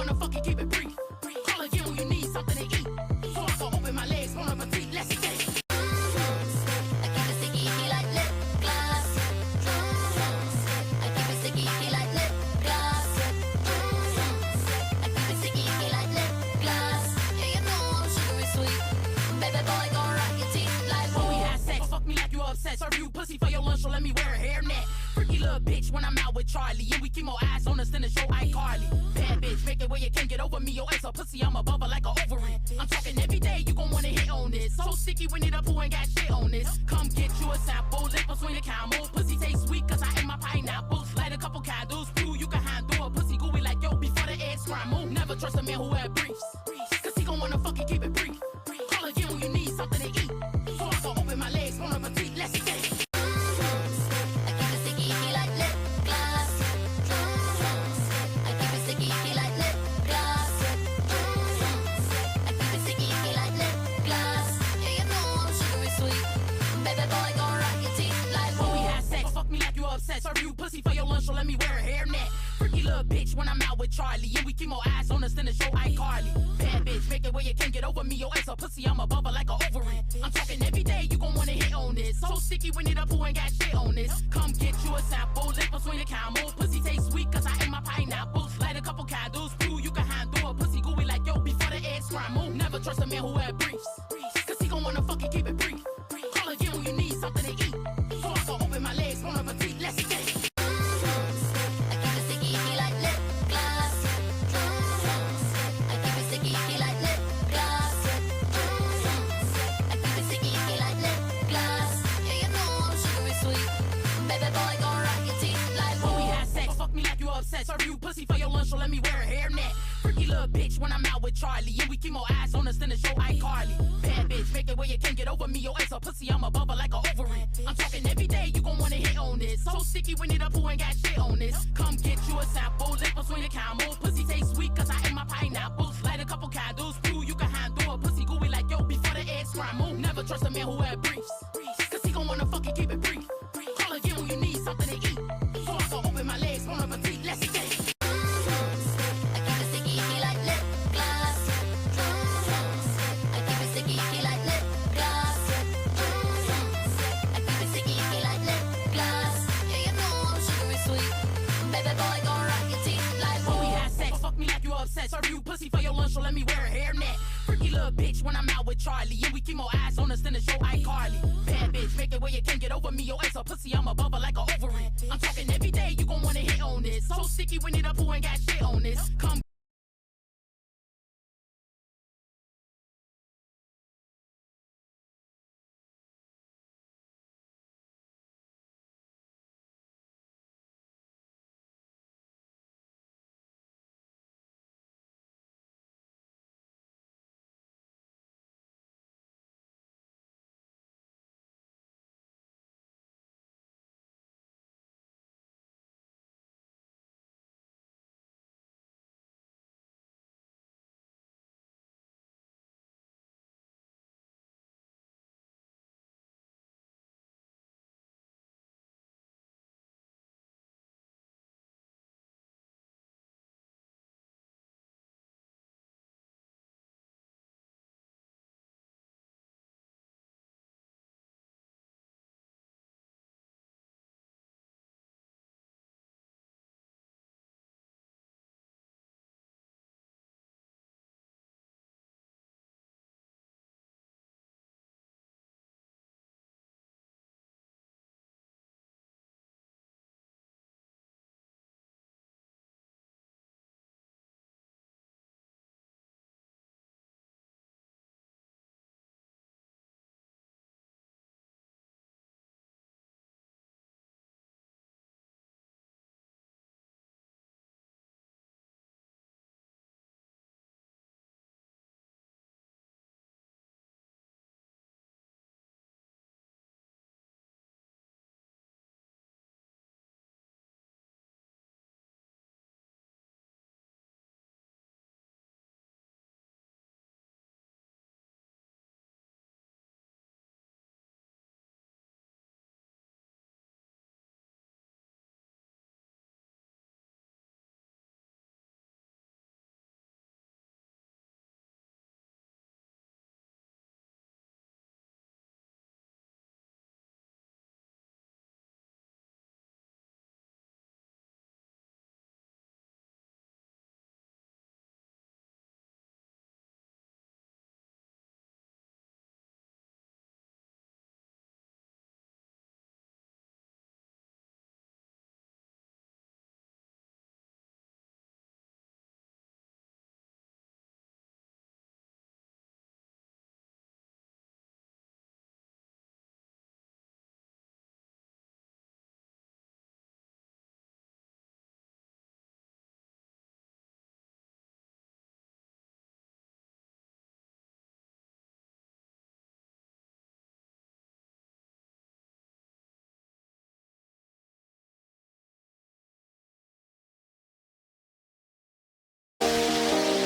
wanna fucking keep it brief. Call again when you need something to eat. So I go open my legs, on a petite, let's get it. I keep it sticky like lip gloss. I keep it sticky like lip gloss. I keep it sticky like lip gloss. Yeah, you know I'm sugary sweet. Baby boy, gon' rock your teeth like When we boom. have sex, fuck me like you upset. Serve you pussy for your lunch, so let me wear a hairnet. Freaky little bitch when I'm out with Charlie. And we keep more eyes on us than the show iCarly. Bad bitch, make it where you can't get over me. Your ass a pussy, I'm above her like a ovary. I'm talking every day, you gon' wanna hit on this. So sticky, we need a poo ain't got shit on this. Come get you a sample, lip between the camel. Pussy taste sweet, cause I ate my pineapples. Light a couple candles, blue, you can handle a pussy gooey like yo before the eggs scramble. Never trust a man who wear briefs, cause he gon' wanna fucking keep it brief. Call again when you need something to eat. So I go open my legs, on a petite, let's get it. I keep it sticky like lip gloss. I keep it sticky like lip gloss. I keep it sticky like lip gloss. Yeah, you know I'm sugary sweet. Baby boy, gon' rock your teeth like When we boom. have sex, fuck me like you upset. Serve you pussy for your lunch, so let me wear a hairnet. Freaky little bitch when I'm out with Charlie. And we keep more eyes on us than the show iCarly. Bad bitch, make it where you can't get over me. Your ass a pussy, I'm above her like a ovary. I'm talking every day, you gon' wanna hit on this. So sticky, we need a poo ain't got shit on this. Come get you a sample, lip between the camel. Pussy taste sweet, cause I ate my pineapples. Light a couple candles, blue, you can handle a pussy gooey like yo before the eggs scramble. Never trust a man who wear briefs, cause he gon' wanna fucking keep it brief. Call again when you need something to eat. So I go open my legs, on a petite, let's get it. I keep it sticky like lip gloss. I keep it sticky like lip gloss. I keep it sticky like lip gloss. Yeah, you know I'm sugary sweet. Baby boy, gon' rock your teeth like When we boom. have sex, fuck me like you upset. Serve you pussy for your lunch, so let me wear a hairnet. Freaky little bitch when I'm out with Charlie. And we keep more eyes on us than the show iCarly. Bad bitch, make it where you can't get over me. Your ass a pussy, I'm above her like a ovary. I'm talking every day, you gon' wanna hit on this. So sticky, we need a poo ain't got shit on this. Come get you a sample, lip between the camel. Pussy taste sweet, cause I ate my pineapples. Light a couple candles, blue, you can handle a pussy gooey like yo before the eggs scramble. Never trust a man who wear briefs, cause he gon' wanna fucking keep it brief. Call again when you need something to eat. So I go open my legs, on a petite, let's get it. I keep it sticky like lip gloss. I keep it sticky like lip gloss. I keep it sticky like lip gloss. Yeah, you know I'm sugary sweet. Baby boy, gon' rock your teeth like When we boom. have sex, fuck me like you upset. Serve you pussy for your lunch, so let me wear a hairnet. Freaky little bitch when I'm out with Charlie. And we keep more eyes on us than the show iCarly. Bad bitch, make it where you can't get over me. Your ass a pussy, I'm above her like a ovary. I'm talking every day, you gon' wanna hit on this. So sticky, we need a poo ain't got shit on this. Come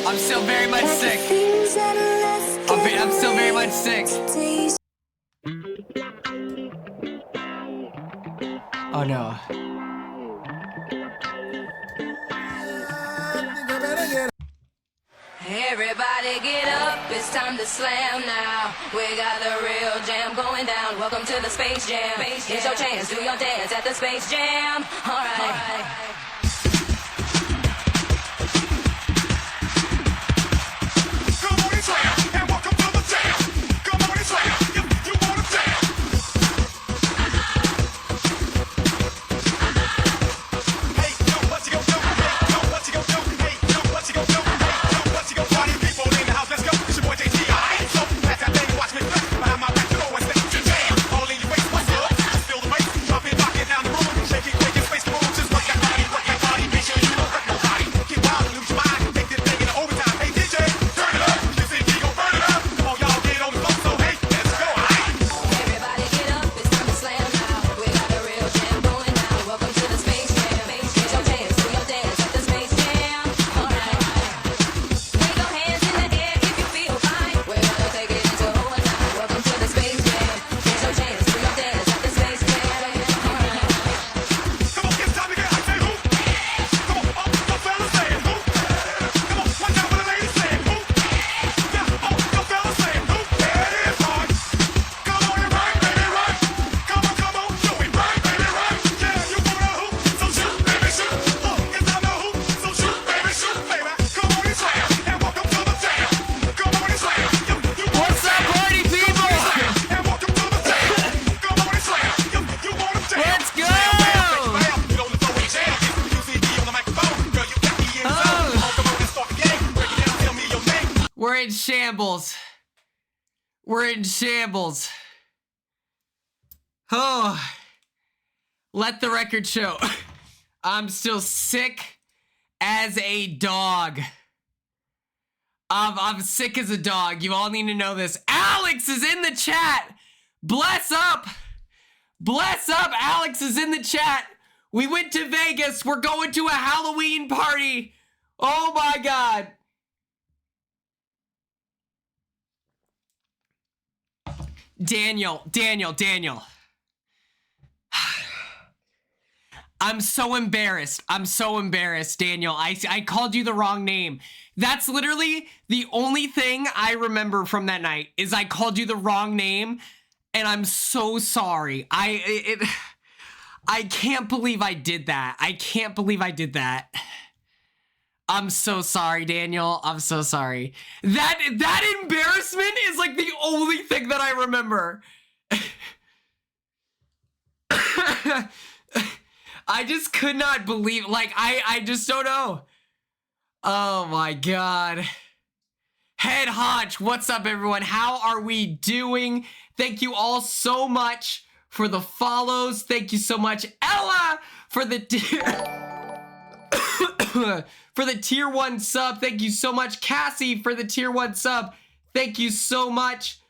I'm still very much sick. I'm still very much sick. Oh no. Everybody get up, it's time to slam now. We got the real jam going down. Welcome to the Space Jam. Here's your chance, do your dance at the Space Jam. Alright. Come on and slam, and welcome to the jam. Come on and slam, you wanna jam. Hey, yo, what you gon' do? Hey, yo, what you gon' do? Hey, yo, what you gon' do? Hey, yo, what you gon' do? Party people in the house, let's go. It's your boy JT, alright? So, pass that thing and watch me flip. Behind my back, you always think you jam. All in your waist, what's up? Just feel the bass. Drop it, rock it down the room. Shake it, quick, and space the moves. Just work that body. Make sure you don't hurt nobody. Get wild and lose your mind. Take this thing in the overtime. Hey, DJ, turn it up. You think he gon' burn it up? Come on, y'all, get on the floor. So, hey, let's go, alright? Everybody get up, it's time to slam now. We got the real jam going down. Welcome to the Space Jam. Here's your chance, do your dance at the Space Jam. Alright. Wave your hands in the air if you feel fine. We're gonna take it into overtime. Welcome to the Space Jam. Here's your chance, do your dance at the Space Jam. Alright. Come on, it's time to get hyped. Say who? Come on, oh, the fellas saying who? Come on, one time for the ladies saying who? Yeah, oh, the fellas saying who? Yeah, it is hard. Come on and run, baby, run. Come on, do it, run, baby, run. Yeah, you wanna hoop, so shoot, baby, shoot. It's time to hoop, so shoot, baby, shoot, baby. Come on and slam, and welcome to the jam. Come on and slam, you What's up, party people? and welcome to the jam. Come on and slam, you wanna jam. Let's go! Get on the floor and jam. UCD on the microphone. Girl, you got me in zone. Come on and start the game. Break it down, tell me your name. We're in shambles. We're in shambles. Oh, let the record show. I'm still sick as a dog. I'm sick as a dog. You all need to know this. Alex is in the chat. Bless up. Bless up. Alex is in the chat. We went to Vegas. We're going to a Halloween party. Oh my God. Daniel. I'm so embarrassed. Daniel. I called you the wrong name. That's literally the only thing I remember from that night is I called you the wrong name, and I'm so sorry. I can't believe I did that. I'm so sorry, Daniel. I'm so sorry. That embarrassment is like the only thing that I remember. I just could not believe, like, I just don't know. Oh my God. Head Hodge, what's up, everyone? How are we doing? Thank you all so much for the follows. Thank you so much, Ella, for the for the tier 1 sub. Thank you so much, Cassie, for the tier 1 sub. Thank you so much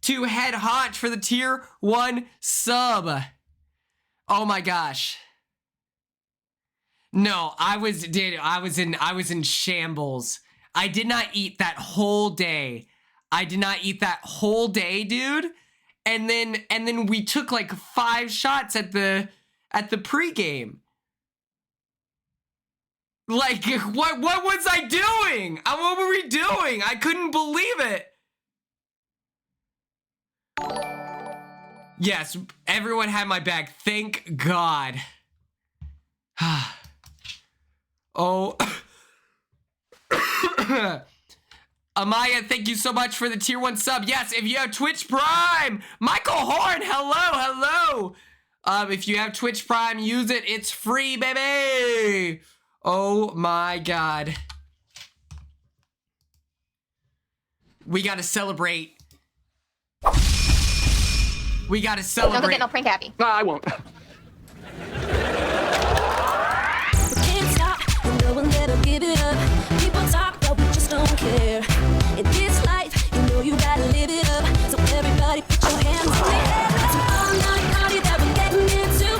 to Head Hodge for the tier 1 sub. Oh my gosh. No, I was in shambles. I did not eat that whole day. Dude. And then we took like 5 shots at the pregame. Like, what was I doing? What were we doing? I couldn't believe it. Yes, everyone had my back. Thank God. Oh. Amaya, thank you so much for the tier 1 sub. Yes, if you have Twitch Prime. Michael Horn, hello. If you have Twitch Prime, use it. It's free, baby. Oh my God. We gotta celebrate. We gotta celebrate. Don't go get no prank happy. No, I won't. Can't stop, and no one ever give it up. People talk, but we just don't care. In this life, you know you gotta live it up. So everybody put your hands in the air. It's an all-night party that we're getting into. You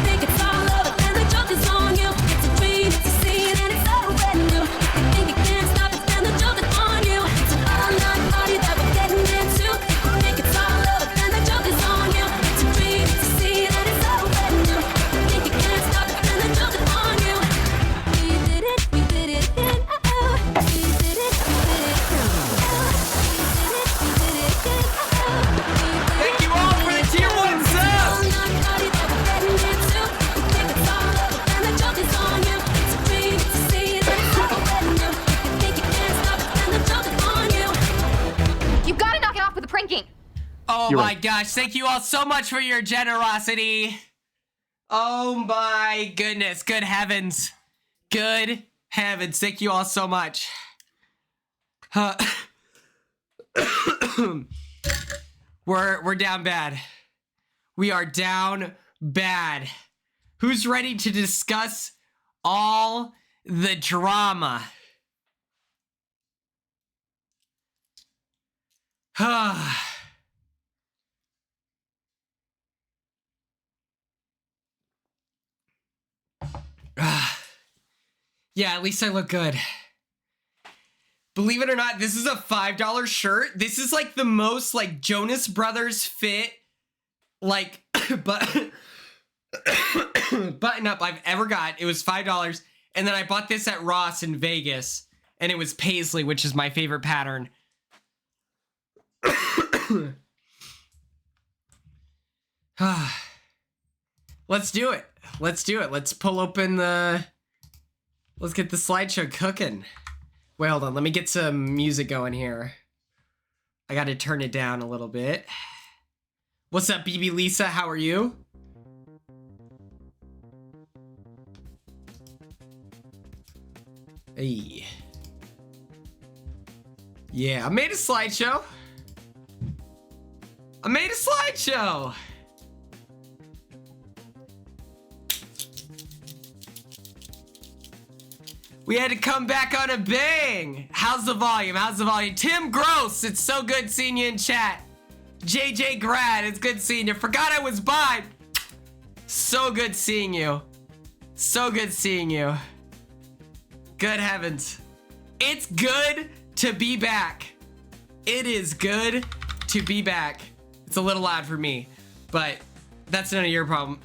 think it's all over, and the joke is on you. It's a dream, it's a scene, and it's so brand new. You think you can't stop it, and the joke Oh my gosh, thank you all so much for your generosity. Oh my goodness, good heavens. Good heavens, thank you all so much. We're down bad. We are down bad. Who's ready to discuss all the drama? Yeah, at least I look good. Believe it or not, this is a $5 shirt. This is like the most like Jonas Brothers fit, like button up I've ever got. It was $5. And then I bought this at Ross in Vegas, and it was paisley, which is my favorite pattern. Let's do it. Let's do it. Let's pull open the... Let's get the slideshow cooking. Wait, hold on. Let me get some music going here. I gotta turn it down a little bit. What's up, BB Lisa? How are you? Hey. Yeah, I made a slideshow. I made a slideshow. We had to come back on a bang. How's the volume? How's the volume? Tim Gross, it's so good seeing you in chat. JJ Grad, it's good seeing you. Forgot I was by. So good seeing you. So good seeing you. Good heavens. It's good to be back. It is good to be back. It's a little loud for me, but that's none of your problem.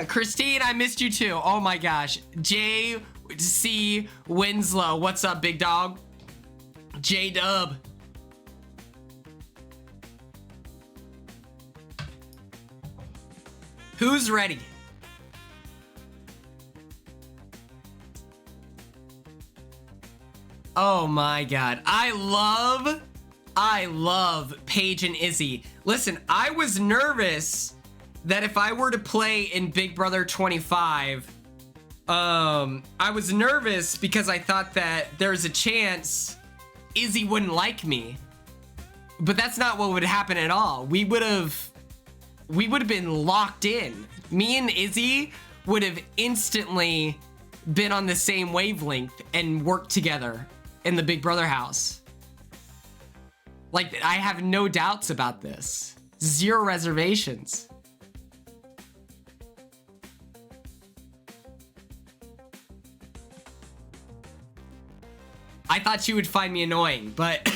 Christine, I missed you too. Oh my gosh. J.C. Winslow. What's up, big dog? J-Dub. Who's ready? Oh my god. I love Paige and Izzy. Listen, I was nervous that if I were to play in Big Brother 25, I was nervous because I thought that there's a chance Izzy wouldn't like me. But that's not what would happen at all. We would have been locked in. Me and Izzy would have instantly been on the same wavelength and worked together in the Big Brother house. Like, I have no doubts about this. Zero reservations. I thought you would find me annoying, but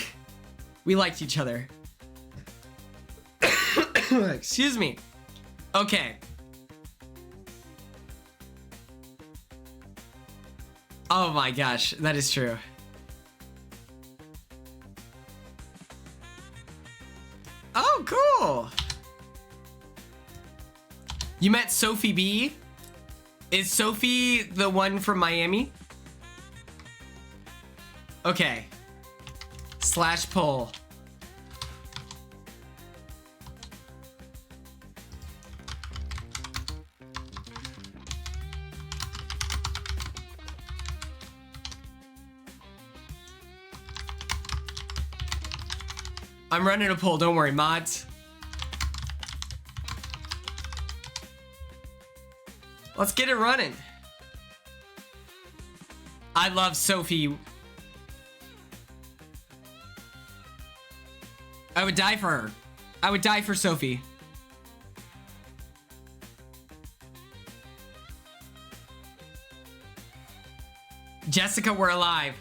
we liked each other. Excuse me. Okay. Oh my gosh, that is true. Oh, cool. You met Sophie B? Is Sophie the one from Miami? Okay. Slash poll. I'm running a poll, don't worry, mods. Let's get it running. I love Sophie. I would die for her. I would die for Sophie. Jessica, we're alive.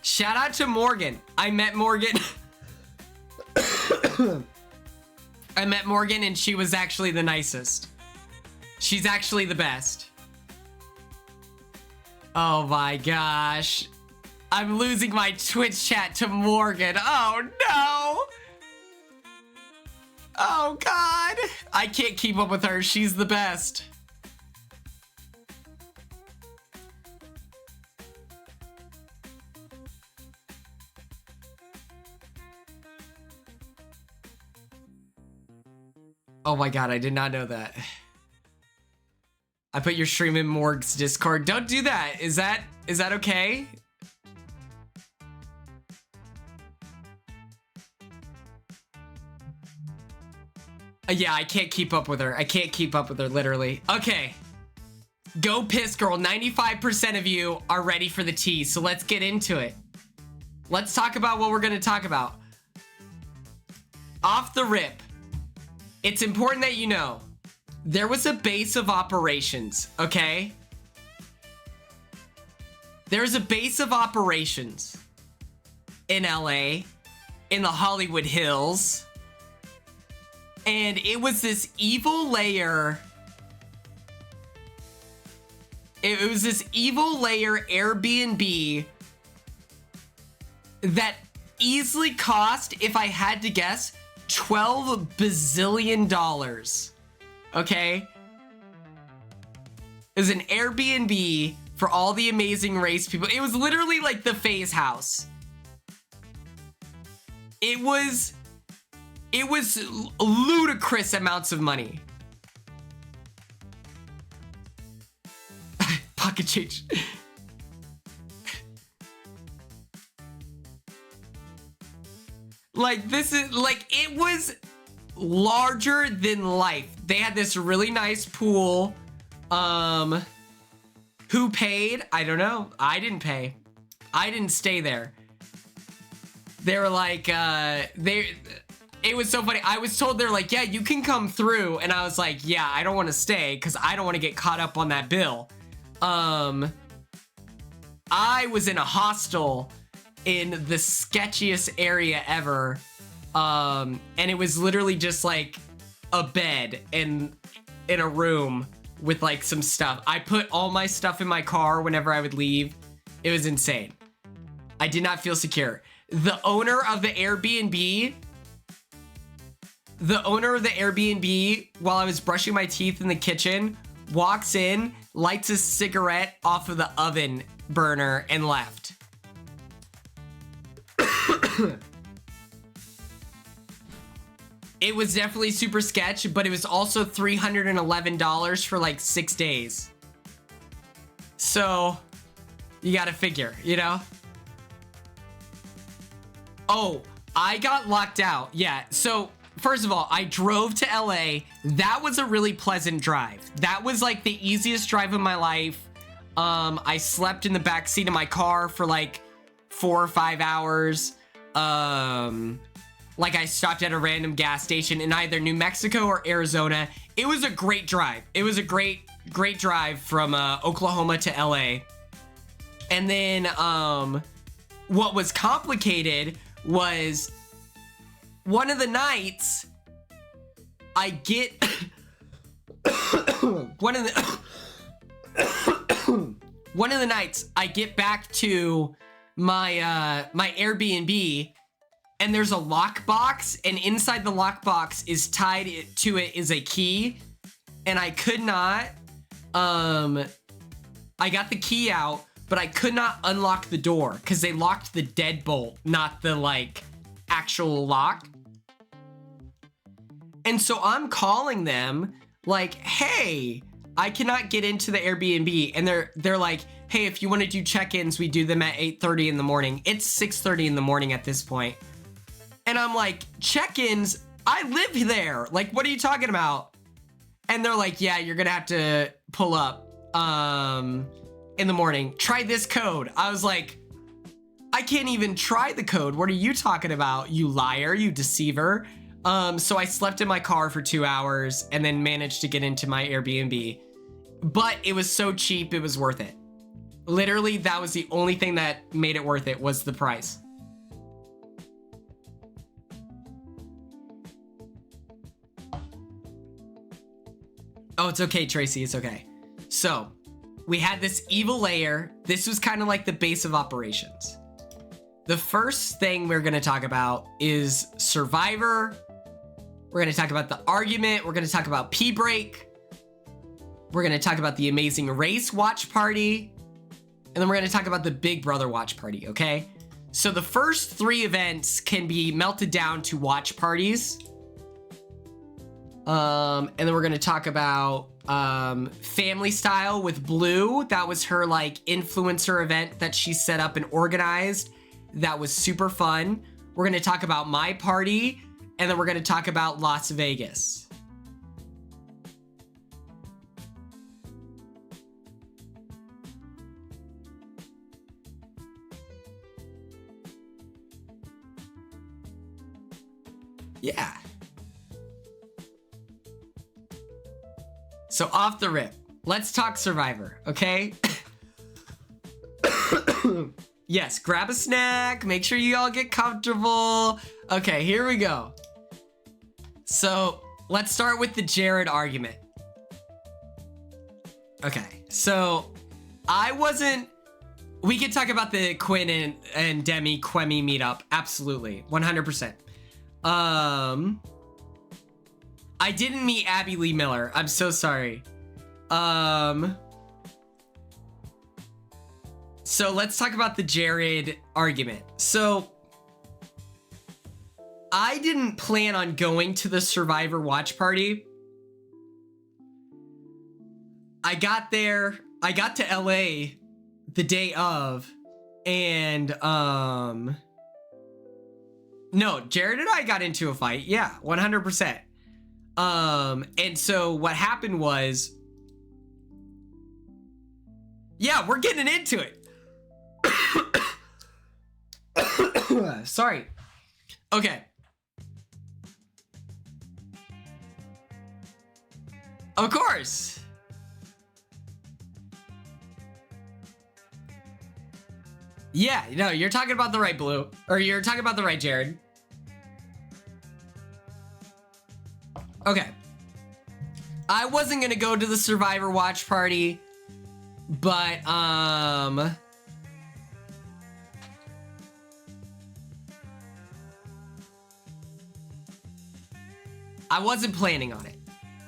Shout out to Morgan. I met Morgan. I met Morgan and she was actually the nicest. She's actually the best. Oh my gosh. I'm losing my Twitch chat to Morgan. Oh no. Oh god. I can't keep up with her. She's the best. Oh my god, I did not know that. I put your stream in Morg's Discord. Don't do that. Is that okay? Yeah, I can't keep up with her. I can't keep up with her, literally. Okay. Go Piss Girl. 95% of you are ready for the tea, so let's get into it. Let's talk about what we're going to talk about. Off the rip, it's important that you know, there was a base of operations, okay? There's a base of operations in LA, in the Hollywood Hills, and it was this evil layer. It was this evil layer Airbnb that easily cost, if I had to guess, $12 bazillion. Okay? It was an Airbnb for all the amazing race people. It was literally like the Phase House. It was ludicrous amounts of money. Pocket change. Like, this is, like, it was larger than life. They had this really nice pool. Who paid? I don't know. I didn't pay. I didn't stay there. They were like, it was so funny. I was told they're like, yeah, you can come through. And I was like, yeah, I don't want to stay because I don't want to get caught up on that bill. I was in a hostel in the sketchiest area ever. And it was literally just like a bed in a room with like some stuff. I put all my stuff in my car whenever I would leave. It was insane. I did not feel secure. The owner of the Airbnb, while I was brushing my teeth in the kitchen, walks in, lights a cigarette off of the oven burner, and left. It was definitely super sketch, but it was also $311 for like 6 days. So, you gotta figure, you know? Oh, I got locked out. Yeah, so first of all, I drove to LA. That was a really pleasant drive. That was like the easiest drive of my life. I slept in the back seat of my car for like 4 or 5 hours. Like I stopped at a random gas station in either New Mexico or Arizona. It was a great drive. It was a great drive from Oklahoma to LA. And then what was complicated was one of the nights I get one of the nights I get back to my my Airbnb, and there's a lockbox, and inside the lockbox is tied to it is a key, and I could not I got the key out, but I could not unlock the door because they locked the deadbolt, not the like actual lock. And so I'm calling them like, hey, I cannot get into the Airbnb. And they're like, hey, if you want to do check-ins, we do them at 8:30 in the morning. It's 6:30 in the morning at this point. And I'm like, check-ins? I live there. Like, what are you talking about? And they're like, yeah, you're gonna have to pull up in the morning. Try this code. I was like, I can't even try the code. What are you talking about, you liar, you deceiver? So I slept in my car for 2 hours and then managed to get into my Airbnb. But it was so cheap, it was worth it. Literally, that was the only thing that made it worth it, was the price. Oh, it's okay, Tracy, it's okay. So, we had this evil layer. This was kind of like the base of operations. The first thing we're gonna talk about is Survivor. We're gonna talk about the argument. We're gonna talk about P-Break. We're gonna talk about the Amazing Race watch party. And then we're gonna talk about the Big Brother watch party, okay? So the first 3 events can be melted down to watch parties. And then we're gonna talk about Family Style with Blue. That was her like influencer event that she set up and organized. That was super fun. We're gonna talk about my party, and then we're gonna talk about Las Vegas. Yeah. So off the rip, let's talk Survivor, okay? Yes, grab a snack, make sure you all get comfortable. Okay, here we go. So let's start with the Jared argument. Okay, so we could talk about the Quinn and Demi Quemmy meetup, absolutely, 100%. I didn't meet Abby Lee Miller. I'm so sorry. So let's talk about the Jared argument. So I didn't plan on going to the Survivor watch party. I got to LA the day of, and no, Jared and I got into a fight. Yeah, 100%. And so what happened was, yeah, we're getting into it. Sorry. Okay. Of course. Yeah, no, you're talking about the right Blue, or you're talking about the right Jared. Okay. I wasn't gonna go to the Survivor watch party, but I wasn't planning on it.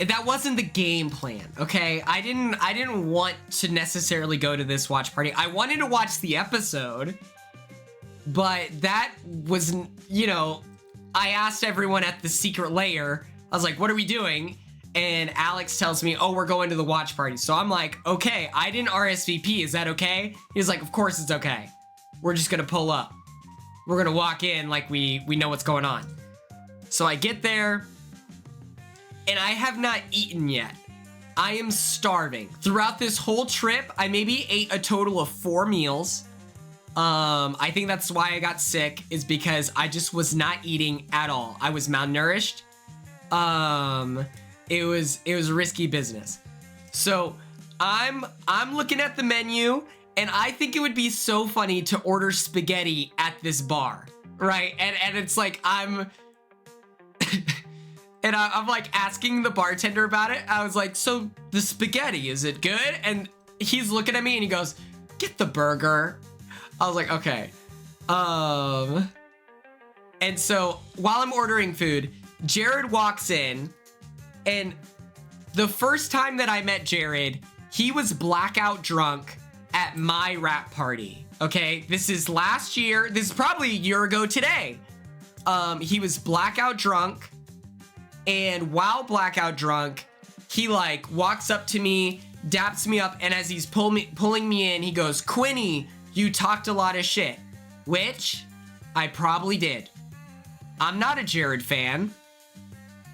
That wasn't the game plan, okay? I didn't want to necessarily go to this watch party. I wanted to watch the episode, but that was, you know, I asked everyone at the secret lair, I was like, what are we doing? And Alex tells me, oh, we're going to the watch party. So I'm like, okay, I didn't RSVP, is that okay? He's like, of course it's okay. We're just gonna pull up. We're gonna walk in like we know what's going on. So I get there, and I have not eaten yet. I am starving. Throughout this whole trip, I maybe ate a total of 4 meals. I think that's why I got sick, is because I just was not eating at all. I was malnourished. It was risky business. So I'm looking at the menu, and I think it would be so funny to order spaghetti at this bar, right? And it's like and I'm like asking the bartender about it. I was like, so the spaghetti, is it good? And he's looking at me and he goes, get the burger. I was like, okay. And so while I'm ordering food, Jared walks in, and the first time that I met Jared, he was blackout drunk at my rap party. Okay, this is last year. This is probably a year ago today. He was blackout drunk. And while blackout drunk, he like walks up to me, daps me up, and as he's pulling me in, he goes, Quinny, you talked a lot of shit. Which I probably did. I'm not a Jared fan.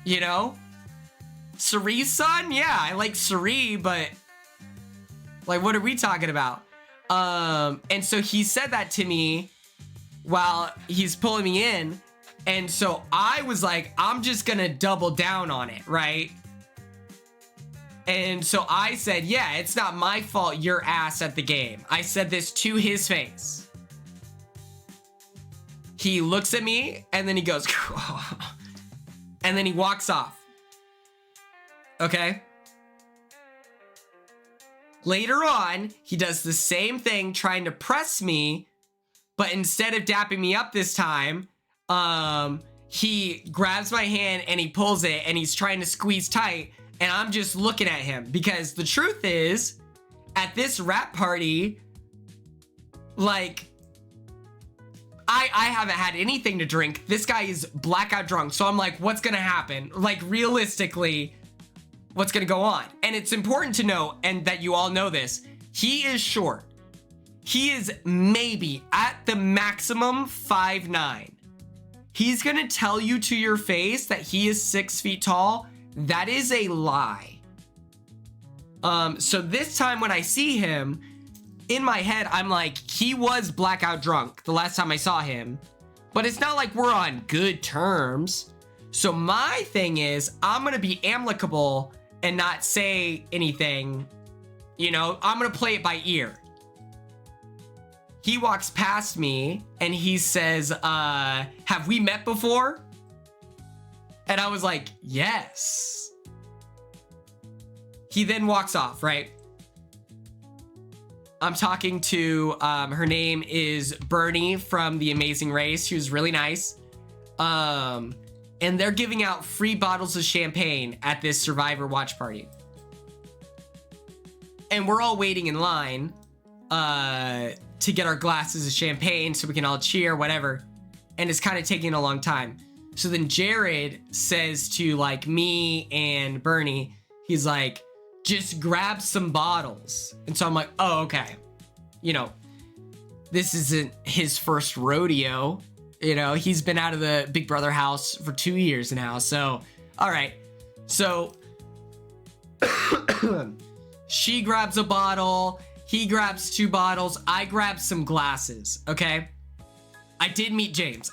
You know? Cirie's son? Yeah, I like Cirie, but like, what are we talking about? And so he said that to me while he's pulling me in. And so I was like, I'm just gonna double down on it, right? And so I said, yeah, it's not my fault you're ass at the game. I said this to his face. He looks at me and then he goes, and then he walks off. Okay? Later on, he does the same thing, trying to press me, but instead of dapping me up this time, he grabs my hand and he pulls it and he's trying to squeeze tight, and I'm just looking at him because the truth is, at this rap party, like, I haven't had anything to drink. This guy is blackout drunk. So I'm like, what's gonna happen? Like, realistically, what's gonna go on? And it's important to know, and that you all know this, he is short. He is maybe at the maximum 5'9". He's gonna tell you to your face that he is 6 feet tall. That is a lie. So this time when I see him, in my head, I'm like, he was blackout drunk the last time I saw him, but it's not like we're on good terms. So my thing is, I'm gonna be amicable and not say anything, you know, I'm gonna play it by ear. He walks past me and he says, have we met before? And I was like, yes. He then walks off, right? I'm talking to, her name is Bernie from The Amazing Race. She was really nice. And they're giving out free bottles of champagne at this Survivor watch party. And we're all waiting in line to get our glasses of champagne so we can all cheer, whatever. And it's kind of taking a long time. So then Jared says to like me and Bernie, he's like, just grab some bottles. And so I'm like, oh, okay. You know, this isn't his first rodeo. You know, he's been out of the Big Brother house for 2 years now. So, all right. So she grabs a bottle. He grabs 2 bottles. I grab some glasses. Okay. I did meet James.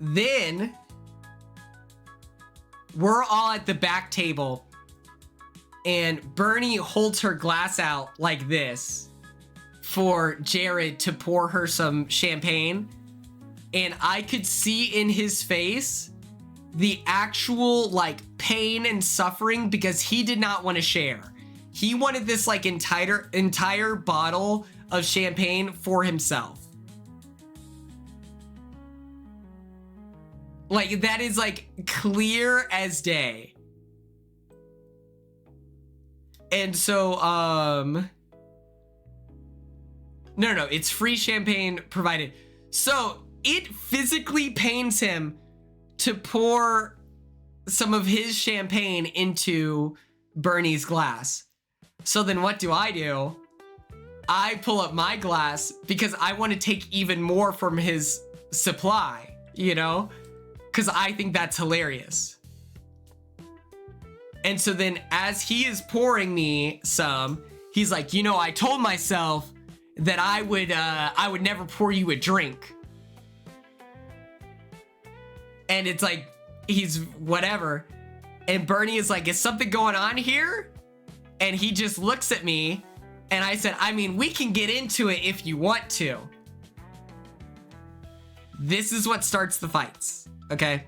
Then we're all at the back table and Bernie holds her glass out like this for Jared to pour her some champagne. And I could see in his face the actual like pain and suffering because he did not want to share. He wanted this like entire bottle of champagne for himself. Like, that is like clear as day. And so, no, it's free champagne provided. So it physically pains him to pour some of his champagne into Bernie's glass. So then what do? I pull up my glass because I want to take even more from his supply, you know? Because I think that's hilarious. And so then as he is pouring me some, he's like, you know, I told myself that I would never pour you a drink. And it's like, he's whatever. And Bernie is like, is something going on here? And he just looks at me. And I said, I mean, we can get into it if you want to. This is what starts the fights. Okay.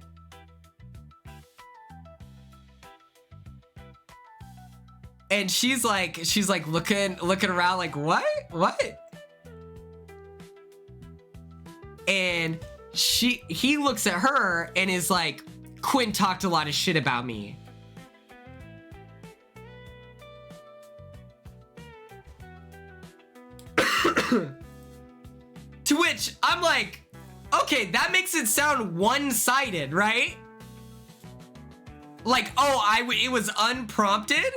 And she's like looking around like, what? And he looks at her and is like, Quinn talked a lot of shit about me. To which I'm like, okay, that makes it sound one-sided, right? Like, oh, it was unprompted?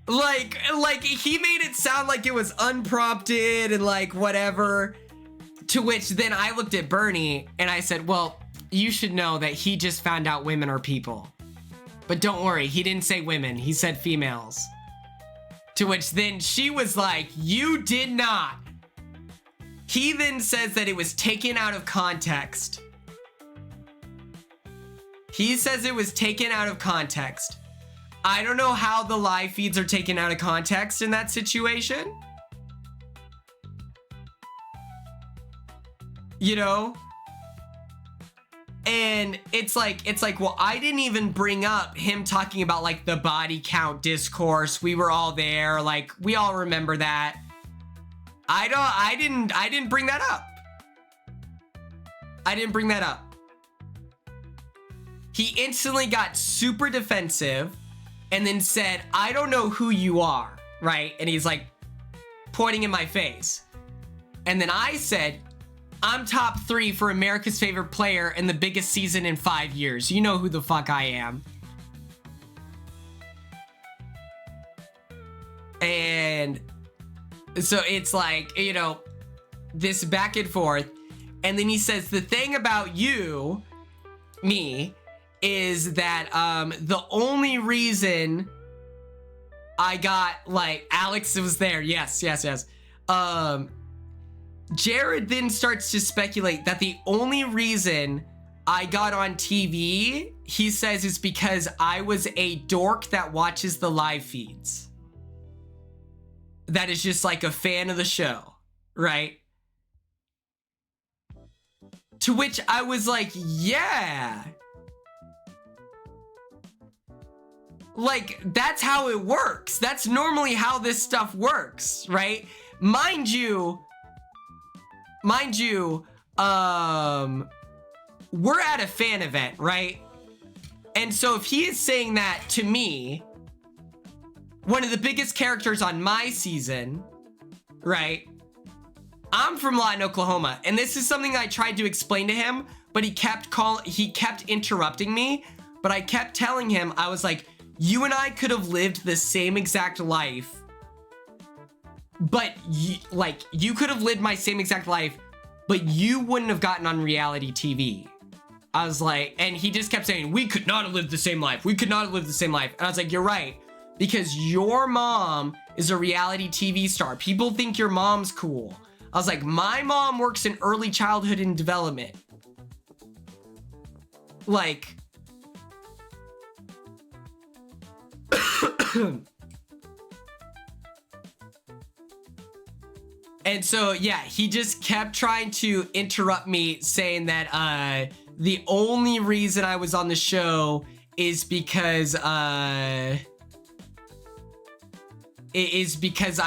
Like he made it sound like it was unprompted and like whatever. To which then I looked at Bernie and I said, well, you should know that he just found out women are people. But don't worry, he didn't say women, he said females. To which then she was like, you did not. He then says that it was taken out of context. He says it was taken out of context. I don't know how the live feeds are taken out of context in that situation. You know? And it's like, well, I didn't even bring up him talking about like the body count discourse. We were all there. Like, we all remember that. I didn't bring that up. I didn't bring that up. he instantly got super defensive and then said, I don't know who you are, right? And he's like pointing in my face. And then I said, I'm top 3 for America's favorite player and the biggest season in 5 years. You know who the fuck I am. And so it's like, you know, this back and forth. And then he says, the thing about you, me, is that the only reason I got, like, Alex was there. Yes. Jared then starts to speculate that the only reason I got on TV, he says, is because I was a dork that watches the live feeds. That is just like a fan of the show, right? To which I was like, yeah. Like, that's how it works. That's normally how this stuff works, right? Mind you, we're at a fan event, right? And so if he is saying that to me, one of the biggest characters on my season, right? I'm from Lawton, Oklahoma, and this is something I tried to explain to him, but he kept interrupting me, but I kept telling him, I was like, you and I could have lived the same exact life, but you could have lived my same exact life, but you wouldn't have gotten on reality TV. I was like, and he just kept saying, we could not have lived the same life. We could not have lived the same life. And I was like, you're right. Because your mom is a reality TV star. People think your mom's cool. I was like, my mom works in early childhood and development. Like, and so, yeah, he just kept trying to interrupt me, saying that the only reason I was on the show is because I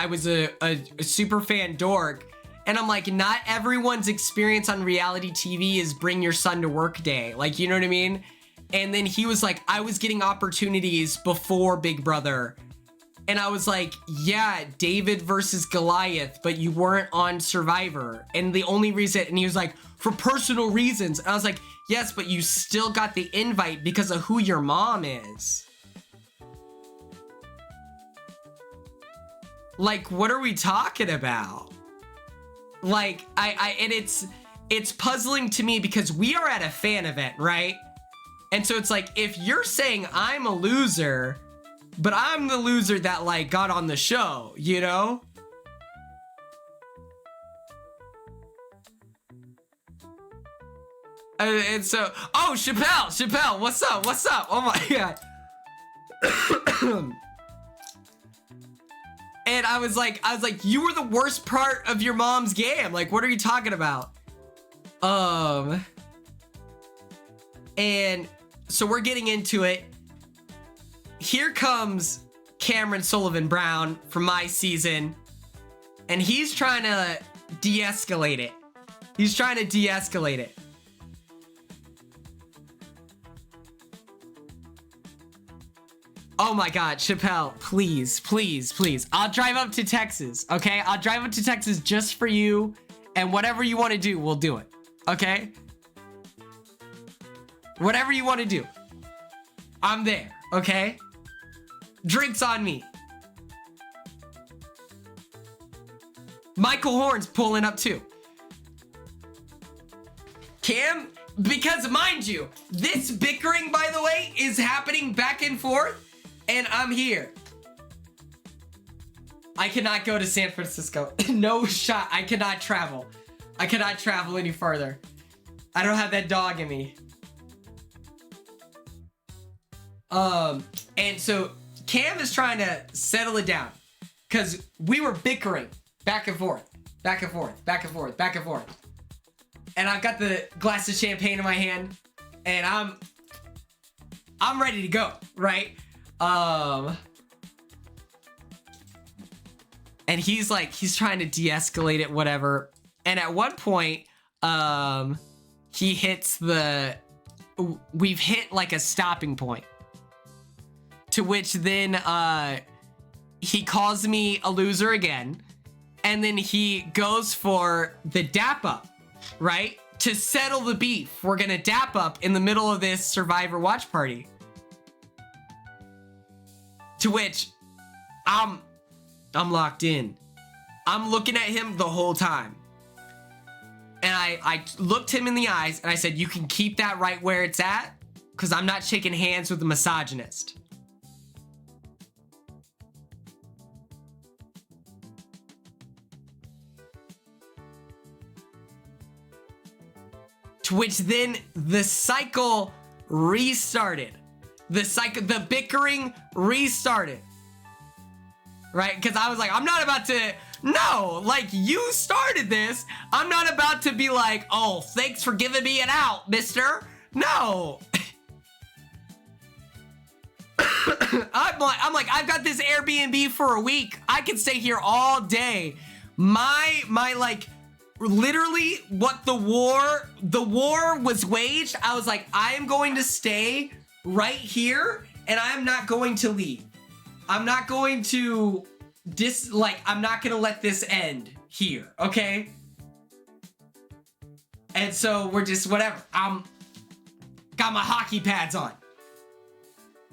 was a super fan dork. And I'm like, not everyone's experience on reality TV is bring your son to work day. Like, you know what I mean? And then he was like, I was getting opportunities before Big Brother. And I was like, yeah, David versus Goliath, but you weren't on Survivor. And the only reason, and he was like, for personal reasons. And I was like, yes, but you still got the invite because of who your mom is. Like, what are we talking about? Like, and it's puzzling to me because we are at a fan event, right? And so it's like, if you're saying I'm a loser, but I'm the loser that, like, got on the show, you know? And so, oh, Chappelle, what's up? Oh my God. And I was like, you were the worst part of your mom's game. Like, what are you talking about? And so we're getting into it. Here comes Cameron Sullivan Brown from my season, and he's trying to de-escalate it. Oh my God, Chappelle, please. I'll drive up to Texas, okay? I'll drive up to Texas just for you, and whatever you want to do, we'll do it, okay? Whatever you want to do, I'm there, okay? Drinks on me. Michael Horn's pulling up too. Cam, because mind you, this bickering, by the way, is happening back and forth. And I'm here. I cannot go to San Francisco. No shot. I cannot travel. I cannot travel any further. I don't have that dog in me. And so Cam is trying to settle it down because we were bickering back and forth. And I've got the glass of champagne in my hand and I'm ready to go, right? And he's trying to de-escalate it, whatever. And at one point, he hits the we've hit like a stopping point. To which then he calls me a loser again. And then he goes for the dap up, right? To settle the beef. We're gonna dap up in the middle of this Survivor watch party. To which I'm locked in. I'm looking at him the whole time. And I looked him in the eyes and I said, you can keep that right where it's at, because I'm not shaking hands with a misogynist. To which then the cycle restarted. The bickering restarted. Right? Because I was like, I'm not about to, no, like you started this. I'm not about to be like, oh, thanks for giving me an out, mister. No. I'm like, I've got this Airbnb for a week. I can stay here all day. My like, literally what the war was waged. I was like, I am going to stay right here and I'm not going to leave. I'm not going to I'm not going to let this end here. Okay. And so we're just whatever. Got my hockey pads on.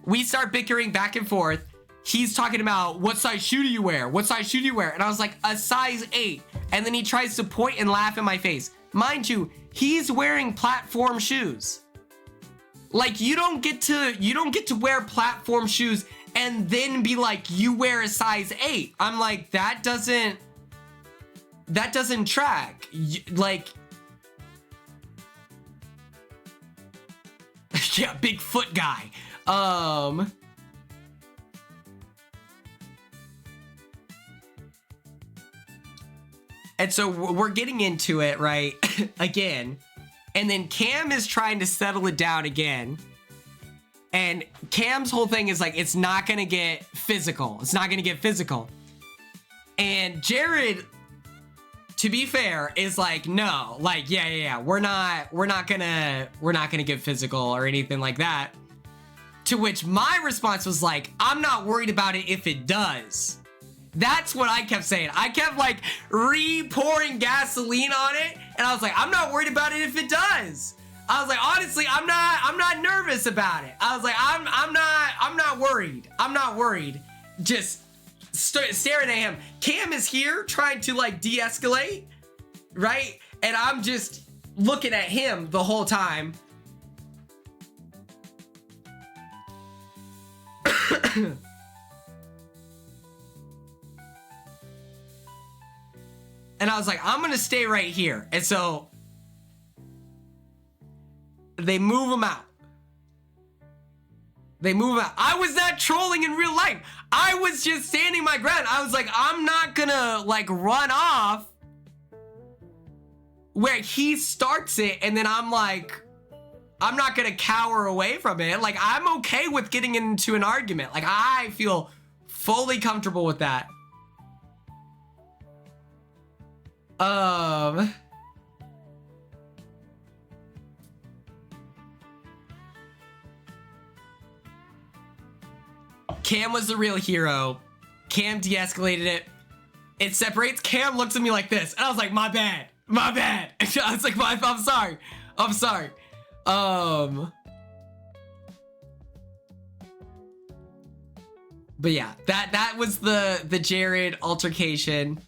We start bickering back and forth. He's talking about, what size shoe do you wear? What size shoe do you wear? And I was like, a size 8. And then he tries to point and laugh in my face. Mind you, he's wearing platform shoes. Like, you don't get to wear platform shoes and then be like, you wear a size 8. I'm like, that doesn't track. Like, yeah, big foot guy. And so we're getting into it, right? Again. And then Cam is trying to settle it down again. And Cam's whole thing is like, it's not going to get physical. It's not going to get physical. And Jared, to be fair, is like, no, like, yeah. We're not going to get physical or anything like that. To which my response was like, I'm not worried about it if it does. That's what I kept saying. I kept like pouring gasoline on it. And I was like, I'm not worried about it if it does. I was like, honestly, I'm not nervous about it. I was like, I'm not worried. I'm not worried. Just staring at him. Cam is here trying to like de-escalate, right? And I'm just looking at him the whole time. And I was like, I'm gonna stay right here. And so they move him out. I was not trolling in real life. I was just standing my ground. I was like, I'm not gonna like run off where he starts it. And then I'm like, I'm not gonna cower away from it. Like, I'm okay with getting into an argument. Like, I feel fully comfortable with that. Cam was the real hero. Cam de-escalated it. It separates. Cam looks at me like this. And I was like, my bad. I was like, I'm sorry. But yeah, that was the Jared altercation.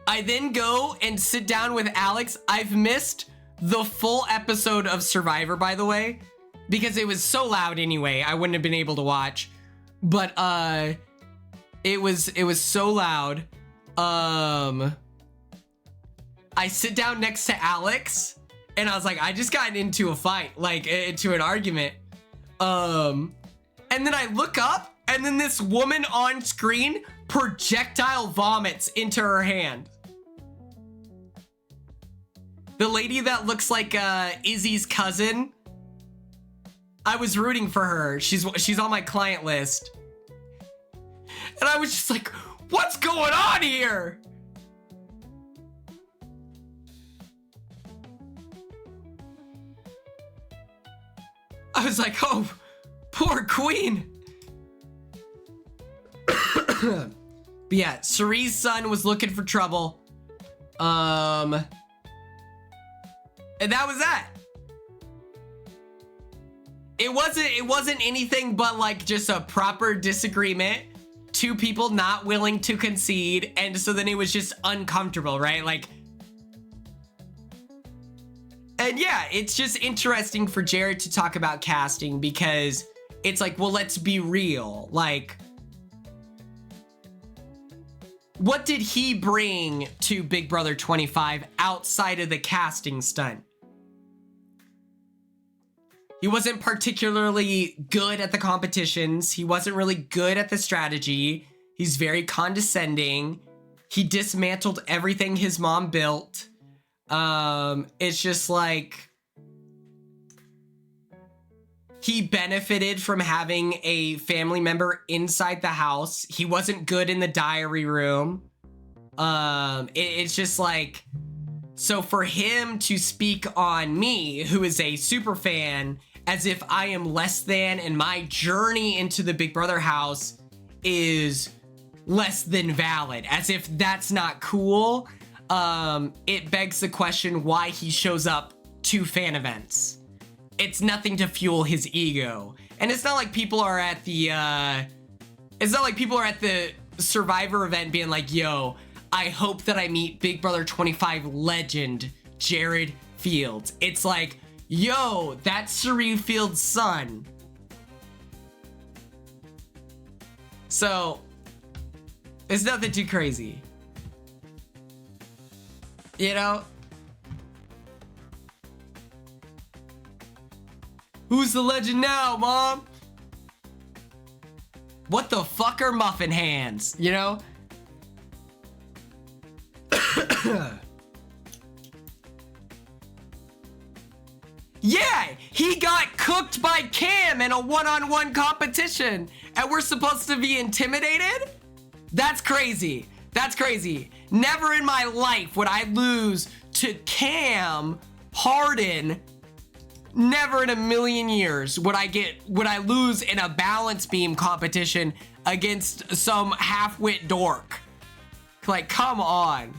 I then go and sit down with Alex. I've missed the full episode of Survivor, by the way, because it was so loud anyway. I wouldn't have been able to watch. But it was so loud. I sit down next to Alex and I was like, I just got into a fight, like into an argument. And then I look up and then this woman on screen projectile vomits into her hand. The lady that looks like Izzy's cousin. I was rooting for her. She's on my client list. And I was just like, what's going on here? was like, oh, poor queen. But yeah, Cirie's son was looking for trouble. And that was that. It wasn't anything but like just a proper disagreement. Two people not willing to concede, and so then it was just uncomfortable, right? Like, and yeah, it's just interesting for Jared to talk about casting because it's like, well, let's be real. Like, what did he bring to Big Brother 25 outside of the casting stunt? He wasn't particularly good at the competitions. He wasn't really good at the strategy. He's very condescending. He dismantled everything his mom built. It's just like he benefited from having a family member inside the house. He wasn't good in the diary room. It's just like, so for him to speak on me, who is a super fan, as if I am less than and my journey into the Big Brother house is less than valid, as if that's not cool, it begs the question why he shows up to fan events. It's nothing to fuel his ego. And it's not like people are at the, Survivor event being like, yo, I hope that I meet Big Brother 25 legend Jared Fields. It's like, yo, that's Cirie Fields' son. So, it's nothing too crazy. You know? Who's the legend now, Mom? What the fuck are muffin hands? You know? Yeah, he got cooked by Cam in a one-on-one competition, and we're supposed to be intimidated? That's crazy. That's crazy. Never in my life would I lose to Cam Harden. Never in a million years would I lose in a balance beam competition against some half-wit dork. Like, come on.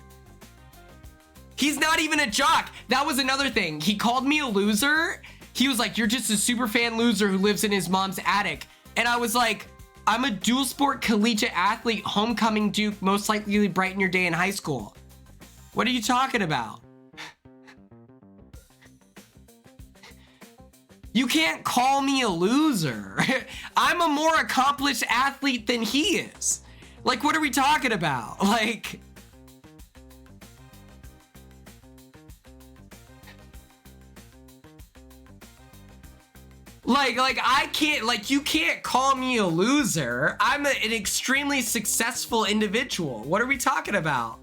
He's not even a jock. That was another thing. He called me a loser. He was like, you're just a super fan loser who lives in his mom's attic. And I was like, I'm a dual sport collegiate athlete, homecoming Duke, most likely to brighten your day in high school. What are you talking about? You can't call me a loser. I'm a more accomplished athlete than he is. Like, what are we talking about? Like, I can't, like, you can't call me a loser. I'm an extremely successful individual. What are we talking about?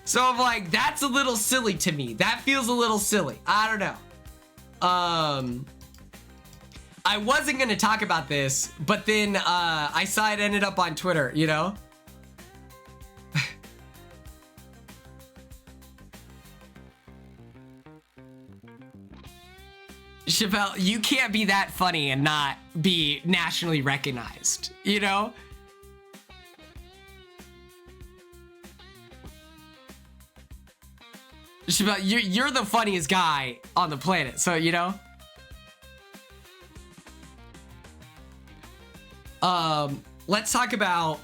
So I'm like, that's a little silly to me. That feels a little silly. I don't know. I wasn't gonna talk about this, but then I saw it ended up on Twitter, you know? Chappelle, you can't be that funny and not be nationally recognized, you know? Chappelle, you're the funniest guy on the planet, so, you know? Let's talk about,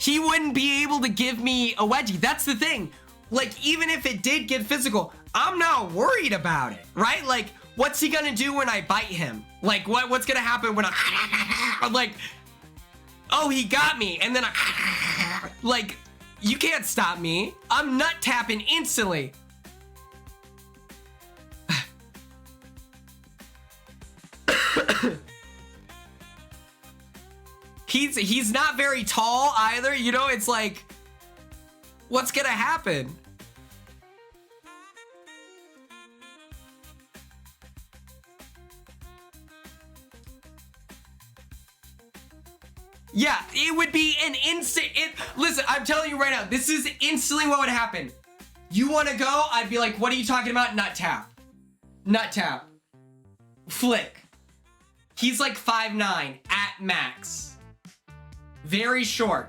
he wouldn't be able to give me a wedgie. That's the thing. Like, even if it did get physical, I'm not worried about it, right? Like, what's he gonna do when I bite him? Like, what's gonna happen when I'm like, oh, he got me, and then like, you can't stop me. I'm nut tapping instantly. He's not very tall either, you know? It's like, what's gonna happen? Yeah, it would be an instant. Listen, I'm telling you right now, this is instantly what would happen. You want to go? I'd be like, what are you talking about? Nut tap. Nut tap. Flick. He's like 5'9" at max. Very short.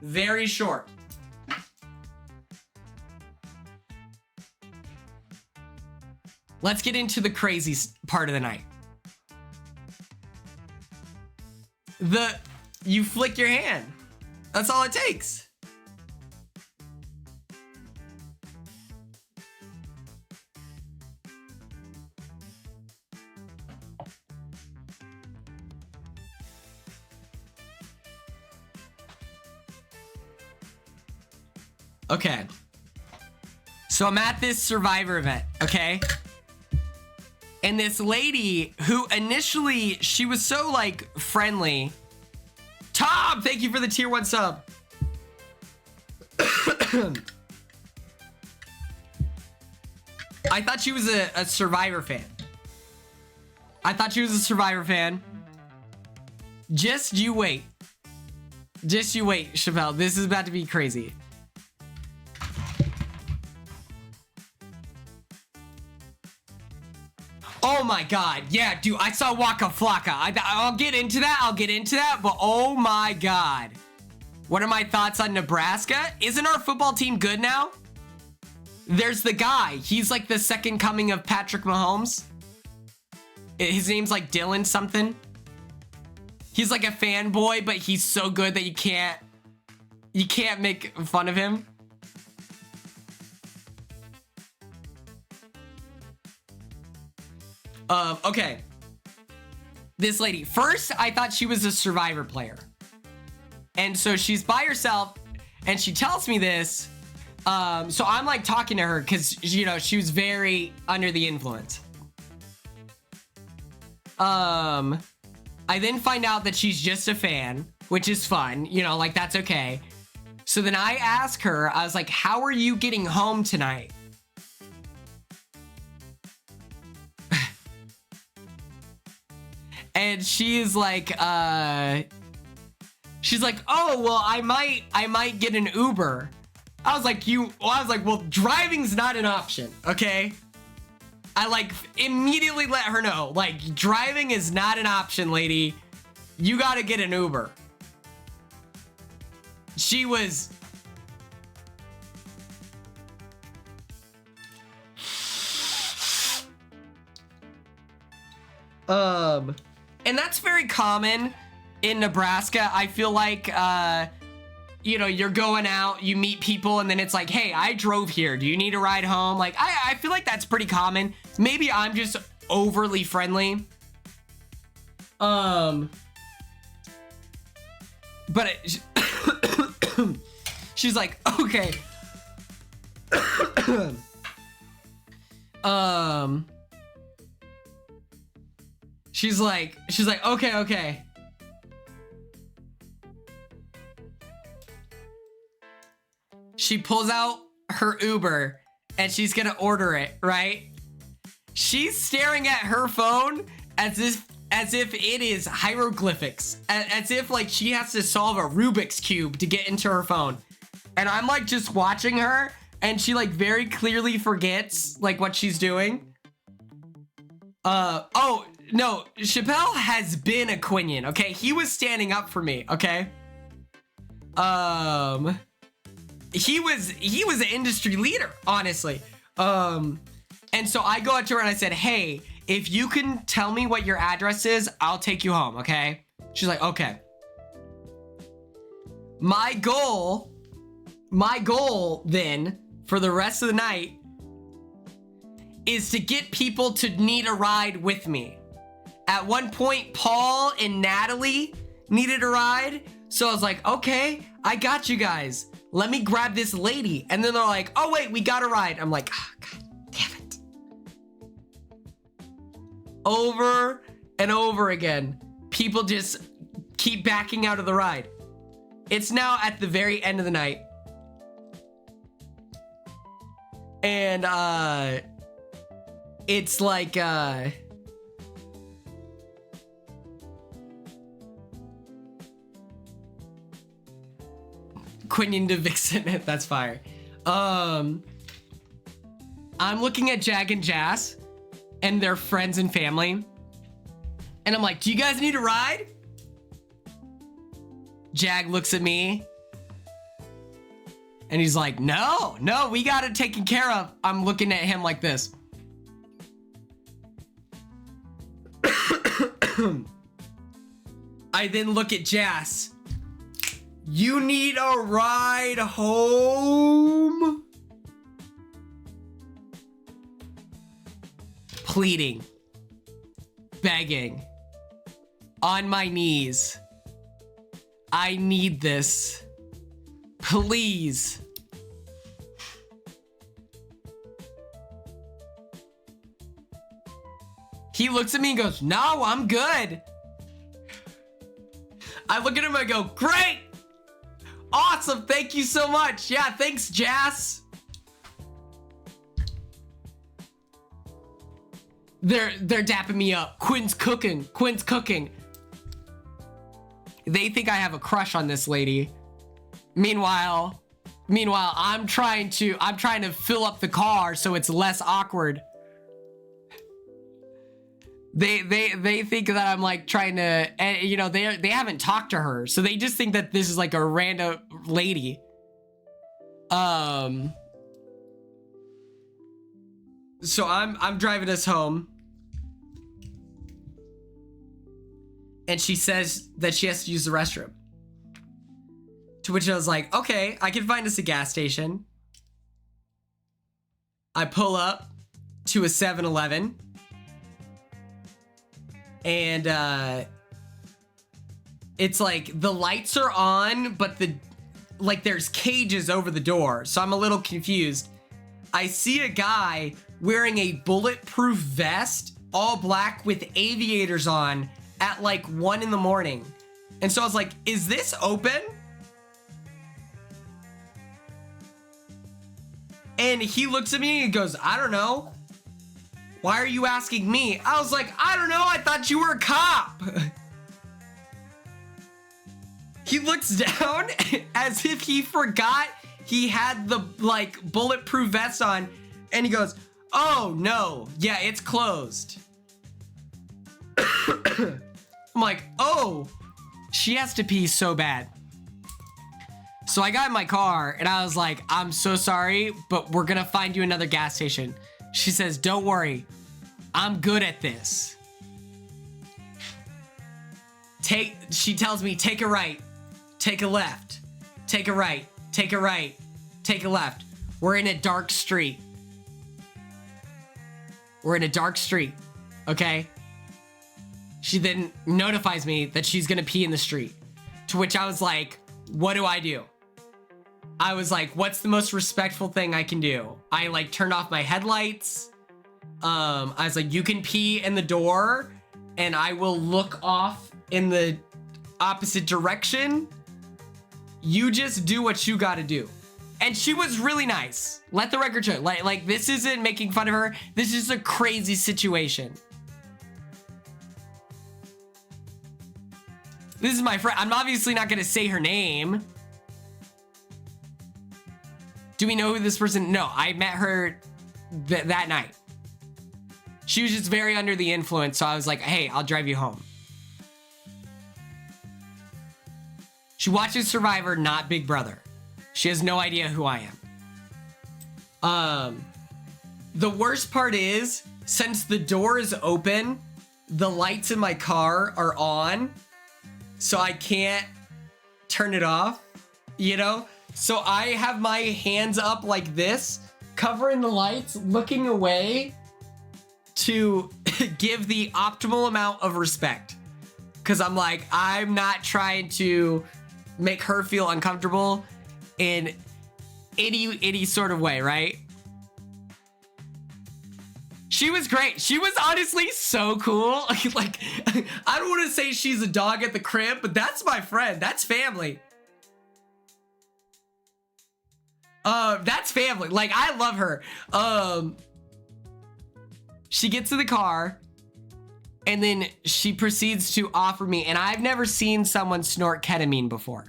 Very short. Let's get into the crazy part of the night. You flick your hand. That's all it takes. Okay. So I'm at this Survivor event, okay? And this lady who initially, she was so like friendly. Tom, thank you for the tier 1 sub. I thought she was a Survivor fan. I thought she was a Survivor fan. Just you wait. Just you wait, Chappelle. This is about to be crazy. Oh my god, yeah, dude, I saw Waka Flocka. I'll get into that, but oh my god. What are my thoughts on Nebraska? Isn't our football team good now? There's the guy. He's like the second coming of Patrick Mahomes. His name's like Dylan something. He's like a fanboy, but he's so good that you can't make fun of him. Okay. This lady. First, I thought she was a Survivor player. And so she's by herself, and she tells me this. So I'm like talking to her because, you know, she was very under the influence. I then find out that she's just a fan, which is fun. You know, like, that's okay. So then I ask her, I was like, how are you getting home tonight? And she's like, oh, well, I might get an Uber. I was like, well, driving's not an option, okay? I like immediately let her know, like, driving is not an option, lady. You gotta get an Uber. She was... And that's very common in Nebraska. I feel like, you know, you're going out, you meet people, and then it's like, hey, I drove here. Do you need a ride home? Like, I feel like that's pretty common. Maybe I'm just overly friendly. But she's like, okay. She's like, okay. She pulls out her Uber and she's gonna order it, right? She's staring at her phone as if it is hieroglyphics, as if like she has to solve a Rubik's Cube to get into her phone. And I'm like just watching her, and she like very clearly forgets like what she's doing. Oh, no, Chappelle has been a Quinion, okay? He was standing up for me, okay? He was an industry leader, honestly. And so I go up to her and I said, hey, if you can tell me what your address is, I'll take you home, okay? She's like, okay. My goal then for the rest of the night is to get people to need a ride with me. At one point, Paul and Natalie needed a ride. So I was like, okay, I got you guys. Let me grab this lady. And then they're like, oh, wait, we got a ride. I'm like, oh, God damn it. Over and over again, people just keep backing out of the ride. It's now at the very end of the night. And, it's like, Quinion to Vixen, that's fire. I'm looking at Jag and Jazz and their friends and family. And I'm like, do you guys need a ride? Jag looks at me. And he's like, no, we got it taken care of. I'm looking at him like this. I then look at Jazz. You need a ride home? Pleading. Begging. On my knees. I need this. Please. He looks at me and goes, no, I'm good. I look at him and I go, great. Awesome. Thank you so much. Yeah, thanks, Jazz. They're dapping me up. Quinn's cooking. Quinn's cooking. They think I have a crush on this lady. Meanwhile, I'm trying to fill up the car so it's less awkward. They think that I'm like trying to, and you know, they haven't talked to her, so they just think that this is like a random lady. So I'm driving us home, and she says that she has to use the restroom. To which I was like, okay, I can find us a gas station. I pull up to a 7-Eleven. And it's like the lights are on, but there's cages over the door. So I'm a little confused. I see a guy wearing a bulletproof vest, all black with aviators on at like 1 a.m. And so I was like, is this open? And he looks at me and goes, I don't know. Why are you asking me? I was like, I don't know. I thought you were a cop. He looks down as if he forgot he had the like bulletproof vest on. And he goes, oh no. Yeah, it's closed. I'm like, oh, she has to pee so bad. So I got in my car and I was like, I'm so sorry, but we're gonna find you another gas station. She says, don't worry, I'm good at this. She tells me, take a right, take a left, take a right, take a right, take a left. We're in a dark street. We're in a dark street, okay? She then notifies me that she's gonna pee in the street. To which I was like, what do I do? I was like, what's the most respectful thing I can do? I like turned off my headlights. I was like, you can pee in the door and I will look off in the opposite direction. You just do what you gotta do. And she was really nice. Let the record show. Like this isn't making fun of her. This is a crazy situation. This is my friend. I'm obviously not gonna say her name. Do we know who this person? No, I met her that night. She was just very under the influence, so I was like, hey, I'll drive you home. She watches Survivor, not Big Brother. She has no idea who I am. The worst part is, since the door is open, the lights in my car are on, so I can't turn it off, you know? So I have my hands up like this, covering the lights, looking away to give the optimal amount of respect. Because I'm like, I'm not trying to make her feel uncomfortable in any sort of way, right? She was great. She was honestly so cool. Like, I don't want to say she's a dog at the crib, but that's my friend. That's family. That's family. Like, I love her. She gets in the car and then she proceeds to offer me, and I've never seen someone snort ketamine before.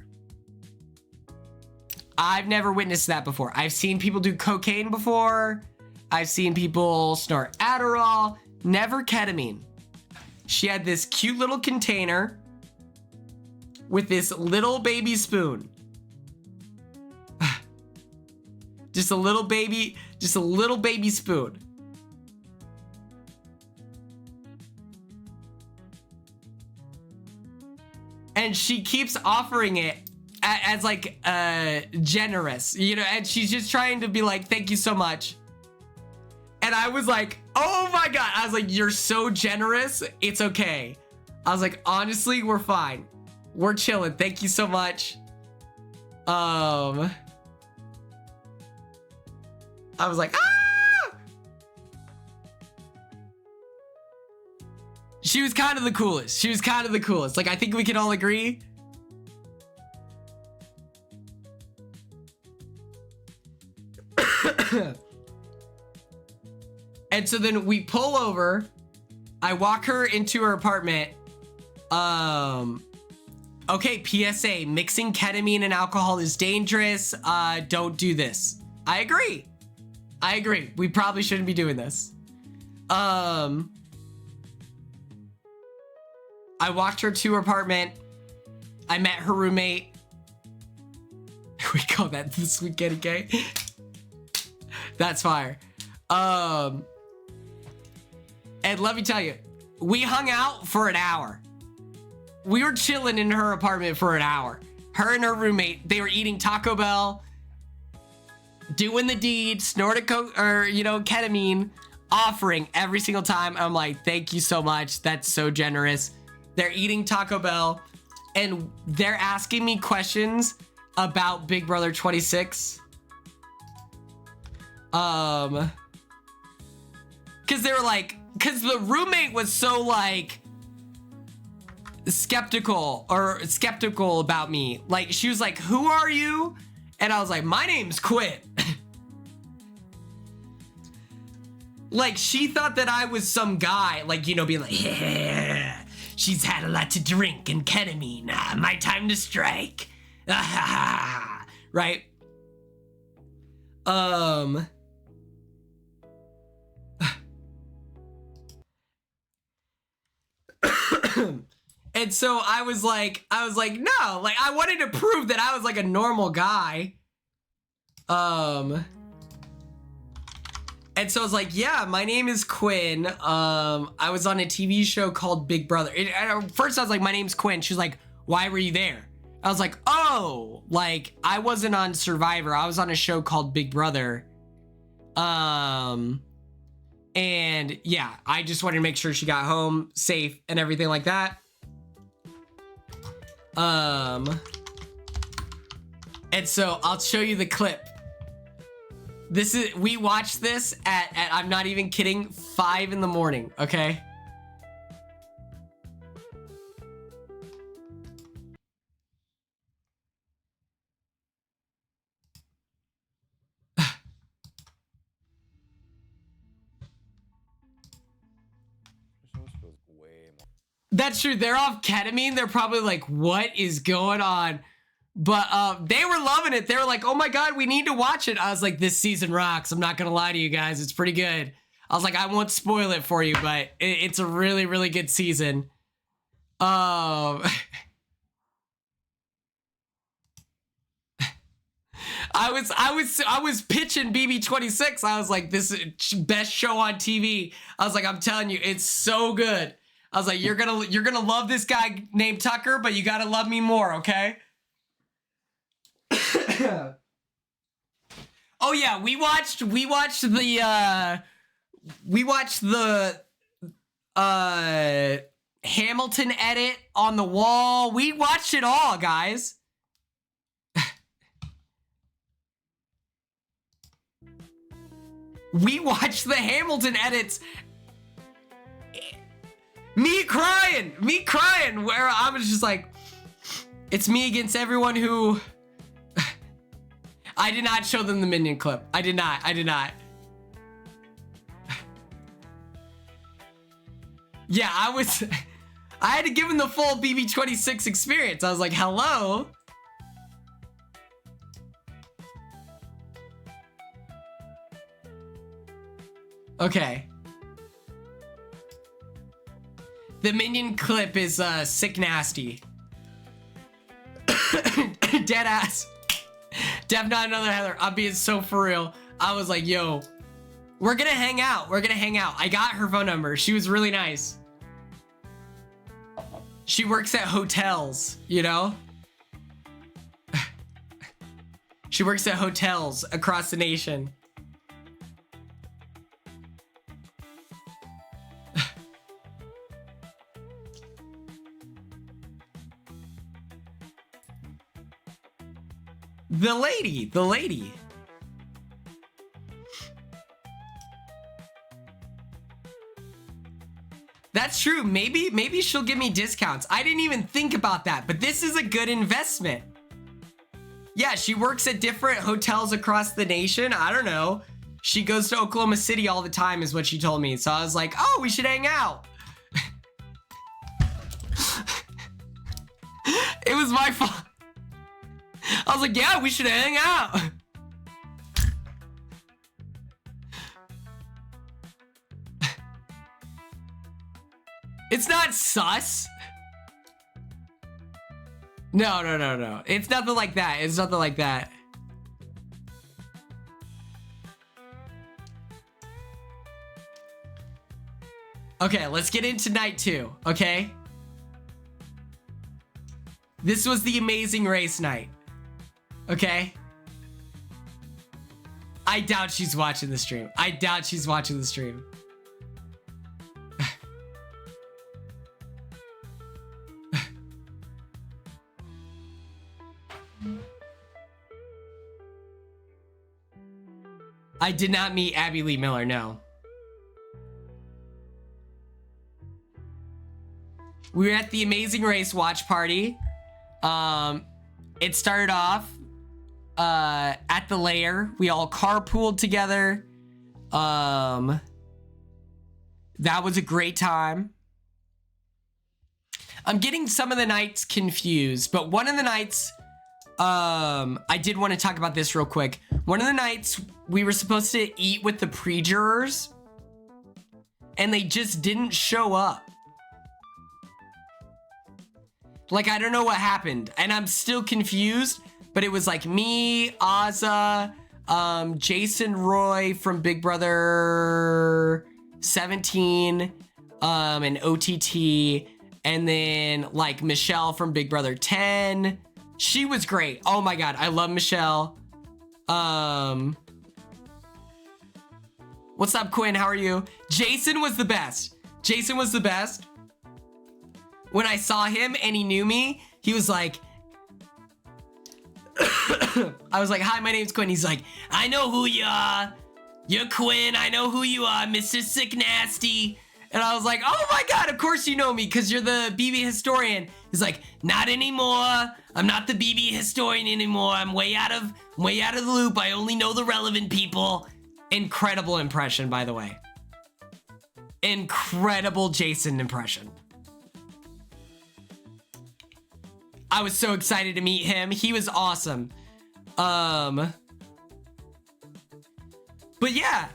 I've never witnessed that before. I've seen people do cocaine before. I've seen people snort Adderall, never ketamine. She had this cute little container with this little baby spoon. Just a little baby spoon. And she keeps offering it as like generous, you know, and she's just trying to be like, thank you so much. And I was like, oh my God. I was like, you're so generous. It's okay. I was like, honestly, we're fine. We're chilling. Thank you so much. I was like, ah! She was kind of the coolest. Like, I think we can all agree. And so then we pull over. I walk her into her apartment. Okay, PSA, mixing ketamine and alcohol is dangerous. Don't do this. I agree. We probably shouldn't be doing this. I walked her to her apartment. I met her roommate. We call that the sweet kitty gay. That's fire. And let me tell you, we hung out for an hour. We were chilling in her apartment for an hour. Her and her roommate, they were eating Taco Bell, doing the deed, snorting ketamine, offering every single time. I'm like, thank you so much. That's so generous. They're eating Taco Bell and they're asking me questions about Big Brother 26. Cause they were like, cause the roommate was so like skeptical about me. Like, she was like, who are you? And I was like, my name's Quinn. Like, she thought that I was some guy, like, you know, being like, yeah, she's had a lot to drink and ketamine. My time to strike. Right? And so I was like, no, like, I wanted to prove that I was like a normal guy. And so I was like, yeah, my name is Quinn. I was on a TV show called Big Brother. At first I was like, my name's Quinn. She was like, why were you there? I was like, oh, like, I wasn't on Survivor. I was on a show called Big Brother. And yeah, I just wanted to make sure she got home safe and everything like that. And so I'll show you the clip. We watched this at I'm not even kidding, 5 in the morning, okay? That's true. They're off ketamine. They're probably like, what is going on? But they were loving it. They were like, oh my God, we need to watch it. I was like, this season rocks. I'm not going to lie to you guys. It's pretty good. I was like, I won't spoil it for you, but it's a really, really good season. I was pitching BB26. I was like, this is best show on TV. I was like, I'm telling you, it's so good. I was like, you're gonna love this guy named Tucker, but you gotta love me more, okay? Oh yeah, we watched the Hamilton edit on the wall. We watched it all, guys. We watched the Hamilton edits. Me crying, where I was just like, it's me against everyone who... I did not show them the Minion clip. I did not. Yeah, I had to give him the full BB26 experience. I was like, hello? Okay. The minion clip is sick nasty. Dead ass. Def not another Heather. I'm being so for real. I was like, yo, we're gonna hang out. We're gonna hang out. I got her phone number. She was really nice. She works at hotels, you know? She works at hotels across the nation. The lady. That's true. Maybe she'll give me discounts. I didn't even think about that, but this is a good investment. Yeah, she works at different hotels across the nation. I don't know. She goes to Oklahoma City all the time is what she told me. So I was like, oh, we should hang out. It was my fault. I was like, yeah, we should hang out. It's not sus. No. It's nothing like that. It's nothing like that. Okay, let's get into night 2, okay? This was the Amazing Race night. Okay? I doubt she's watching the stream. I doubt she's watching the stream. I did not meet Abby Lee Miller, no. We were at the Amazing Race watch party. It started off at the lair. We all carpooled together. That was a great time. I'm getting some of the nights confused, but one of the nights, I did want to talk about this real quick. One of the nights we were supposed to eat with the pre-jurors and they just didn't show up. Like, I don't know what happened and I'm still confused, but it was like me, Azza, Jason Roy from Big Brother 17, and OTT, and then like Michelle from Big Brother 10. She was great. Oh my God, I love Michelle. What's up, Quinn? How are you? Jason was the best. Jason was the best. When I saw him and he knew me, he was like, I was like, hi, my name's Quinn. He's like, I know who you are. You're Quinn. I know who you are, Mr. Sick Nasty. And I was like, oh my God, of course you know me because you're the BB historian. He's like, not anymore. I'm not the BB historian anymore. I'm way out of the loop. I only know the relevant people. Incredible impression, by the way. Incredible Jason impression. I was so excited to meet him. He was awesome. But yeah.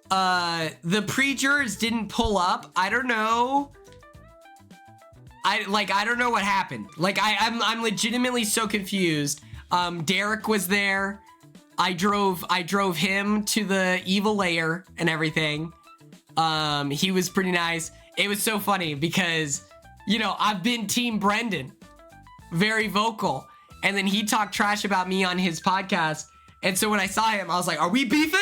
The pre-jurors didn't pull up. I don't know. I don't know what happened. Like, I'm legitimately so confused. Derek was there. I drove him to the evil lair and everything. He was pretty nice. It was so funny because, you know, I've been Team Brendan. Very vocal. And then he talked trash about me on his podcast. And so when I saw him, I was like, are we beefing?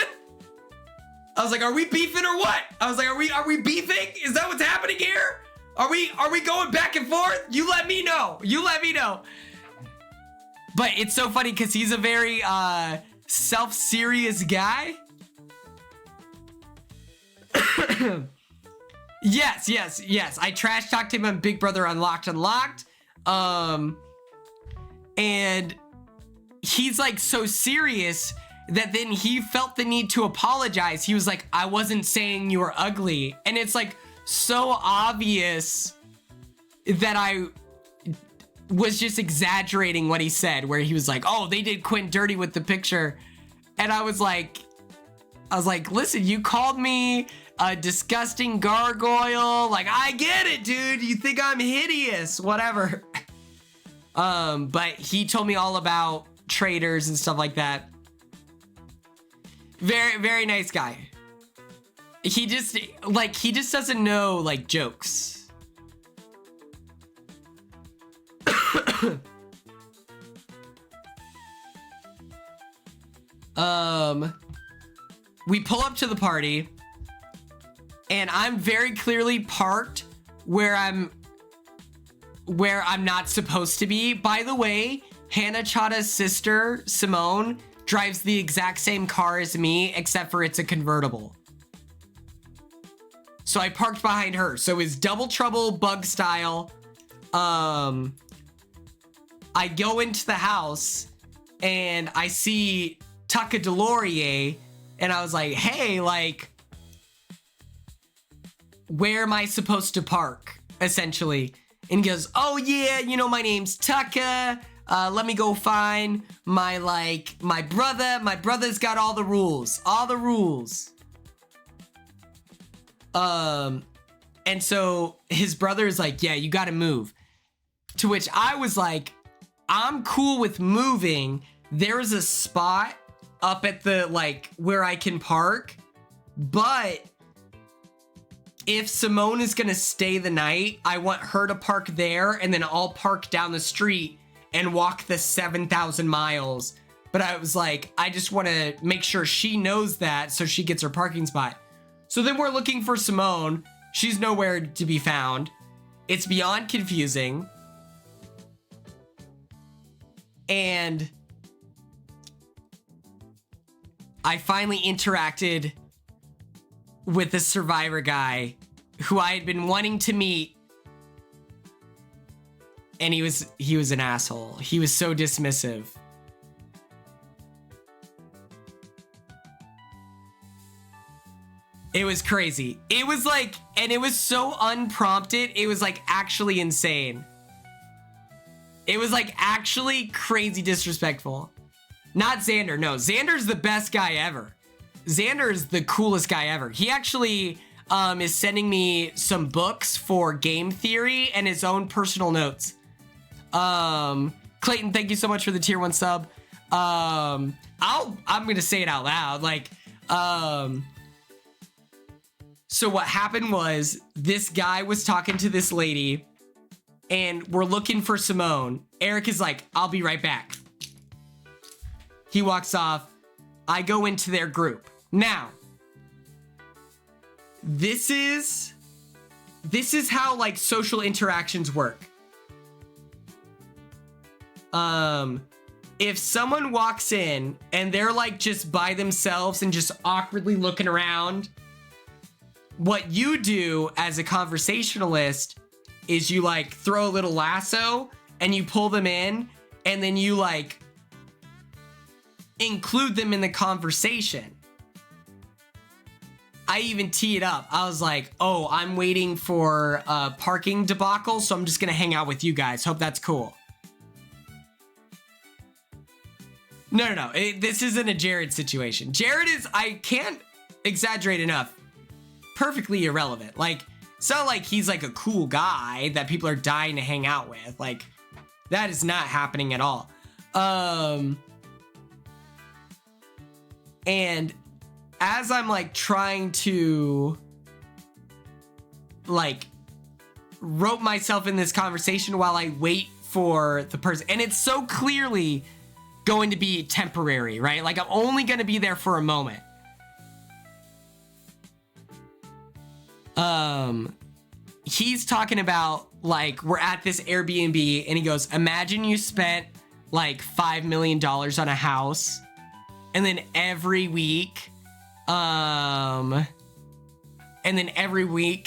I was like, are we beefing or what? I was like, are we beefing? Is that what's happening here? Are we going back and forth? You let me know. You let me know. But it's so funny because he's a very self-serious guy. Yes. I trash talked him on Big Brother Unlocked. And he's like so serious that then he felt the need to apologize. He was like, I wasn't saying you were ugly. And it's like so obvious that I was just exaggerating what he said, where he was like, oh, they did Quinn dirty with the picture. And I was like, listen, you called me a disgusting gargoyle. Like, I get it, dude. You think I'm hideous, whatever. But he told me all about traders and stuff like that. Very, very nice guy. He just doesn't know, like, jokes. We pull up to the party, and I'm very clearly parked where I'm not supposed to be. By the way, Hannah Chada's sister, Simone, drives the exact same car as me, except for it's a convertible. So I parked behind her. So it's double trouble, bug style. I go into the house, and I see Tucka Delorier, and I was like, hey, like, where am I supposed to park, essentially? And he goes, oh yeah, you know, my name's Tucka. Let me go find my brother. My brother's got all the rules. And so his brother is like, yeah, you gotta move. To which I was like, I'm cool with moving. There's a spot up at the, like, where I can park, but if Simone is gonna stay the night, I want her to park there, and then I'll park down the street and walk the 7,000 miles. But I was like, I just want to make sure she knows that so she gets her parking spot. So then we're looking for Simone. She's nowhere to be found. It's beyond confusing. And I finally interacted with the Survivor guy who I had been wanting to meet, and he was an asshole. He was so dismissive. It was crazy. It was like, and it was so unprompted, it was like actually insane. It was like actually crazy disrespectful. Not Xander, no. Xander's the best guy ever. Xander is the coolest guy ever. He actually is sending me some books for game theory and his own personal notes. Clayton, thank you so much for the tier 1 sub. I'm gonna say it out loud. Like, so what happened was this guy was talking to this lady, and we're looking for Simone. Eric is like, I'll be right back. He walks off. I go into their group. Now, this is how, like, social interactions work. If someone walks in and they're, like, just by themselves and just awkwardly looking around, what you do as a conversationalist is you, like, throw a little lasso and you pull them in, and then you, like, include them in the conversation. I even tee it up. I was like, oh, I'm waiting for a parking debacle, so I'm just gonna hang out with you guys. Hope that's cool. No. This isn't a Jared situation. Jared is, I can't exaggerate enough, perfectly irrelevant. Like, it's not like he's like a cool guy that people are dying to hang out with. Like, that is not happening at all. And as I'm, like, trying to, like, rope myself in this conversation while I wait for the person, and it's so clearly going to be temporary, right? Like, I'm only going to be there for a moment. He's talking about, like, we're at this Airbnb, and he goes, imagine you spent, like, $5 million on a house, and then every week,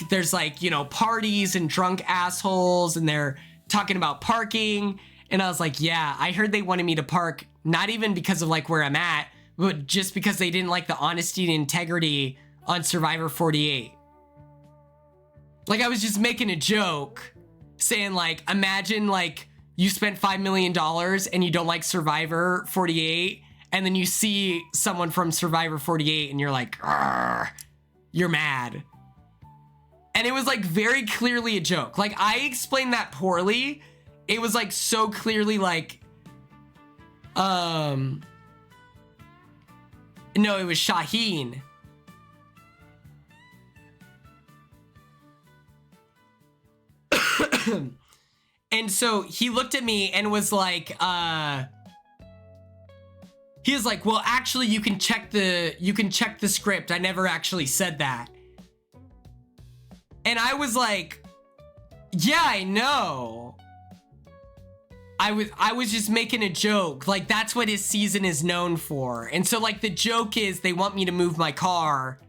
there's, like, you know, parties and drunk assholes, and they're talking about parking. And I was like, yeah, I heard they wanted me to park, not even because of, like, where I'm at, but just because they didn't like the honesty and integrity on Survivor 48. Like, I was just making a joke saying, like, imagine, like, you spent $5 million and you don't like Survivor 48, and then you see someone from Survivor 48 and you're like, you're mad. And it was like very clearly a joke. Like I explained that poorly. It was like so clearly like, no, it was Shaheen. And so he looked at me and was like, he was like, well, actually you can check the script. I never actually said that. And I was like, yeah, I know. I was just making a joke. Like that's what his season is known for. And so like the joke is they want me to move my car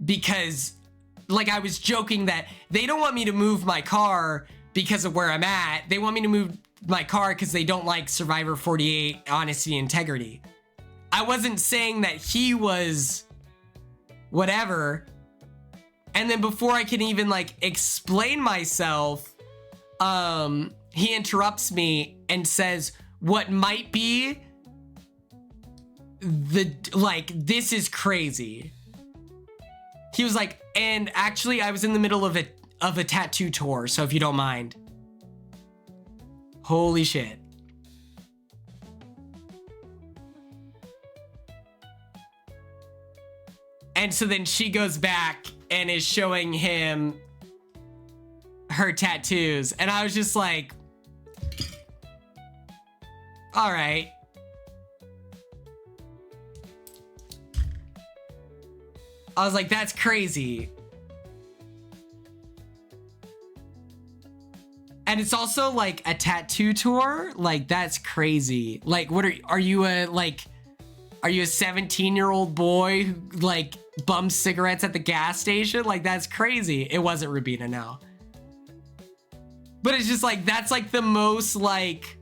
because like I was joking that they don't want me to move my car because of where I'm at. They want me to move my car because they don't like Survivor 48 honesty and integrity. I wasn't saying that he was whatever. And then before I can even like explain myself, he interrupts me and says what might be this is crazy. He was like, and actually I was in the middle of a tattoo tour, so if you don't mind. Holy shit. And so then she goes back and is showing him her tattoos. And I was just like, all right. I was like, that's crazy. And it's also like a tattoo tour. Like that's crazy. Like, what are you a 17-year-old boy who like bums cigarettes at the gas station? Like that's crazy. It wasn't Rubina, no. But it's just like, that's like the most like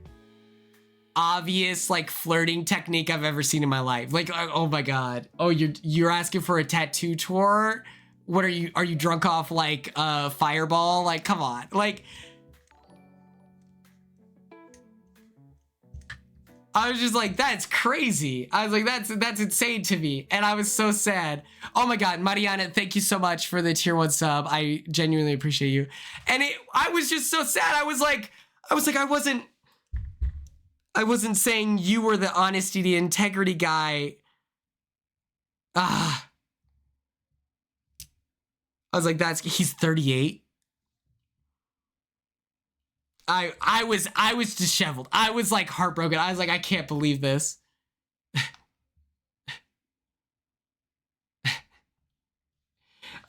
obvious like flirting technique I've ever seen in my life. Like, oh my God. Oh, you're asking for a tattoo tour? What are you drunk off like Fireball? Like, come on. Like, I was just like, that's crazy. I was like, that's insane to me. And I was so sad. Oh my God, Mariana, thank you so much for the tier 1 sub. I genuinely appreciate you. And I was just so sad. I wasn't saying you were the honesty, the integrity guy. I was like, he's 38. I was disheveled. I was like heartbroken. I was like, I can't believe this.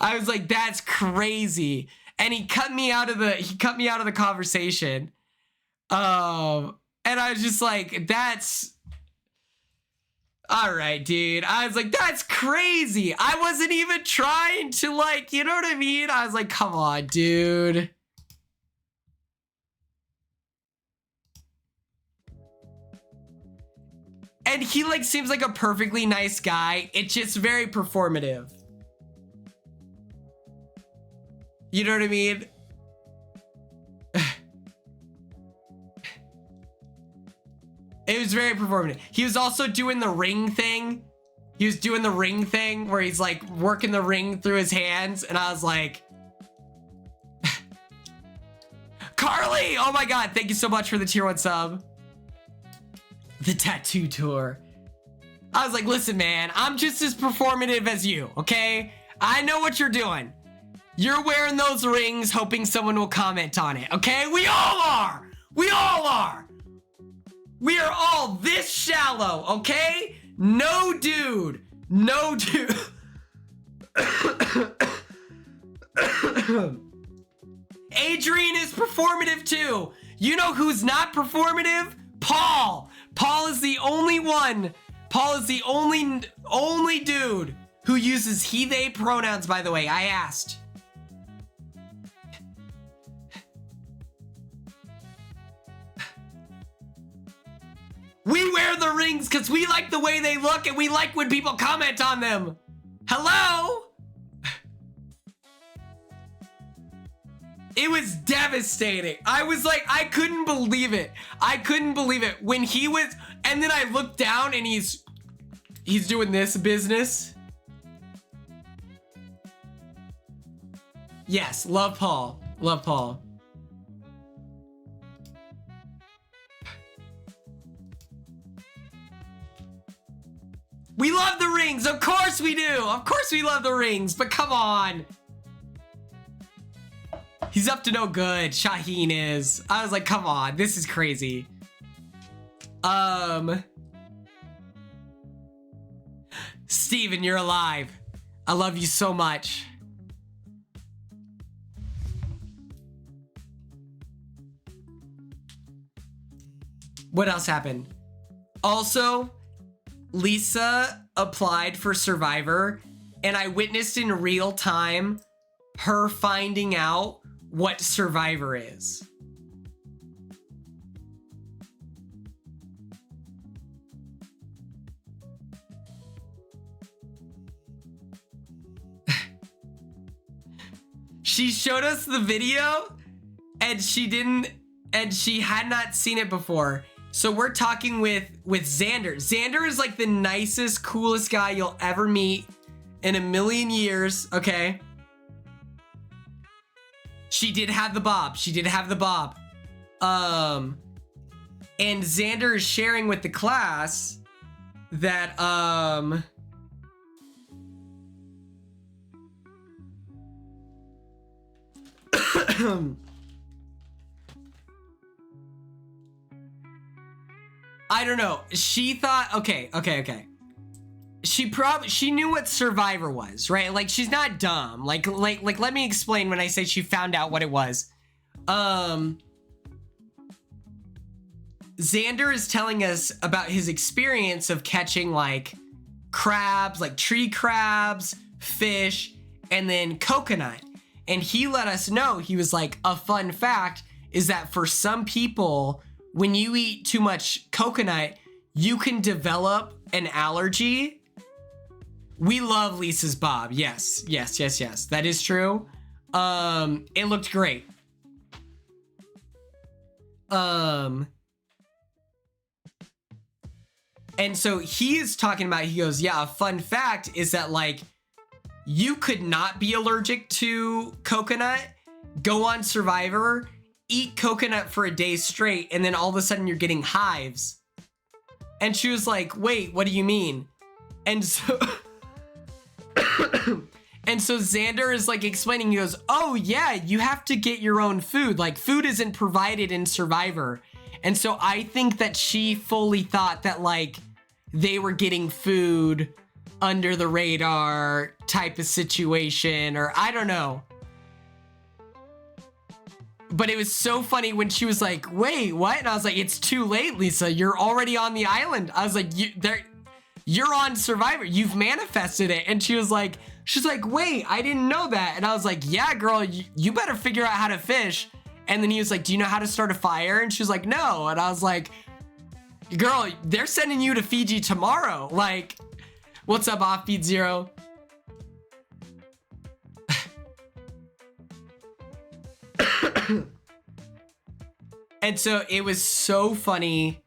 I was like, that's crazy. And he cut me out of the conversation. And I was just like, that's all right, dude. I was like, that's crazy. I wasn't even trying to like, you know what I mean? I was like, come on, dude. And he like seems like a perfectly nice guy. It's just very performative. You know what I mean? It was very performative. He was also doing the ring thing. He was doing the ring thing where he's like working the ring through his hands. And I was like, Carly, oh my God. Thank you so much for the tier 1 sub. The tattoo tour. I was like, listen, man, I'm just as performative as you, okay? I know what you're doing. You're wearing those rings hoping someone will comment on it, okay? We all are. We all are. We are all this shallow, okay? No dude. No dude. Adrian is performative too. You know who's not performative? Paul. Paul is the only one. Paul is the only dude who uses he, they pronouns, by the way. I asked. We wear the rings because we like the way they look and we like when people comment on them. Hello? It was devastating. I was like, I couldn't believe it. I couldn't believe it when he was, and then I looked down and he's doing this business. Yes, love Paul. Love Paul. We love the rings. Of course we do. Of course we love the rings. But come on. He's up to no good. Shaheen is. I was like, come on. This is crazy. Steven, you're alive. I love you so much. What else happened? Also, Lisa applied for Survivor, and I witnessed in real time her finding out what Survivor is. She showed us the video, and she had not seen it before. So we're talking with Xander. Xander is like the nicest, coolest guy you'll ever meet in a million years, okay? She did have the bob. She did have the bob. And Xander is sharing with the class that, I don't know. She thought, okay. She knew what Survivor was, right? Like, she's not dumb. Like, let me explain when I say she found out what it was. Xander is telling us about his experience of catching, like, crabs, like tree crabs, fish, and then coconut. And he let us know, he was like, a fun fact is that for some people, when you eat too much coconut, you can develop an allergy. We love Lisa's bob. Yes. That is true. It looked great. And so he is talking about, he goes, yeah, a fun fact is that, like, you could not be allergic to coconut, go on Survivor, eat coconut for a day straight, and then all of a sudden you're getting hives. And she was like, wait, what do you mean? And so and so Xander is like explaining, he goes, oh yeah, you have to get your own food. Like, food isn't provided in Survivor. And so I think that she fully thought that, like, they were getting food under the radar type of situation, or I don't know. But it was so funny when she was like, wait, what? And I was like, it's too late, Lisa. You're already on the island. I was like, you're on Survivor. You've manifested it. And she's like, wait, I didn't know that. And I was like, yeah, girl, you better figure out how to fish. And then he was like, do you know how to start a fire? And she was like, no. And I was like, girl, they're sending you to Fiji tomorrow. Like, what's up, Offbeat Zero? And so it was so funny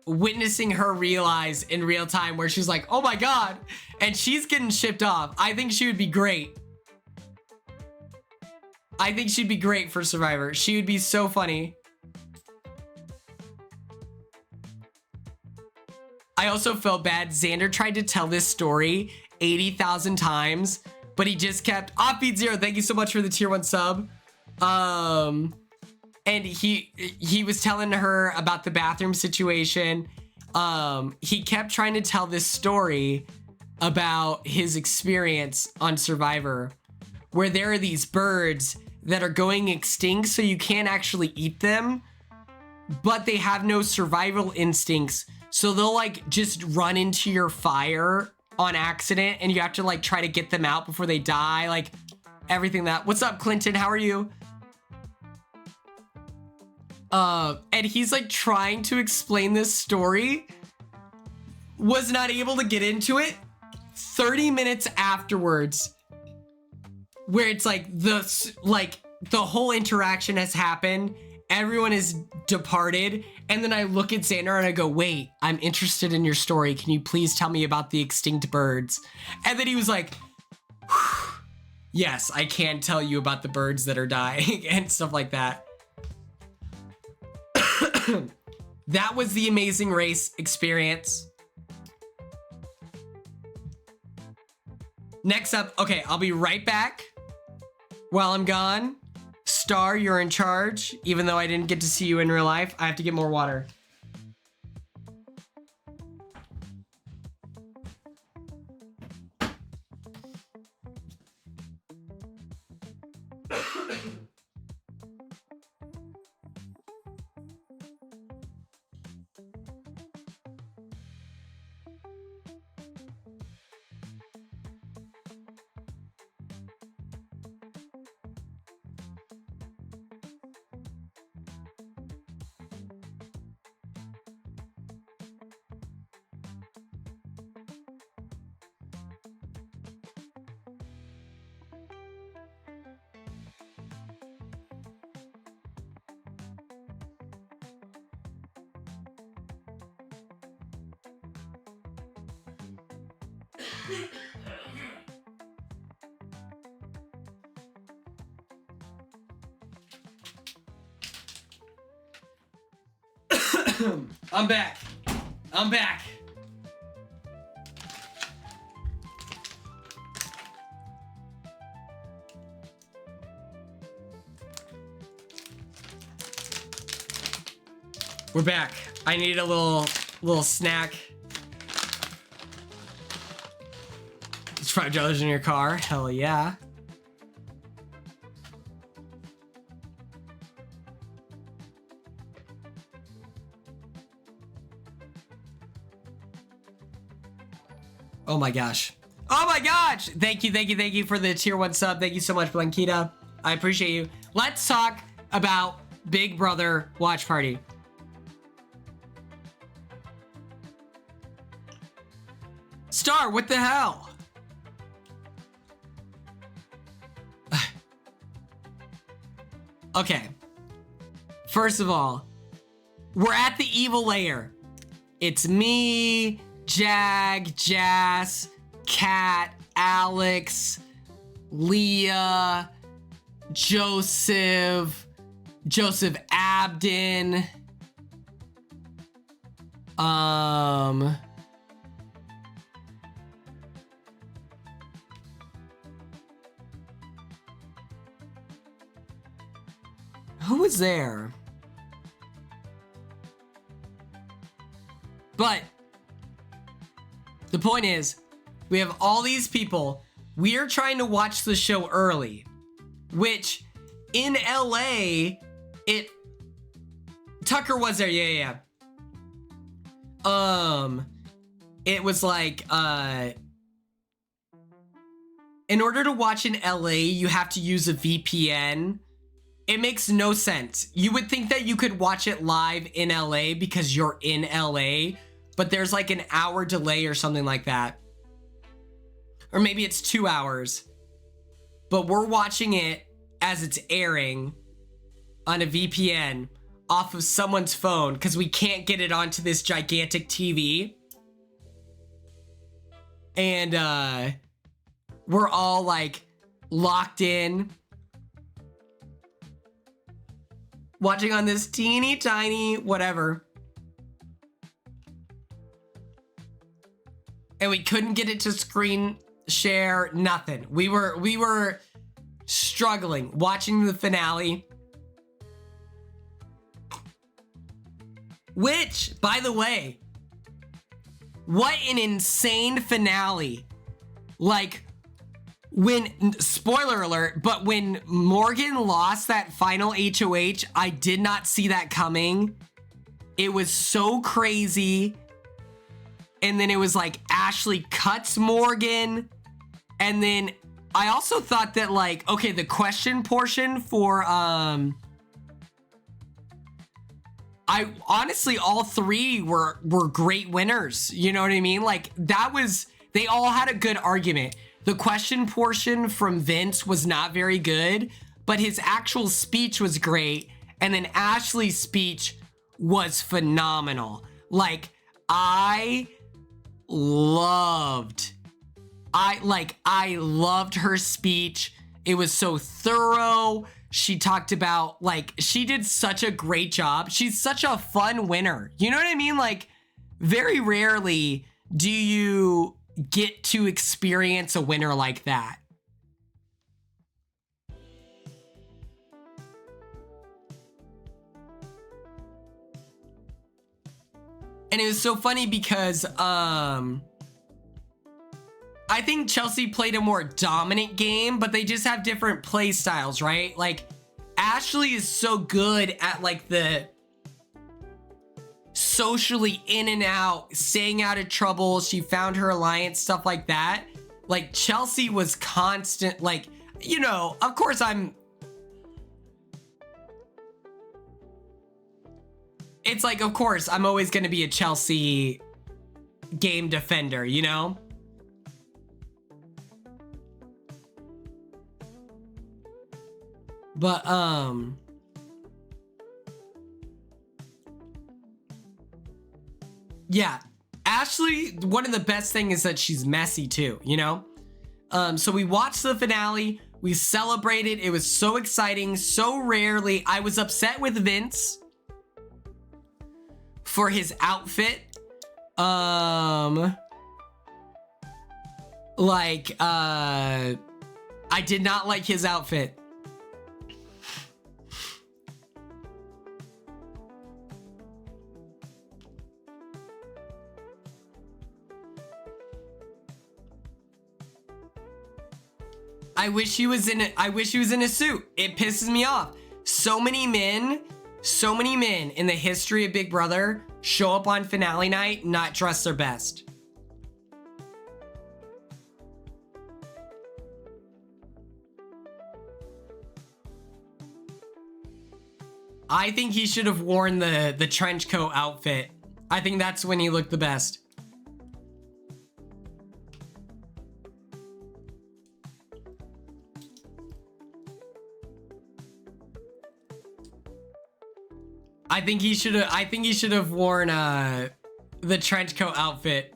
witnessing her realize in real time where she's like, oh my God, and she's getting shipped off. I think she would be great. I think she'd be great for Survivor. She would be so funny. I also felt bad. Xander tried to tell this story 80,000 times, but he just kept, Offbeat Zero, thank you so much for the tier 1 sub. And he was telling her about the bathroom situation. He kept trying to tell this story about his experience on Survivor, where there are these birds that are going extinct, so you can't actually eat them, but they have no survival instincts, so they'll like just run into your fire on accident, and you have to like try to get them out before they die, like everything that. What's up, Clinton? How are you? And he's like trying to explain this story, was not able to get into it. 30 minutes afterwards, where it's like the whole interaction has happened, everyone is departed, and then I look at Xander and I go, wait, I'm interested in your story. Can you please tell me about the extinct birds? And then he was like, yes, I can tell you about the birds that are dying and stuff like that. That was the Amazing Race experience. Next up, okay, I'll be right back. While I'm gone, Star, you're in charge. Even though I didn't get to see you in real life, I have to get more water. I'm back. I'm back. We're back. I need a little snack. It's $5 in your car. Hell yeah. Oh my gosh. Oh my gosh. Thank you for the tier 1 sub. Thank you so much, Blankita. I appreciate you. Let's talk about Big Brother Watch Party. Star, what the hell? Okay. First of all, we're at the evil layer. It's me, Jag, Jas, Kat, Alex, Leah, Joseph Abden, who was there? But the point is, we have all these people. We are trying to watch the show early, which in LA, Tucker was there. Yeah. It was like, in order to watch in LA, you have to use a VPN. It makes no sense. You would think that you could watch it live in LA because you're in LA, but there's like an hour delay or something like that. Or maybe it's 2 hours. But we're watching it as it's airing on a VPN off of someone's phone because we can't get it onto this gigantic TV. And we're all like locked in, watching on this teeny tiny whatever. And we couldn't get it to screen share, nothing. We were struggling watching the finale. Which, by the way, what an insane finale. Like, when, spoiler alert, but when Morgan lost that final HOH, I did not see that coming. It was so crazy. And then it was like Ashley cuts Morgan. And then I also thought that, like, okay, the question portion for, I honestly, all three were great winners. You know what I mean? Like, that was, they all had a good argument. The question portion from Vince was not very good, but his actual speech was great. And then Ashley's speech was phenomenal. Like, I loved her speech. It was so thorough. She talked about, like, she did such a great job. She's such a fun winner. You know what I mean? Like, very rarely do you get to experience a winner like that. And it was so funny because I think Chelsea played a more dominant game, but they just have different play styles, right? Like, Ashley is so good at, like, the socially in and out, staying out of trouble. She found her alliance, stuff like that. Like, Chelsea was constant, like, you know, of course it's like, of course, I'm always going to be a Chelsea game defender, you know? But, yeah, Ashley, one of the best things is that she's messy too, you know? So we watched the finale, we celebrated, it was so exciting, so rarely. I was upset with Vince for his outfit. I did not like his outfit. I wish he was in a suit. It pisses me off. So many men in the history of Big Brother show up on finale night not dressed their best. I think he should have worn the trench coat outfit. I think that's when he looked the best. I think he should have worn the trench coat outfit.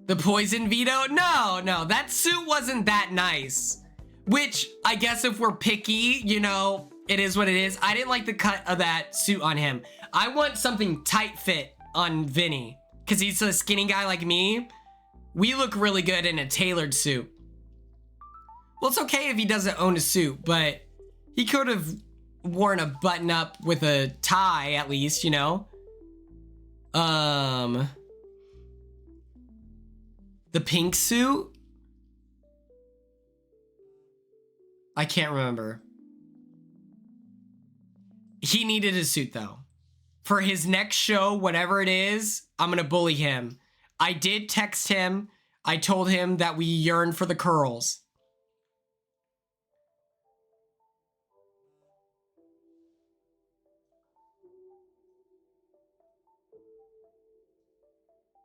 The poison veto? No, that suit wasn't that nice. Which, I guess if we're picky, you know, it is what it is. I didn't like the cut of that suit on him. I want something tight fit on Vinny, because he's a skinny guy like me. We look really good in a tailored suit. Well, it's okay if he doesn't own a suit, but he could have worn a button up with a tie at least, you know? The pink suit? I can't remember. He needed a suit though. For his next show, whatever it is, I'm gonna bully him. I did text him. I told him that we yearn for the curls.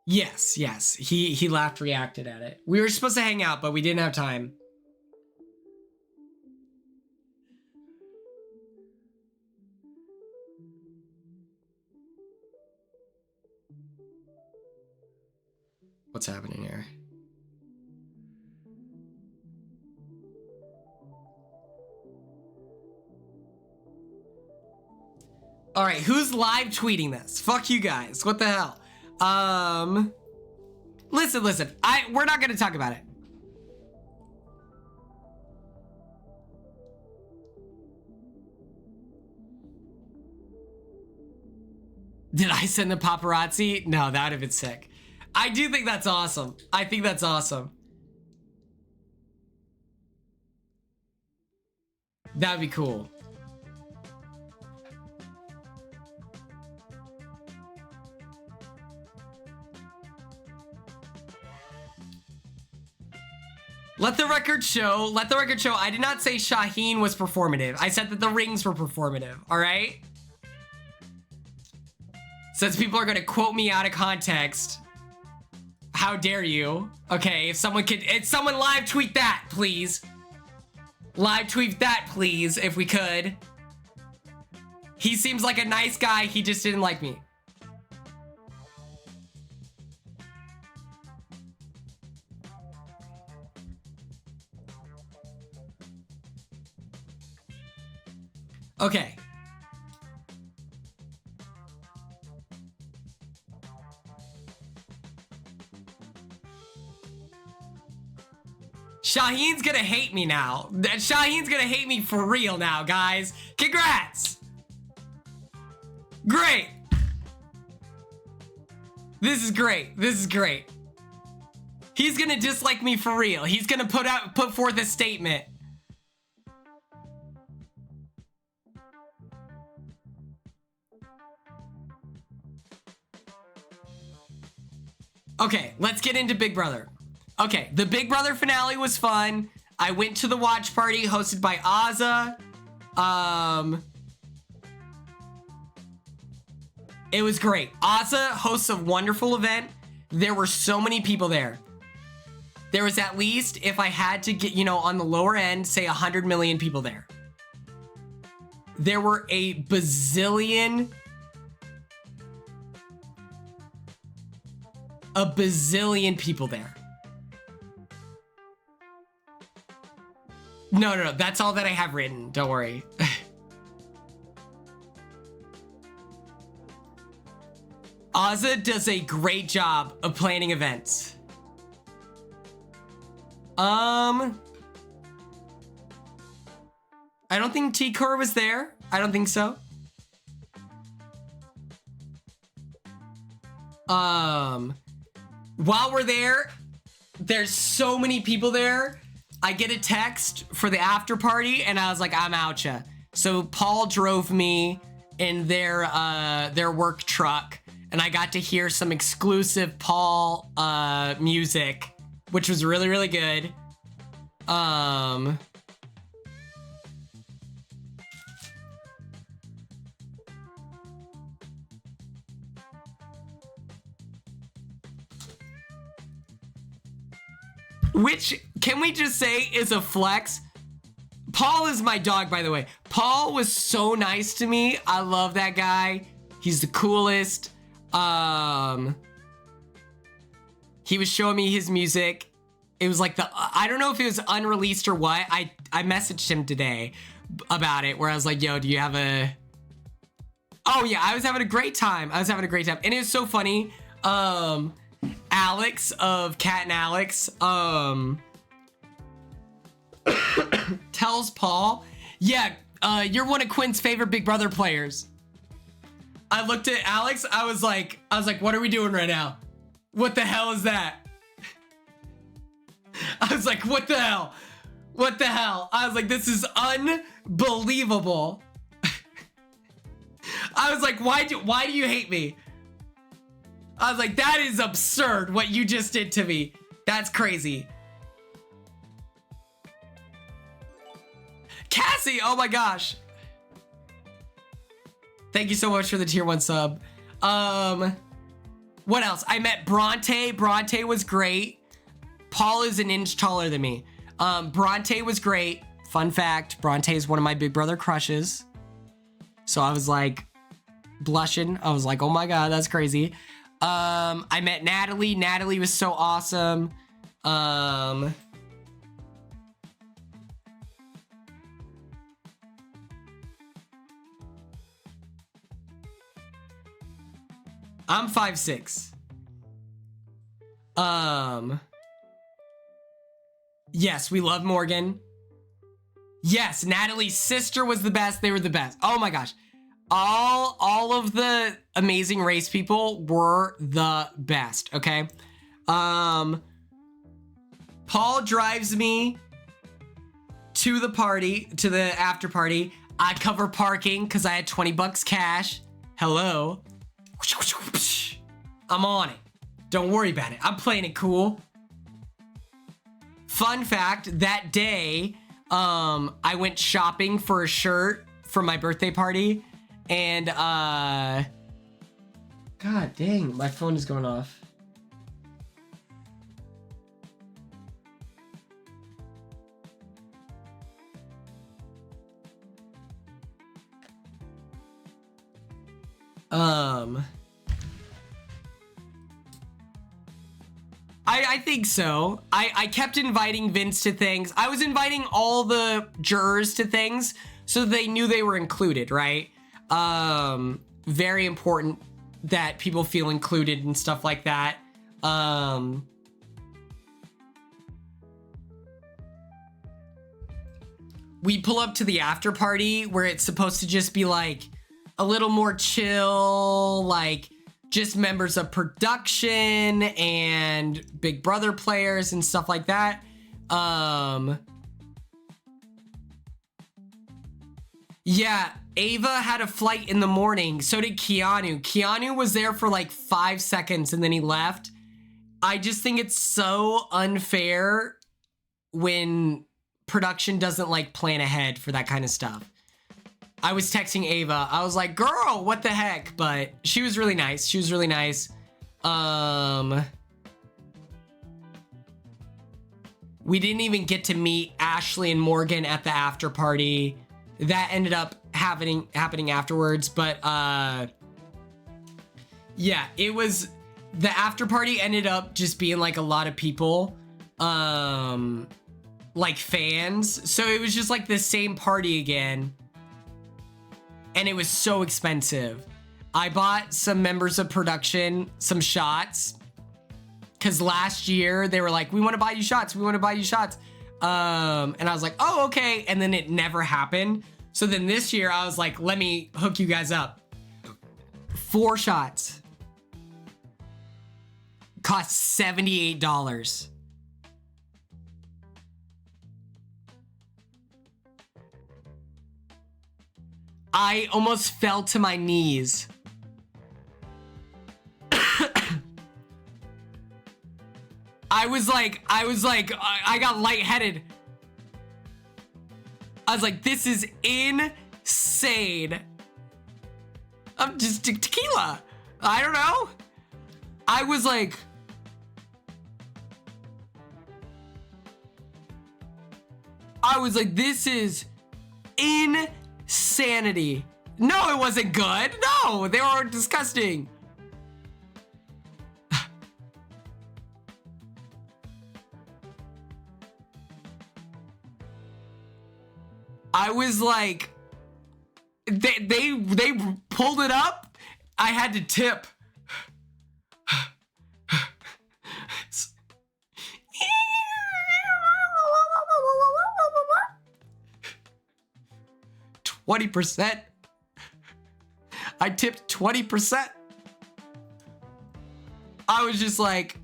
Yes. He laughed, reacted at it. We were supposed to hang out, but we didn't have time. What's happening here? All right, who's live tweeting this? Fuck you guys. What the hell? Listen. We're not gonna talk about it. Did I send the paparazzi? No, that would have been sick. I do think that's awesome. I think that's awesome. That'd be cool. Let the record show, I did not say Shaheen was performative. I said that the rings were performative, all right? Since people are gonna quote me out of context, how dare you? Okay, if someone live tweet that, please. Live tweet that, please, if we could. He seems like a nice guy, he just didn't like me. Okay. Shaheen's gonna hate me now. Shaheen's gonna hate me for real now, guys. Congrats! Great! This is great. This is great. He's gonna dislike me for real. He's gonna put forth a statement. Okay, let's get into Big Brother. Okay, the Big Brother finale was fun. I went to the watch party hosted by Azza. It was great. Azza hosts a wonderful event. There were so many people there. There was at least, if I had to get, you know, on the lower end, say 100 million people there. There were a bazillion people there. No, that's all that I have written. Don't worry. Azza does a great job of planning events. I don't think T-Core was there. I don't think so. While we're there, there's so many people there. I get a text for the after party, and I was like, I'm out ya. So Paul drove me in their work truck, and I got to hear some exclusive Paul music, which was really, really good. Which, can we just say, is a flex? Paul is my dog, by the way. Paul was so nice to me. I love that guy. He's the coolest. He was showing me his music. It was like I don't know if it was unreleased or what. I messaged him today about it, where I was like, yo, do you have a... Oh yeah, I was having a great time. And it was so funny. Alex of Cat and Alex tells Paul, yeah, you're one of Quinn's favorite Big Brother players. I looked at Alex, I was like, what are we doing right now? What the hell is that? I was like, what the hell? What the hell? I was like, this is unbelievable. I was like, why do you hate me? I was like, that is absurd what you just did to me. That's crazy. Cassie, oh my gosh. Thank you so much for the tier 1 sub. What else? I met Bronte. Bronte was great. Paul is an inch taller than me. Bronte was great. Fun fact, Bronte is one of my Big Brother crushes. So I was like blushing. I was like, oh my God, that's crazy. I met Natalie. Natalie was so awesome. I'm 5'6". Yes, we love Morgan. Yes, Natalie's sister was the best. They were the best. Oh my gosh. All of the amazing race people were the best, okay? Paul drives me to the party, to the after party. I cover parking because I had 20 bucks cash. Hello. I'm on it. Don't worry about it. I'm playing it cool. Fun fact, that day, I went shopping for a shirt for my birthday party. And, God dang, my phone is going off. I think so. I kept inviting Vince to things. I was inviting all the jurors to things so they knew they were included, right? Very important that people feel included and stuff like that. We pull up to the after party where it's supposed to just be like a little more chill, like just members of production and Big Brother players and stuff like that. Yeah, Ava had a flight in the morning. So did Keanu. Keanu was there for like 5 seconds and then he left. I just think it's so unfair when production doesn't like plan ahead for that kind of stuff. I was texting Ava. I was like, girl, what the heck? But she was really nice. She was really nice. We didn't even get to meet Ashley and Morgan at the after party. That ended up happening afterwards. But yeah, it was, the after party ended up just being like a lot of people, like fans. So it was just like the same party again. And it was so expensive. I bought some members of production some shots. Because last year they were like, we want to buy you shots. We want to buy you shots. And I was like, oh, okay. And then it never happened. So then this year I was like, let me hook you guys up. 4 shots. Cost $78. I almost fell to my knees. I got lightheaded. I was like, this is insane. I'm just tequila. I don't know. I was like, this is insanity. No, it wasn't good. No, they were disgusting. I was like, they pulled it up. I had to tip. 20%. I tipped 20%. I was just like,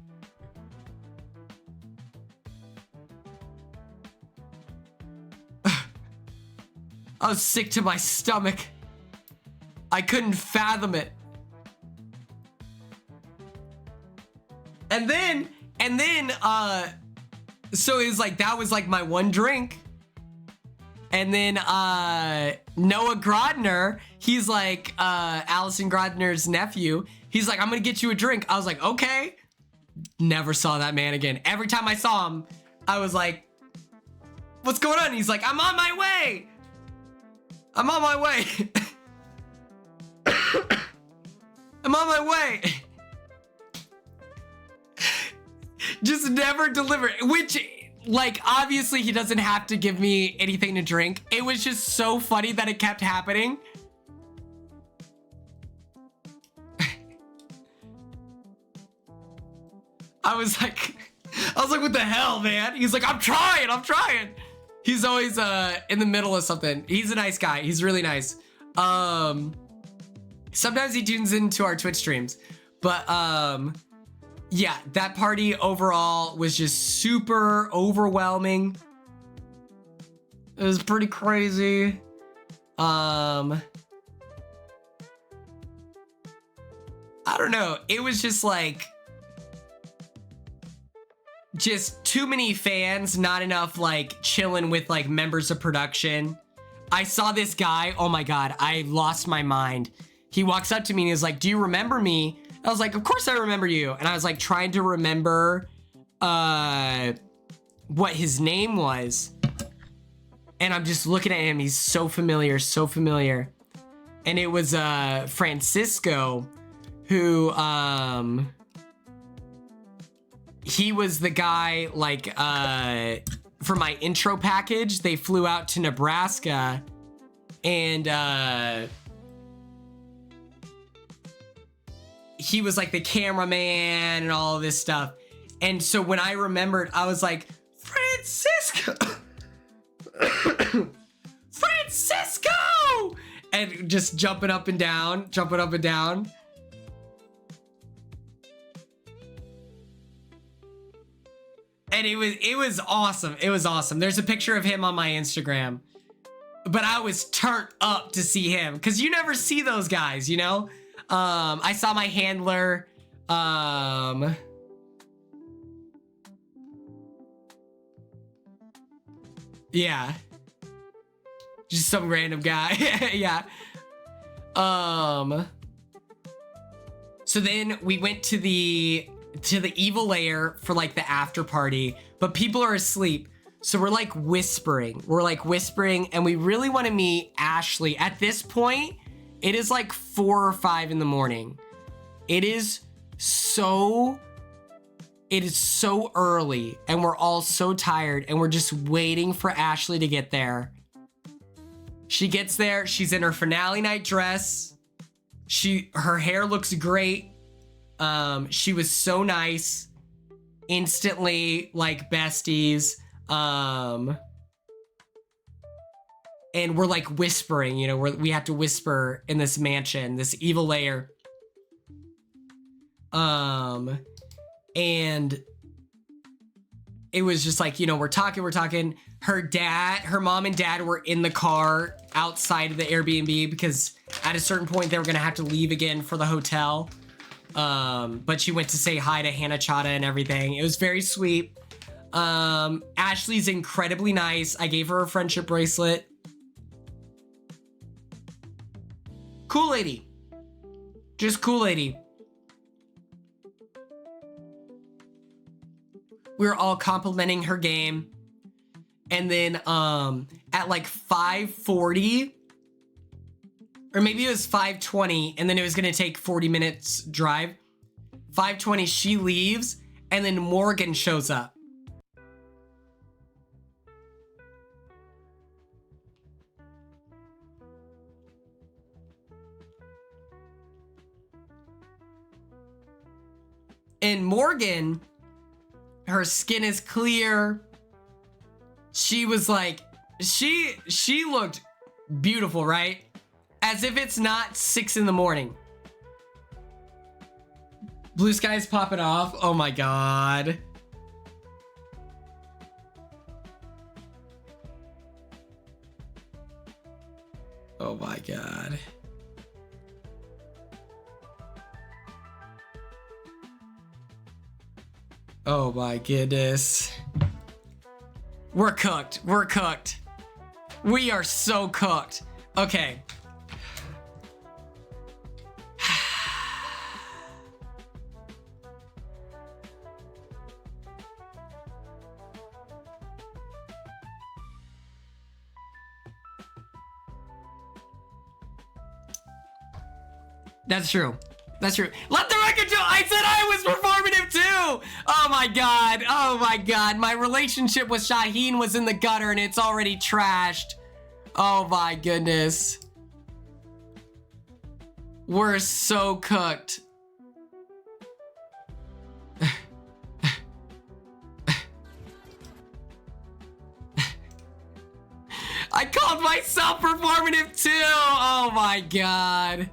I was sick to my stomach. I couldn't fathom it. And then, so it was like, that was like my one drink. And then Noah Grodner, he's like Allison Grodner's nephew. He's like, I'm gonna get you a drink. I was like, okay. Never saw that man again. Every time I saw him, I was like, what's going on? He's like, I'm on my way. I'm on my way. I'm on my way. Just never deliver. Which, like, obviously he doesn't have to give me anything to drink. It was just so funny that it kept happening. I was like, what the hell, man? He's like, I'm trying. He's always in the middle of something. He's a nice guy. He's really nice. Sometimes he tunes into our Twitch streams. But yeah, that party overall was just super overwhelming. It was pretty crazy. I don't know. It was just like, just too many fans, not enough like chilling with like members of production. I saw this guy, oh my God, I lost my mind. He walks up to me and he's like, do you remember me? I was like, of course I remember you. And I was like trying to remember what his name was. And I'm just looking at him. He's so familiar, so familiar. And it was Francisco, who he was the guy like for my intro package. They flew out to Nebraska And he was like the cameraman and all of this stuff. And so when I remembered, I was like, Francisco! Francisco! And just jumping up and down, jumping up and down. And it was awesome. It was awesome. There's a picture of him on my Instagram. But I was turned up to see him because you never see those guys, you know? I saw my handler. Yeah. Just some random guy. Yeah. So then we went to the evil lair for like the after party, but people are asleep. So we're like whispering. And we really want to meet Ashley. At this point, it is like 4 or 5 in the morning. It is so early and we're all so tired and we're just waiting for Ashley to get there. She gets there. She's in her finale night dress. Her hair looks great. She was so nice. Instantly like besties. And we're like whispering, you know, we have to whisper in this mansion, this evil lair. And it was just like, you know, we're talking. Her mom and dad were in the car outside of the Airbnb because at a certain point they were going to have to leave again for the hotel. But she went to say hi to Hannah Chata and everything. It was very sweet. Ashley's incredibly nice. I gave her a friendship bracelet. Cool lady. Just cool lady. We were all complimenting her game. And then at like 5:40, or maybe it was 5:20, and then it was gonna take 40 minutes drive. 5:20, she leaves, and then Morgan shows up. And Morgan, her skin is clear. She was like, she looked beautiful, right? As if it's not 6 in the morning. Blue sky's popping off. Oh my God. Oh my God. Oh my goodness. We're cooked. We're cooked. We are so cooked. Okay. That's true. That's true. Let the record show. I said I was performative too. Oh my God. Oh my God. My relationship with Shaheen was in the gutter and it's already trashed. Oh my goodness. We're so cooked. I called myself performative too. Oh my God.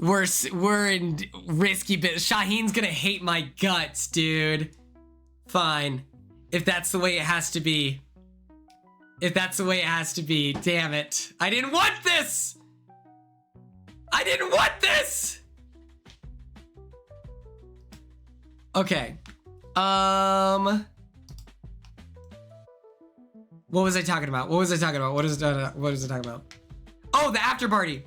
We're in risky bit. Shaheen's gonna hate my guts, dude. Fine. If that's the way it has to be. If that's the way it has to be. Damn it. I didn't want this! I didn't want this! Okay. What was I talking about? What was I talking about? What was I talking about? Oh, the after party.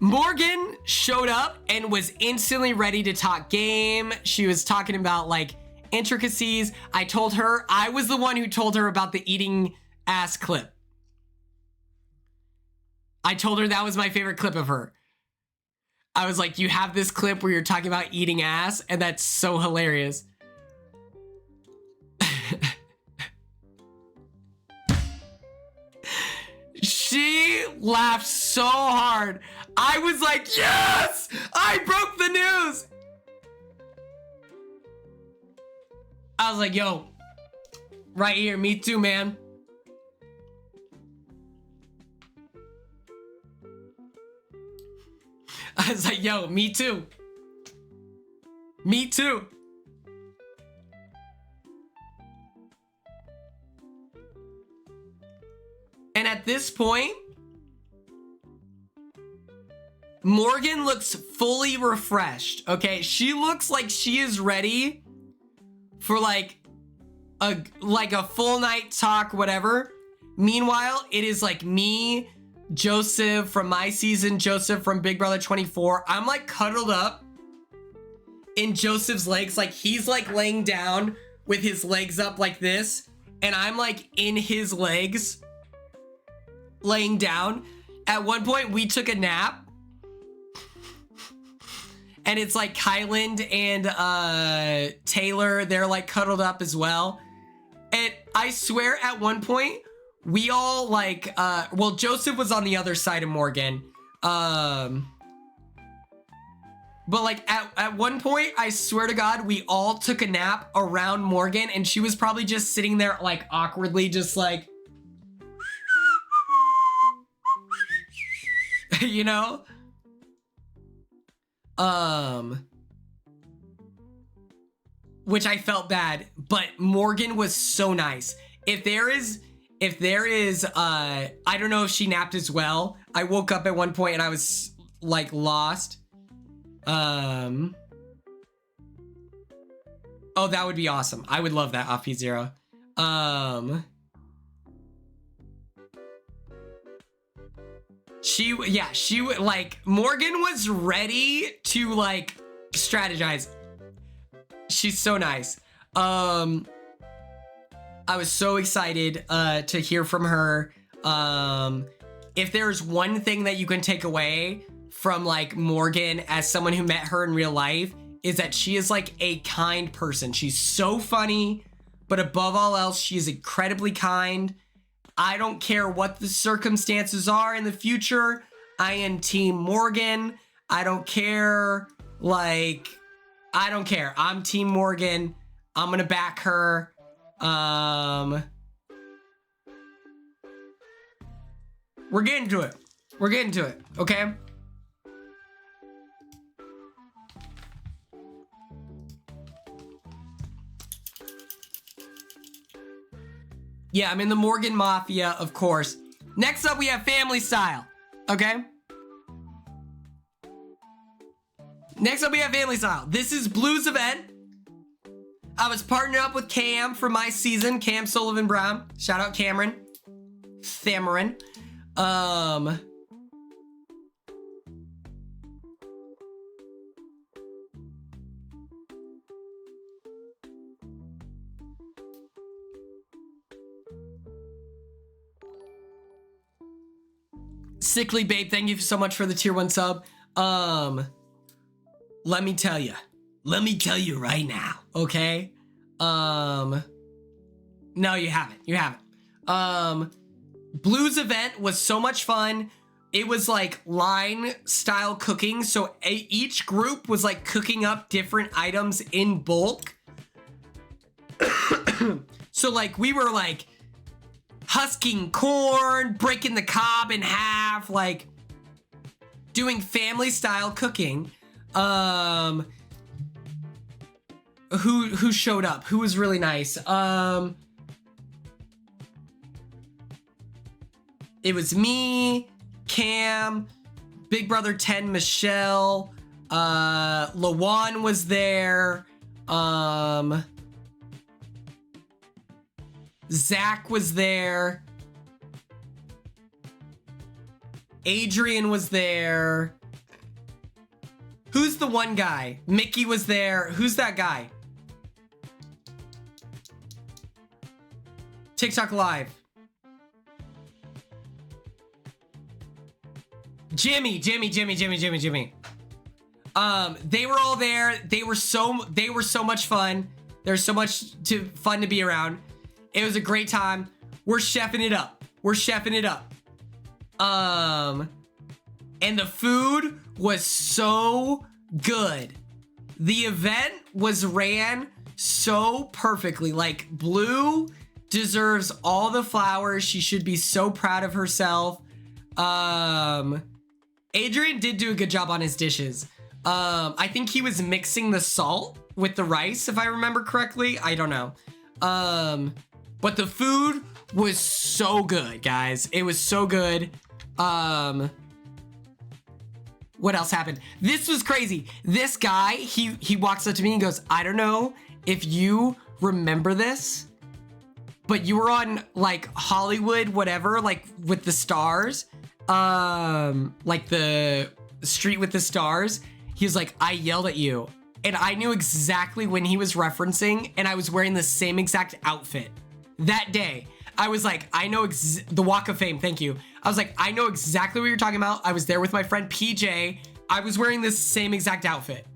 Morgan showed up and was instantly ready to talk game. She was talking about like intricacies. I told her, I was the one who told her about the eating ass clip. I told her that was my favorite clip of her. I was like, you have this clip where you're talking about eating ass, and that's so hilarious. She laughed so hard. I was like, yes! I broke the news! I was like, yo, right here, me too, man. I was like, yo, me too. Me too. And at this point, Morgan looks fully refreshed, okay? She looks like she is ready for like a full night talk, whatever. Meanwhile, it is like me, Joseph from my season, Joseph from Big Brother 24. I'm like cuddled up in Joseph's legs. Like he's like laying down with his legs up like this. And I'm like in his legs laying down. At one point we took a nap. And it's like Kyland and Taylor, they're like cuddled up as well. And I swear at one point, we all like, well, Joseph was on the other side of Morgan. But like at one point, I swear to God, we all took a nap around Morgan and she was probably just sitting there like awkwardly, just like, you know? Which I felt bad, but Morgan was so nice. If there is, I don't know if she napped as well. I woke up at one point and I was like lost. Oh, that would be awesome. I would love that off P0. She would like, Morgan was ready to like strategize. She's so nice. I was so excited to hear from her. If there's one thing that you can take away from like Morgan as someone who met her in real life, is that she is like a kind person. She's so funny, but above all else, she is incredibly kind. I don't care what the circumstances are in the future. I am Team Morgan. I don't care. Like, I don't care. I'm Team Morgan. I'm gonna back her. We're getting to it. We're getting to it, okay? Yeah, I'm in the Morgan Mafia, of course. Next up, we have Family Style, okay? Next up, we have Family Style. This is Blue's event. I was partnered up with Cam for my season, Cam Sullivan Brown. Shout out Cameron. Thamarin. Sickly Babe, thank you so much for the tier 1 sub. Let me tell you right now, okay? No, you haven't. Blue's event was so much fun. It was like line style cooking. So each group was like cooking up different items in bulk. So like we were like husking corn, breaking the cob in half, like doing family style cooking. Who showed up? Who was really nice? It was me, Cam, Big Brother 10, Michelle, Lawan was there, Zach was there, Adrian was there. Who's the one guy? Mickey was there. Who's that guy? TikTok Live. Jimmy. They were all there. They were so much fun. There's so much fun to be around. It was a great time. We're chefing it up. And the food was so good. The event was ran so perfectly. Like, Blue deserves all the flowers. She should be so proud of herself. Adrian did do a good job on his dishes. I think he was mixing the salt with the rice, if I remember correctly. I don't know. But the food was so good, guys. It was so good. What else happened? This was crazy. This guy, he walks up to me and goes, I don't know if you remember this, but you were on like Hollywood, whatever, like with the stars, like the street with the stars. He was like, I yelled at you. And I knew exactly when he was referencing, and I was wearing the same exact outfit that day. I was like, I know the Walk of Fame. Thank you. I was like, I know exactly what you're talking about. I was there with my friend PJ. I was wearing this same exact outfit.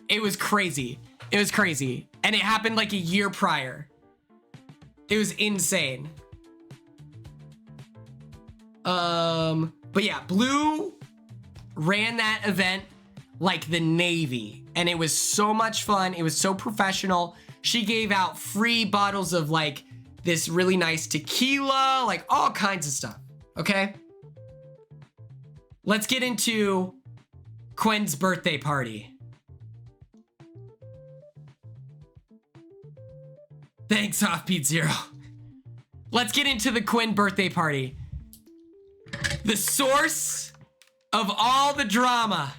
It was crazy. It was crazy. And it happened like a year prior. It was insane. But yeah, Blue ran that event like the Navy, and it was so much fun. It was so professional. She gave out free bottles of like this really nice tequila, like all kinds of stuff. Okay, let's get into Quinn's birthday party. Thanks, Offbeat Zero. Let's get into the Quinn birthday party. The source of all the drama,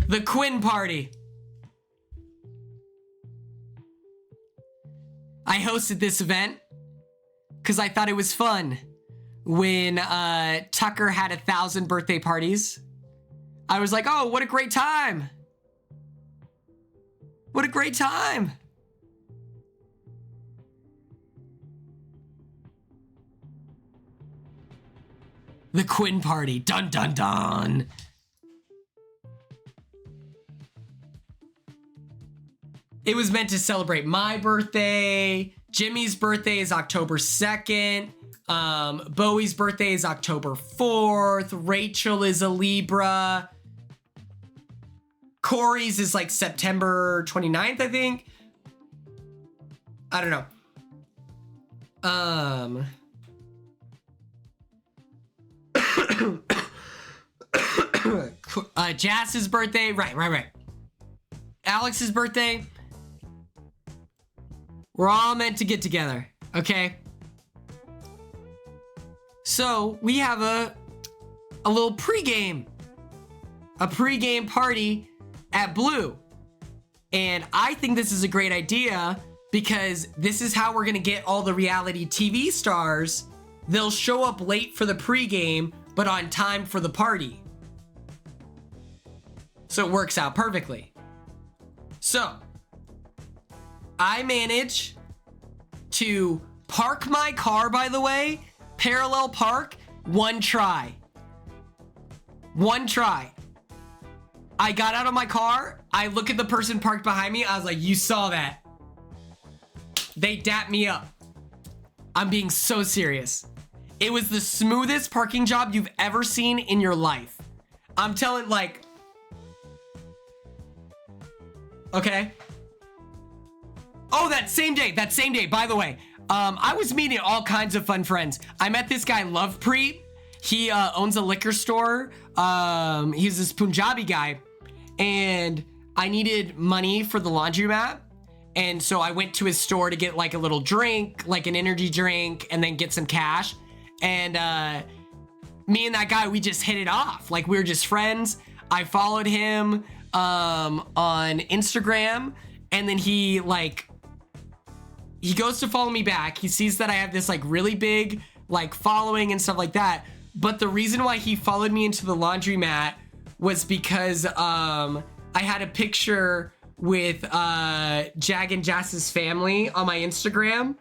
the Quinn party. I hosted this event because I thought it was fun. When Tucker had 1,000 birthday parties, I was like, oh, what a great time. What a great time. The Quinn party, dun dun dun. It was meant to celebrate my birthday. Jimmy's birthday is October 2nd. Bowie's birthday is October 4th. Rachel is a Libra. Corey's is like September 29th, I think. I don't know. Jazz's birthday, right. Alex's birthday. We're all meant to get together, okay? So we have a little pregame party at Blue. And I think this is a great idea because this is how we're gonna get all the reality TV stars. They'll show up late for the pregame, but on time for the party. So it works out perfectly. So I manage to park my car, by the way, parallel park, one try. I got out of my car. I look at the person parked behind me. I was like, you saw that. They dapped me up. I'm being so serious. It was the smoothest parking job you've ever seen in your life. I'm telling, like, okay. Oh, that same day, by the way, I was meeting all kinds of fun friends. I met this guy, Lovepreet. He owns a liquor store. He's this Punjabi guy, and I needed money for the laundromat. And so I went to his store to get like a little drink, like an energy drink, and then get some cash. And me and that guy, we just hit it off. Like, we were just friends. I followed him on Instagram, and then he goes to follow me back. He sees that I have this like really big like following and stuff like that. But the reason why he followed me into the laundromat was because I had a picture with Jag and Jass's family on my Instagram.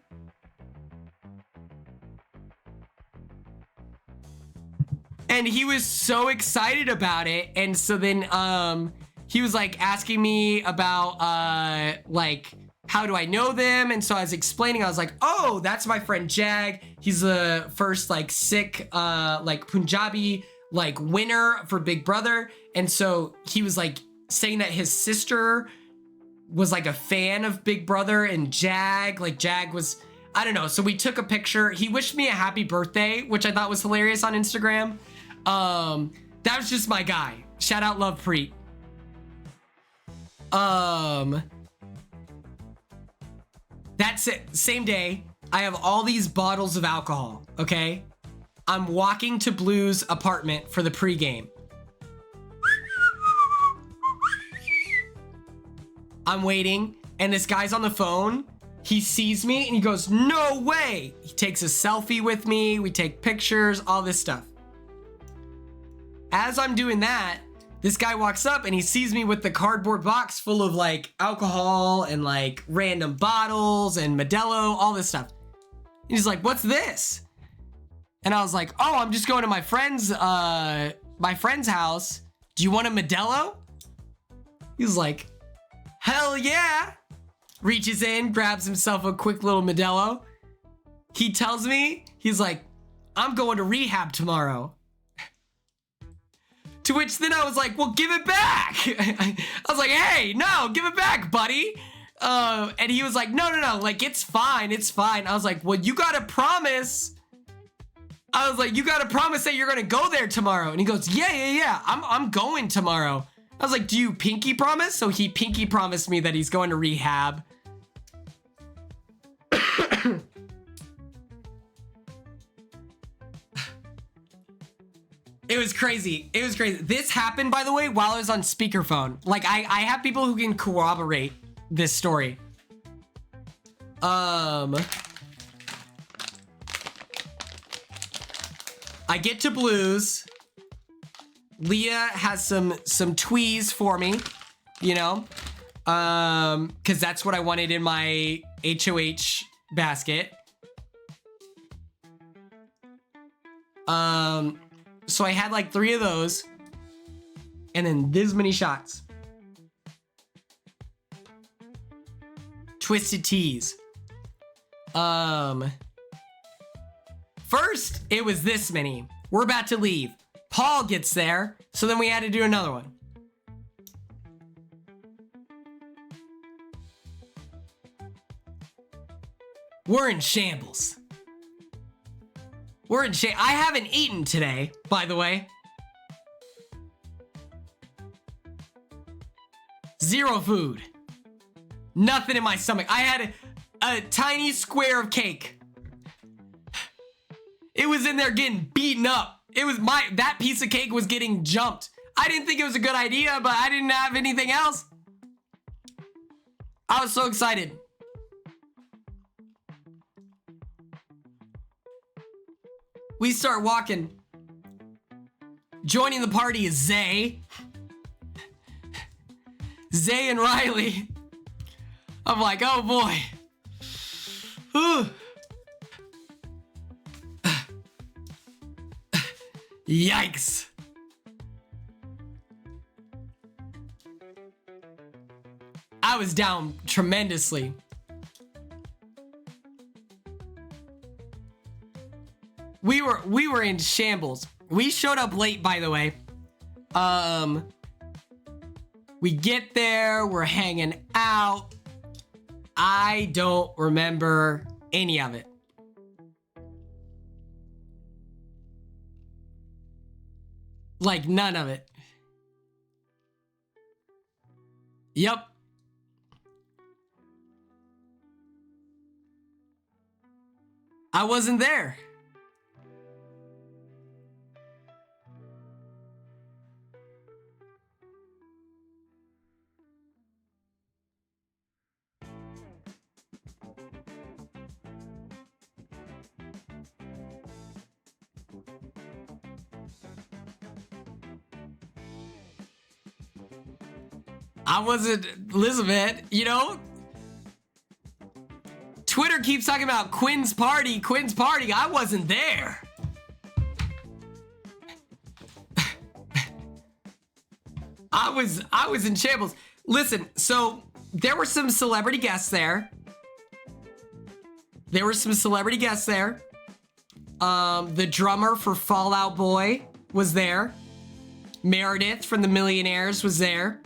And he was so excited about it. And so then he was like asking me about like how do I know them, and so I was explaining. I was like, oh, that's my friend Jag. He's the first like Sikh like Punjabi like winner for Big Brother, and so he was like saying that his sister was like a fan of Big Brother, and Jag was, I don't know. So we took a picture. He wished me a happy birthday, which I thought was hilarious on Instagram. That was just my guy. Shout out Love Preet. That's it. Same day, I have all these bottles of alcohol, okay? I'm walking to Blue's apartment for the pregame. I'm waiting, and this guy's on the phone. He sees me, and he goes, no way! He takes a selfie with me. We take pictures, all this stuff. As I'm doing that, this guy walks up and he sees me with the cardboard box full of like alcohol and like random bottles and Modelo, all this stuff. And he's like, what's this? And I was like, oh, I'm just going to my friend's house. Do you want a Modelo? He was like, hell yeah. Reaches in, grabs himself a quick little Modelo. He tells me, he's like, I'm going to rehab tomorrow. To which then I was like, well, give it back. I was like, hey, no, give it back, buddy. And he was like, no, like, it's fine. I was like, well, you gotta promise. I was like, you gotta promise that you're gonna go there tomorrow. And he goes, yeah, I'm going tomorrow. I was like, do you pinky promise? So he pinky promised me that he's going to rehab. It was crazy. This happened, by the way, while I was on speakerphone. Like, I have people who can corroborate this story. I get to Blues. Leah has some tweez for me, you know? Because that's what I wanted in my HOH basket. So I had like 3 of those, and then this many shots. Twisted Teas. First, it was this many. We're about to leave. Paul gets there, so then we had to do another one. We're in shambles. I haven't eaten today, by the way. 0 food. Nothing in my stomach. I had a tiny square of cake. It was in there getting beaten up. That piece of cake was getting jumped. I didn't think it was a good idea, but I didn't have anything else. I was so excited. We start walking. Joining the party is Zay. Zay and Riley. I'm like, oh boy. Whew. Yikes. I was down tremendously. We were in shambles. We showed up late, by the way. We get there, we're hanging out. I don't remember any of it. Like, none of it. Yep. I wasn't there. I wasn't Elizabeth, you know? Twitter keeps talking about Quinn's party. I wasn't there. I was in shambles. Listen, so there were some celebrity guests there. The drummer for Fall Out Boy was there. Meredith from the Millionaires was there.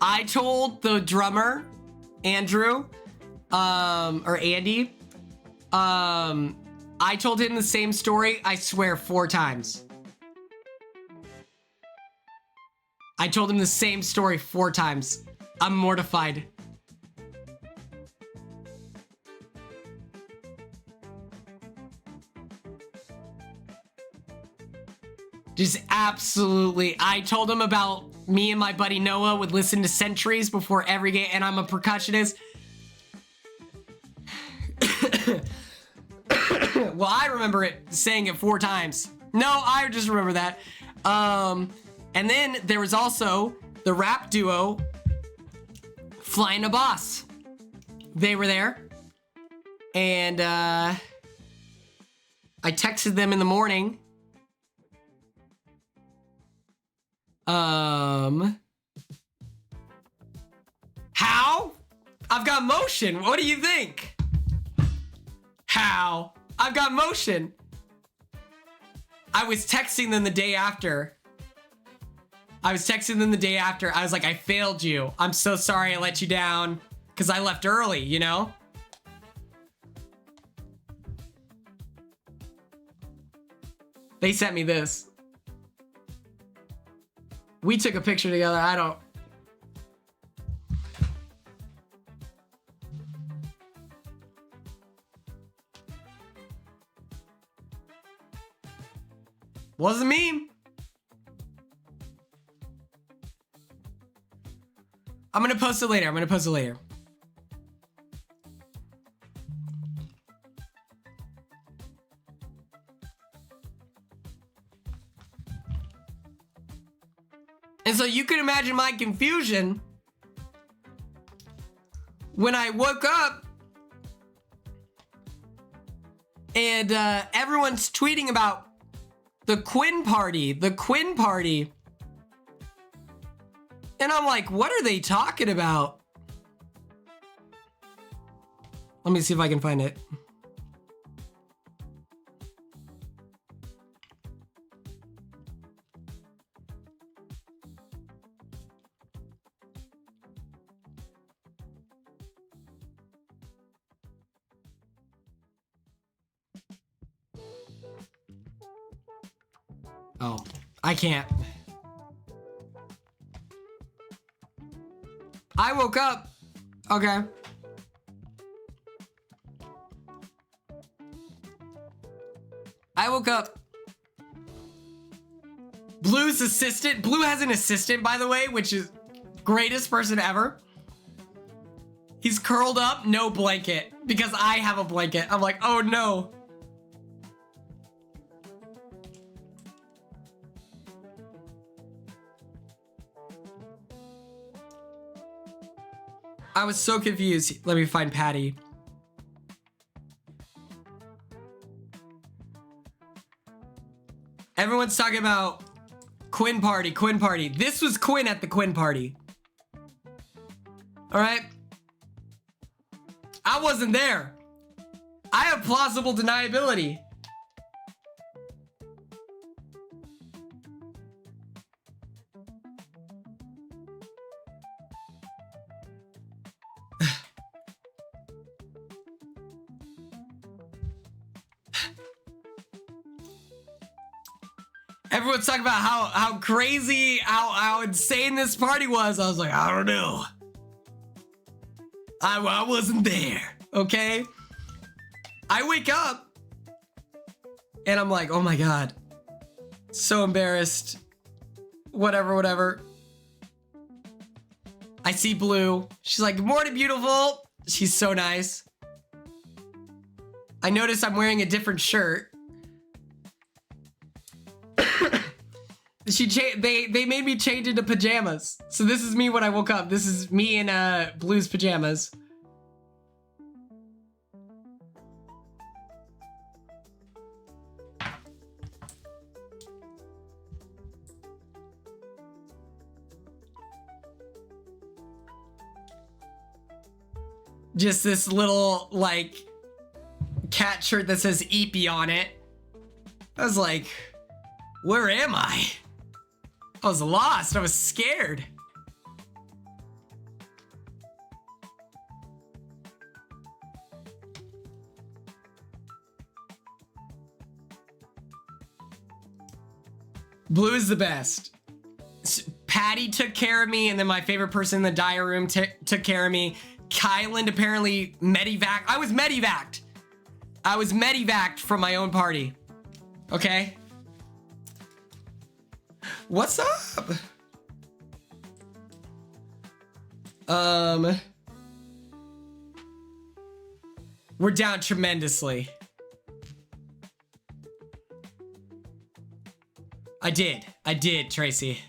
I told the drummer, Andrew, or Andy, I told him the same story, I swear, 4 times. I told him the same story 4 times. I'm mortified. Just absolutely. I told him about me and my buddy Noah would listen to Centuries before every game, and I'm a percussionist. Well, I remember saying it 4 times. No, I just remember that. And then there was also the rap duo, Flying a Boss. They were there. And I texted them in the morning. How? I've got motion. What do you think? How? I've got motion. I was texting them the day after. I was like, I failed you. I'm so sorry I let you down. Because I left early, you know? They sent me this. We took a picture together. I don't... Wasn't me. I'm gonna post it later. And so you can imagine my confusion when I woke up and everyone's tweeting about the Quinn party. And I'm like, what are they talking about? Let me see if I can find it. Oh, I can't. I woke up. Okay. I woke up. Blue's assistant. Blue has an assistant, by the way, which is greatest person ever. He's curled up, no blanket, because I have a blanket. I'm like, oh no. I was so confused. Let me find Patty. Everyone's talking about Quinn party. This was Quinn at the Quinn party. All right. I wasn't there. I have plausible deniability. Everyone's talking about how crazy, how insane this party was. I was like, I don't know. I wasn't there, okay? I wake up and I'm like, oh my God. So embarrassed. Whatever. I see Blue. She's like, good morning, beautiful. She's so nice. I notice I'm wearing a different shirt. They made me change into pajamas. So this is me when I woke up. This is me in Blue's pajamas. just this little like cat shirt that says Eepy on it. I was like, where am I? I was lost. I was scared. Blue is the best. Patty took care of me, and then my favorite person in the diary room took care of me. Kylan apparently medevaced. I was medevaced. I was medevaced from my own party. Okay? What's up? We're down tremendously. I did, Tracy.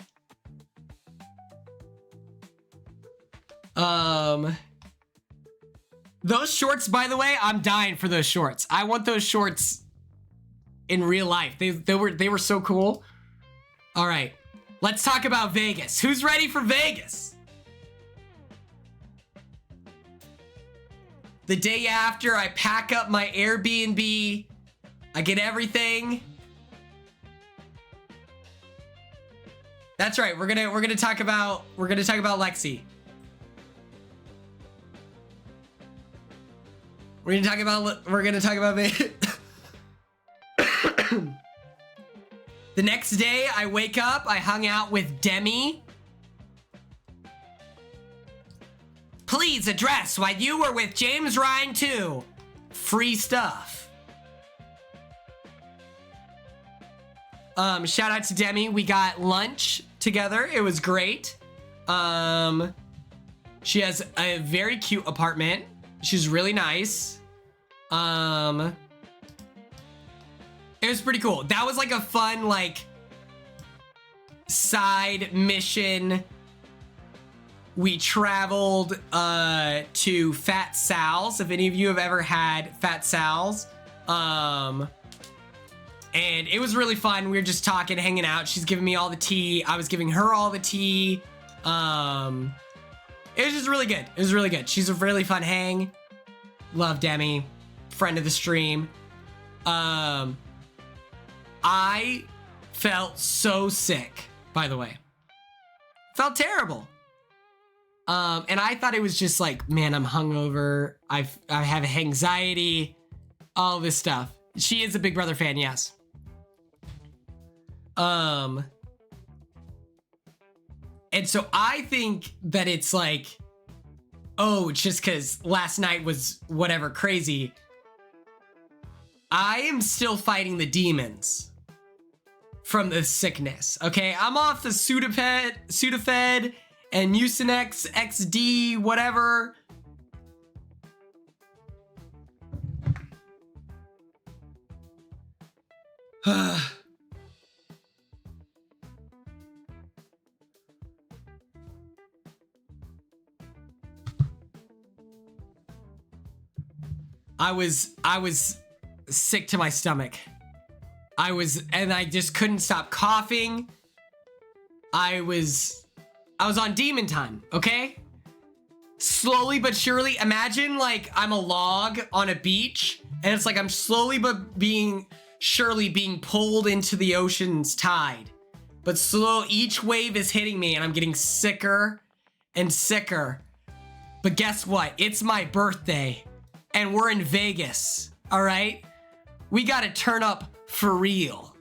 Those shorts, by the way, I'm dying for those shorts. I want those shorts in real life. They were so cool. All right, let's talk about Vegas. Who's ready for Vegas? The day after, I pack up my Airbnb. I get everything. That's right. We're gonna talk about Lexi. We're gonna talk about the next day. I wake up. I hung out with Demi. Please address why you were with James Ryan too. Free stuff. Shout out to Demi. We got lunch together. It was great. She has a very cute apartment. She's really nice. It was pretty cool. That was like a fun, like, side mission. We traveled to Fat Sal's. If any of you have ever had Fat Sal's. And it was really fun. We were just talking, hanging out. She's giving me all the tea. I was giving her all the tea. It was just really good. It was really good. She's a really fun hang. Love Demi. Friend of the stream. I felt so sick, by the way. Felt terrible. And I thought it was just like, man, I'm hungover. I have anxiety. All this stuff. She is a Big Brother fan, yes. And so I think that it's like, oh, it's just because last night was whatever crazy. I am still fighting the demons from the sickness, okay? I'm off the Sudafed and Mucinex XD, whatever. I was sick to my stomach. And I just couldn't stop coughing. I was on demon time, okay? Slowly but surely, imagine like I'm a log on a beach, and it's like I'm slowly but surely being pulled into the ocean's tide. But each wave is hitting me, and I'm getting sicker and sicker. But guess what? It's my birthday. And we're in Vegas, all right? We gotta turn up for real.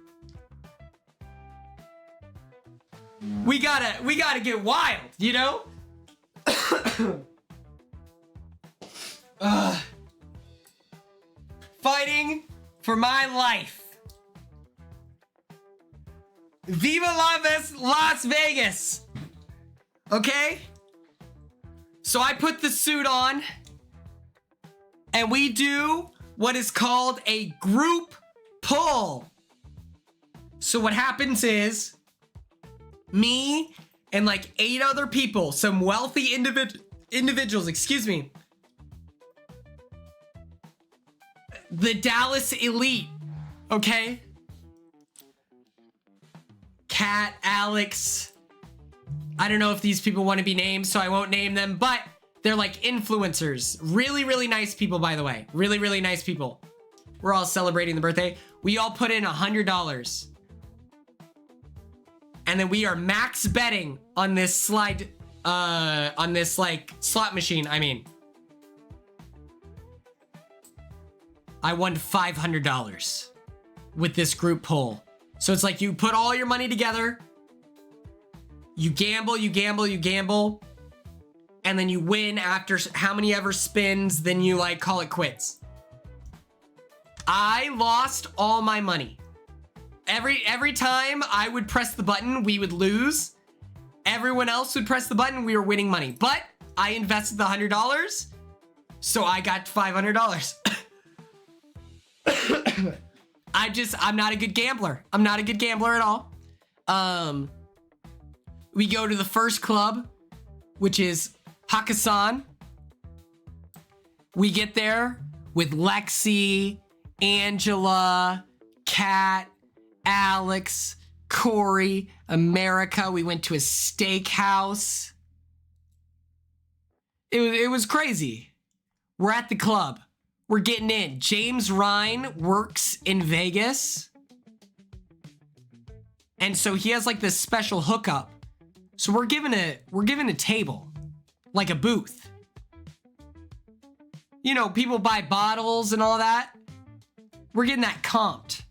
We gotta get wild, you know? Fighting for my life. Viva Las Vegas. Okay? So I put the suit on. And we do what is called a group pull. So what happens is me and like 8 other people, some wealthy individuals, excuse me. The Dallas elite, okay? Kat, Alex. I don't know if these people want to be named, so I won't name them, but They're like influencers. Really, really nice people, by the way. Really, really nice people. We're all celebrating the birthday. We all put in $100. And then we are max betting on this slide, on this like slot machine, I mean. I won $500 with this group poll. So it's like you put all your money together, you gamble, you gamble, you gamble, and then you win after how many ever spins, then you like call it quits. I lost all my money. Every time I would press the button, we would lose. Everyone else would press the button, we were winning money. But I invested the $100, so I got $500. I'm not a good gambler. I'm not a good gambler at all. We go to the first club, which is Hakkasan. We get there with Lexi, Angela, Kat, Alex, Corey, America. We went to a steakhouse. It was crazy. We're at the club. We're getting in. James Ryan works in Vegas. And so he has like this special hookup. So we're given a table, like a booth. You know, people buy bottles and all that. We're getting that comped.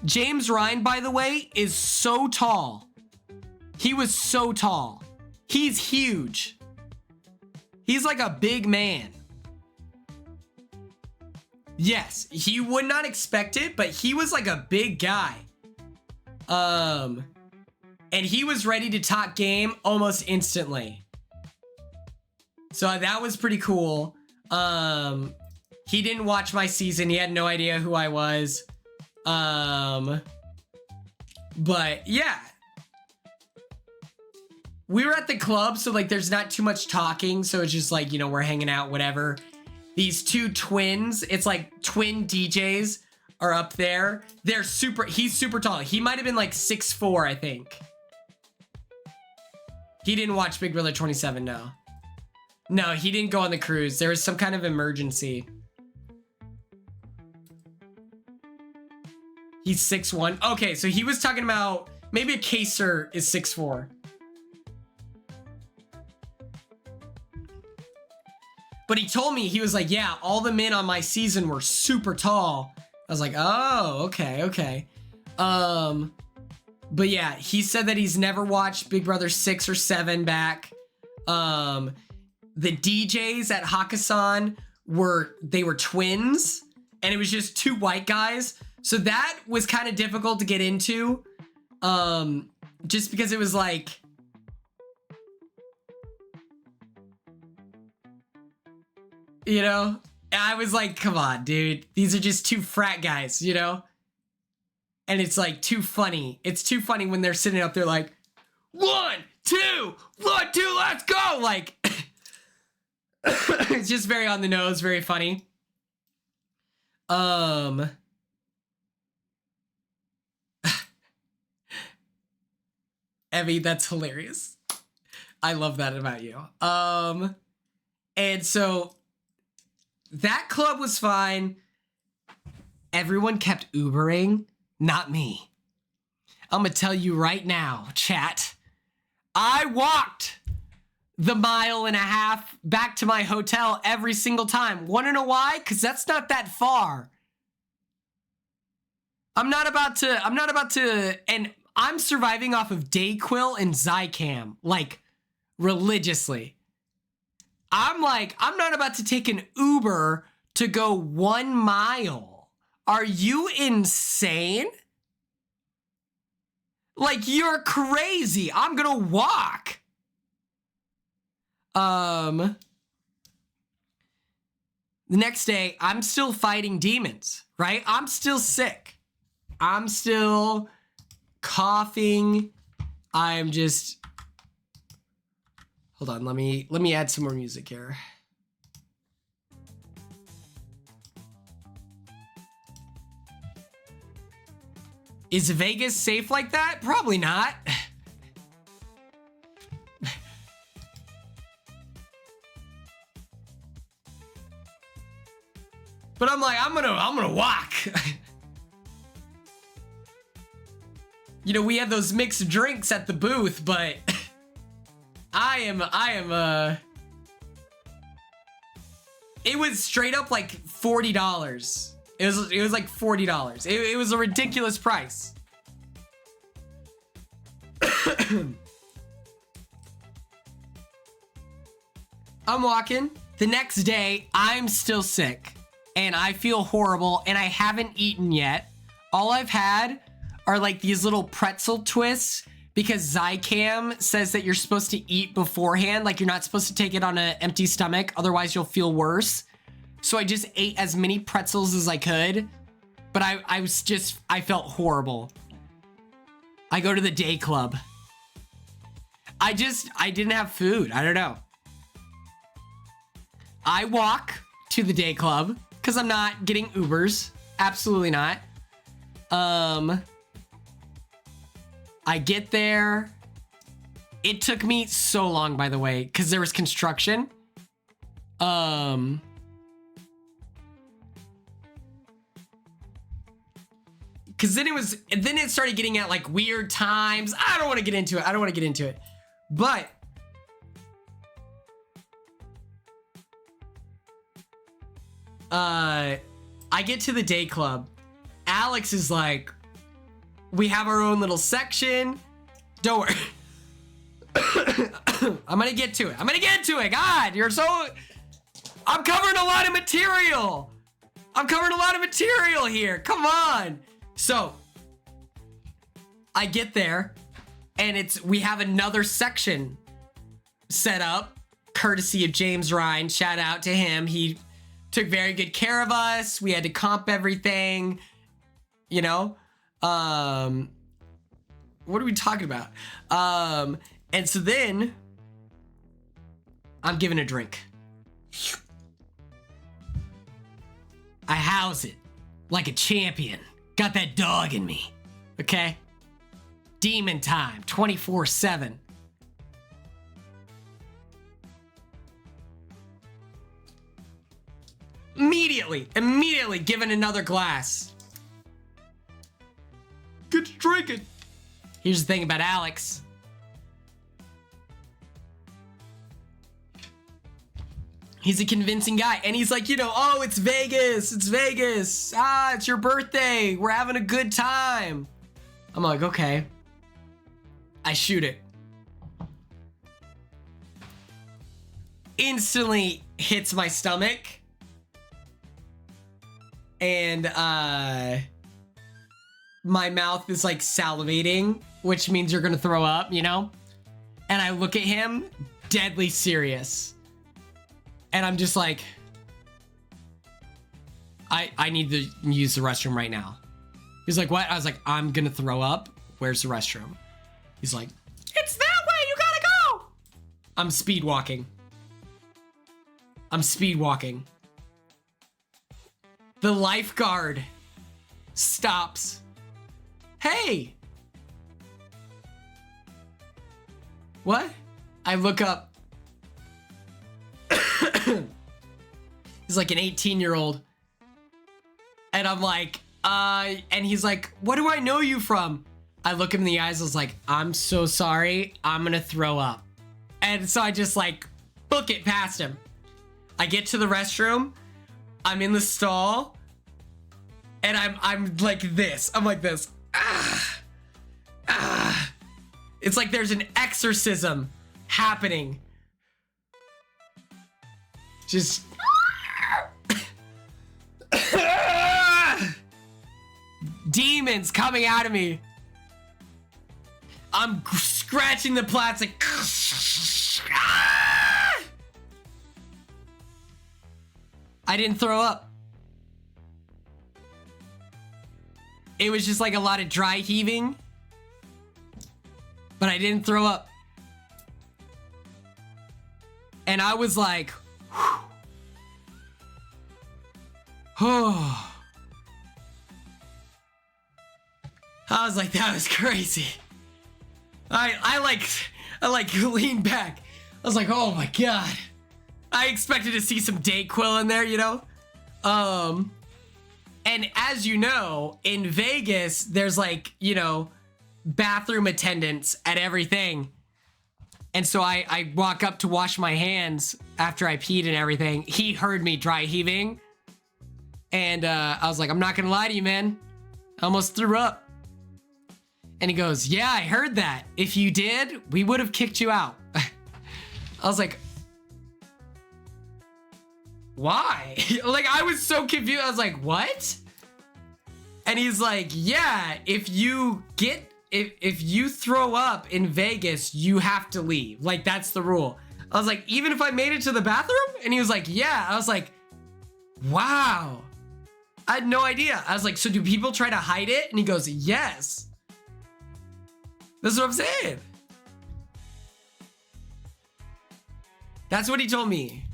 James Ryan, by the way, is so tall. He was so tall. He's huge. He's like a big man. Yes, you would not expect it, but he was like a big guy. And he was ready to talk game almost instantly. So that was pretty cool. He didn't watch my season. He had no idea who I was. But yeah. We were at the club, so like there's not too much talking, so it's just like, you know, we're hanging out, whatever. These two twins, it's like twin DJs are up there. He's super tall. He might have been like 6'4", I think. He didn't watch Big Brother 27, no. No, he didn't go on the cruise. There was some kind of emergency. He's 6'1". Okay, so he was talking about maybe a Kaser is 6'4". But he told me, he was like, yeah, all the men on my season were super tall. I was like, oh, okay. But yeah, he said that he's never watched Big Brother 6 or 7 back. The DJs at Hakkasan were twins, and it was just two white guys. So that was kind of difficult to get into. Just because it was like, you know, I was like, come on, dude. These are just two frat guys, you know? And it's like too funny. It's too funny when they're sitting up there like, 1, 2, 1, 2, let's go. Like, it's just very on the nose, very funny. Evie, that's hilarious. I love that about you. And so that club was fine. Everyone kept Ubering, not me. I'm gonna tell you right now, chat. I walked the 1.5 miles back to my hotel every single time. Wanna know why? Because that's not that far. I'm not about to, and I'm surviving off of Dayquil and Zicam, like, religiously. I'm not about to take an Uber to go 1 mile. Are you insane? Like, you're crazy. I'm gonna walk. The next day, I'm still fighting demons, right? I'm still sick. I'm still coughing. I'm just... Hold on, let me add some more music here. Is Vegas safe like that? Probably not. But I'm like, I'm gonna walk. You know, we had those mixed drinks at the booth, but I am it was straight up like $40. It was like $40. It was a ridiculous price. I'm walking. The next day, I'm still sick and I feel horrible and I haven't eaten yet. All I've had are like these little pretzel twists because Zicam says that you're supposed to eat beforehand. Like you're not supposed to take it on an empty stomach. Otherwise you'll feel worse. So I just ate as many pretzels as I could, but I felt horrible. I go to the day club. I didn't have food. I don't know. I walk to the day club because I'm not getting Ubers. Absolutely not. I get there. It took me so long, by the way, because there was construction. Because then it started getting at like weird times. I don't want to get into it. But I get to the day club. Alex is like, we have our own little section. Don't worry. I'm gonna get to it. God, I'm covering a lot of material. Here. Come on. So I get there and we have another section set up courtesy of James Ryan. Shout out to him. He took very good care of us. We had to comp everything, you know? What are we talking about? And so then I'm given a drink. I house it like a champion. Got that dog in me. Okay? Demon time, 24/7. Immediately given another glass. Get to drinking. Here's the thing about Alex. He's a convincing guy. And he's like, oh, it's Vegas. It's Vegas. It's your birthday. We're having a good time. I'm like, okay. I shoot it. Instantly hits my stomach. And my mouth is like salivating, which means you're gonna throw up, And I look at him, deadly serious. And I'm just like, I need to use the restroom right now. He's like, what? I was like, I'm gonna throw up. Where's the restroom? He's like, it's that way, you gotta go. I'm speed walking. The lifeguard stops. Hey. What? I look up. He's like an 18-year-old. And I'm like, and he's like, what do I know you from? I look him in the eyes. I was like, I'm so sorry. I'm gonna throw up. And so I just like book it past him. I get to the restroom. I'm in the stall. And I'm like this. I'm like this. It's like there's an exorcism happening. Just demons coming out of me. I'm scratching the plastic. I didn't throw up. It was just like a lot of dry heaving. But I didn't throw up. And I was like, oh. I was like, that was crazy. I like leaned back. I was like, oh my God. I expected to see some Dayquil in there, And as you know, in Vegas, there's like, you know, bathroom attendants at everything. And so I walk up to wash my hands after I peed and everything. He heard me dry heaving. And I was like, I'm not gonna lie to you, man. I almost threw up. And he goes, yeah, I heard that. If you did, we would have kicked you out. I was like, why? Like, I was so confused. I was like, what? And he's like, yeah, if you throw up in Vegas, you have to leave. Like, that's the rule. I was like, even if I made it to the bathroom? And he was like, yeah. I was like, wow. I had no idea. I was like, so do people try to hide it? And he goes, yes. That's what I'm saying. That's what he told me.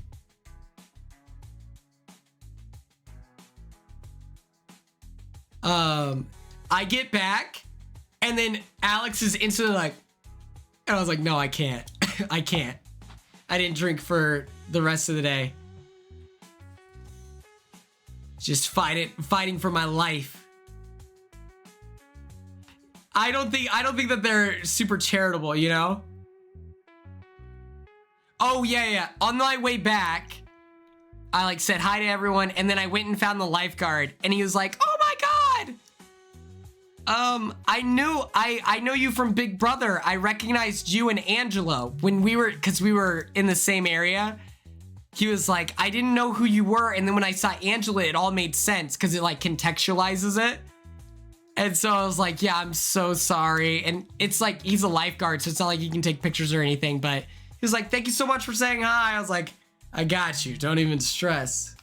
I get back, and then Alex is instantly like, and I was like, no, I can't. I can't. I didn't drink for the rest of the day. Just fighting for my life. I don't think that they're super charitable, you know? Oh, yeah. On my way back, I like said hi to everyone, and then I went and found the lifeguard, and he was like, oh my God. I know you from Big Brother. I recognized you and Angelo when because we were in the same area. He was like, I didn't know who you were. And then when I saw Angela, it all made sense because it like contextualizes it. And so I was like, yeah, I'm so sorry. And it's like, he's a lifeguard, so it's not like he can take pictures or anything. But he was like, thank you so much for saying hi. I was like, I got you. Don't even stress.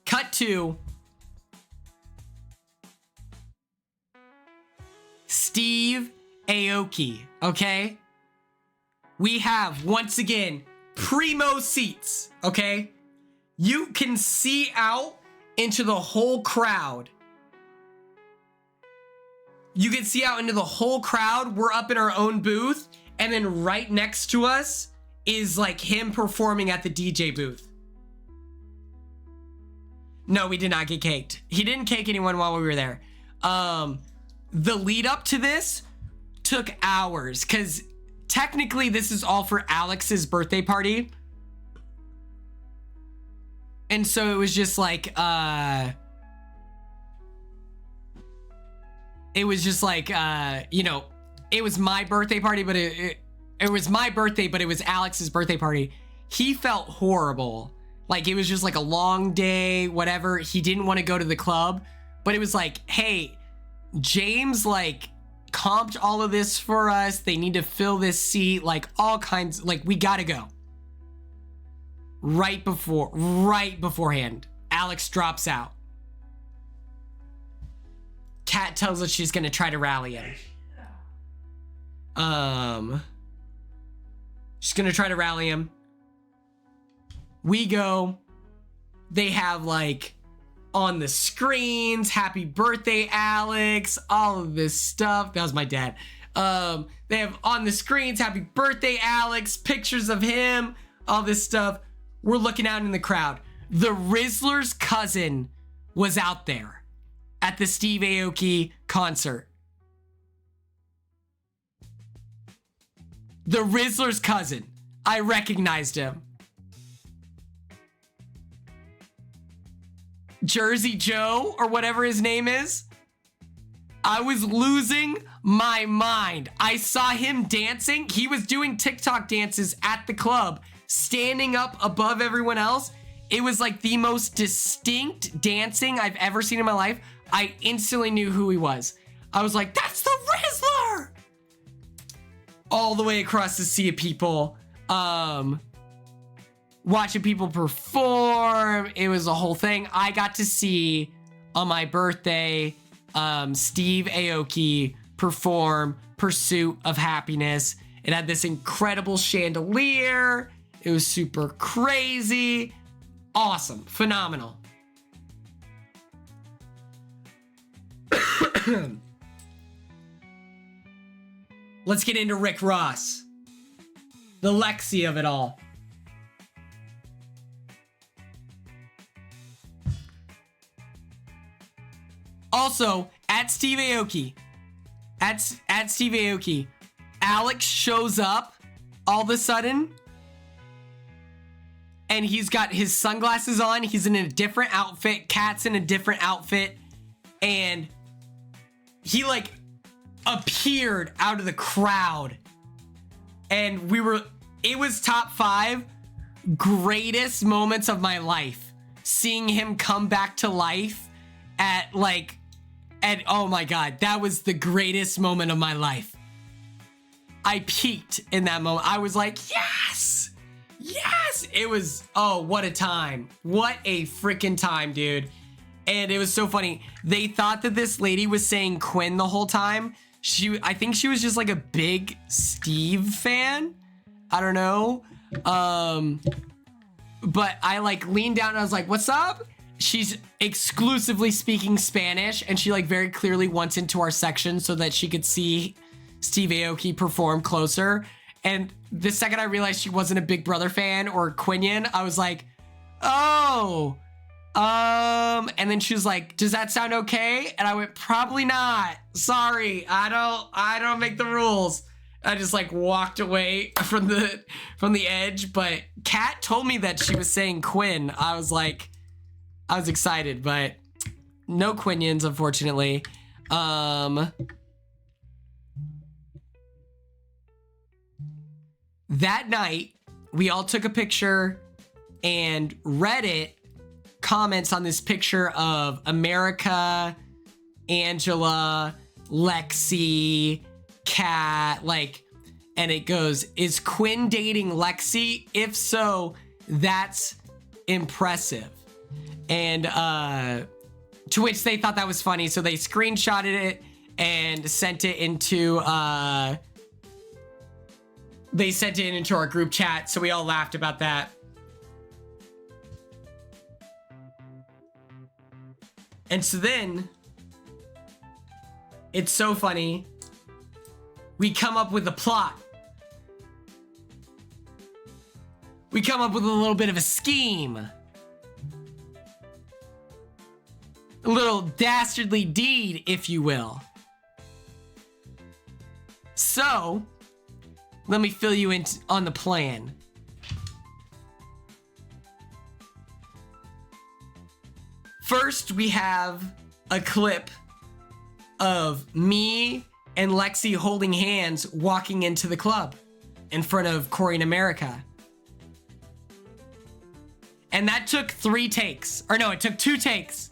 Cut to Steve Aoki, okay? We have, once again, primo seats, okay? You can see out into the whole crowd. You can see out into the whole crowd. We're up in our own booth. And then right next to us is like him performing at the DJ booth. No, we did not get caked. He didn't cake anyone while we were there. The lead up to this took hours because technically this is all for Alex's birthday party. And so it was just like, you know, it was my birthday party, but it was my birthday, but it was Alex's birthday party. He felt horrible. Like, it was just like a long day, whatever. He didn't want to go to the club, but it was like, hey, James, like, comped all of this for us. They need to fill this seat, like, all kinds, like, we gotta go. Right beforehand, Alex drops out. Kat tells us she's gonna try to rally him. She's gonna try to rally him. We go. They have like on the screens, happy birthday, Alex, all of this stuff. That was my dad. They have on the screens, happy birthday, Alex, pictures of him, all this stuff. We're looking out in the crowd. The Rizzler's cousin was out there at the Steve Aoki concert. The Rizzler's cousin. I recognized him. Jersey Joe, or whatever his name is. I was losing my mind. I saw him dancing. He was doing TikTok dances at the club, standing up above everyone else. It was like the most distinct dancing I've ever seen in my life. I instantly knew who he was. I was like, that's the Rizzler! All the way across the sea of people. Watching people perform. It was a whole thing. I got to see on my birthday Steve Aoki perform Pursuit of Happiness. It had this incredible chandelier. It was super crazy. Awesome. Phenomenal. let's get into Rick Ross. The Lexi of it all. Also, at Steve Aoki, at Steve Aoki, Alex shows up all of a sudden, and he's got his sunglasses on. He's in a different outfit. Kat's in a different outfit, and he like appeared out of the crowd, and it was top 5 greatest moments of my life. Seeing him come back to life oh my God, that was the greatest moment of my life. I peaked in that moment. I was like, yes, yes. It was, oh, what a time. What a freaking time, dude. And it was so funny. They thought that this lady was saying Quinn the whole time. I think she was just like a big Steve fan. I don't know. But I like leaned down and I was like, what's up? She's exclusively speaking Spanish, and she like very clearly went into our section so that she could see Steve Aoki perform closer. And the second I realized she wasn't a Big Brother fan or Quinian, I was like, oh, and then she was like, does that sound okay? And I went, probably not. Sorry, I don't make the rules. I just like walked away from the edge. But Kat told me that she was saying Quinn. I was excited, but no Quinians, unfortunately. That night, we all took a picture, and Reddit comments on this picture of America, Angela, Lexi, Kat, and it goes, is Quinn dating Lexi? If so, that's impressive. And to which they thought that was funny, so they screenshotted it and sent it into our group chat, so we all laughed about that. And so then, it's so funny, we come up with a plot. We come up with a little bit of a scheme. A little dastardly deed, if you will. So, let me fill you in on the plan. First, we have a clip of me and Lexi holding hands walking into the club in front of Corey and America. And that took 3 takes. Or no, it took 2 takes.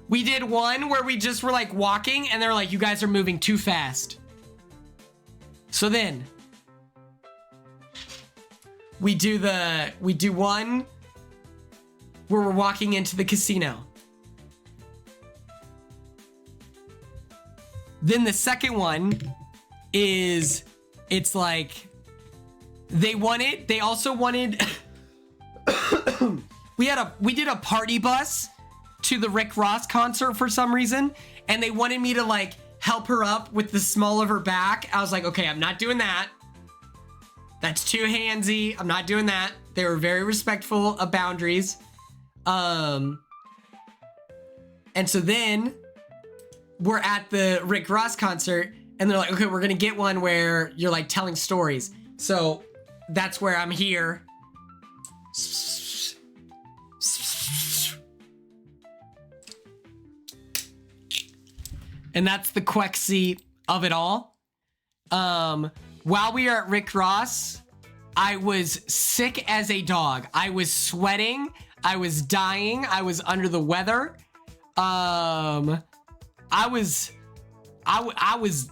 We did one where we just were like walking and they were like, you guys are moving too fast. So then we do one where we're walking into the casino. Then the second one is, it's like, they also wanted, we did a party bus to the Rick Ross concert for some reason, and they wanted me to like help her up with the small of her back. I was like, okay, I'm not doing that. That's too handsy. I'm not doing that. They were very respectful of boundaries. And so then we're at the Rick Ross concert, and they're like, okay, we're gonna get one where you're like telling stories. So that's where I'm here. And that's the Quexy of it all. While we are at Rick Ross, I was sick as a dog. I was sweating. I was dying. I was under the weather. I was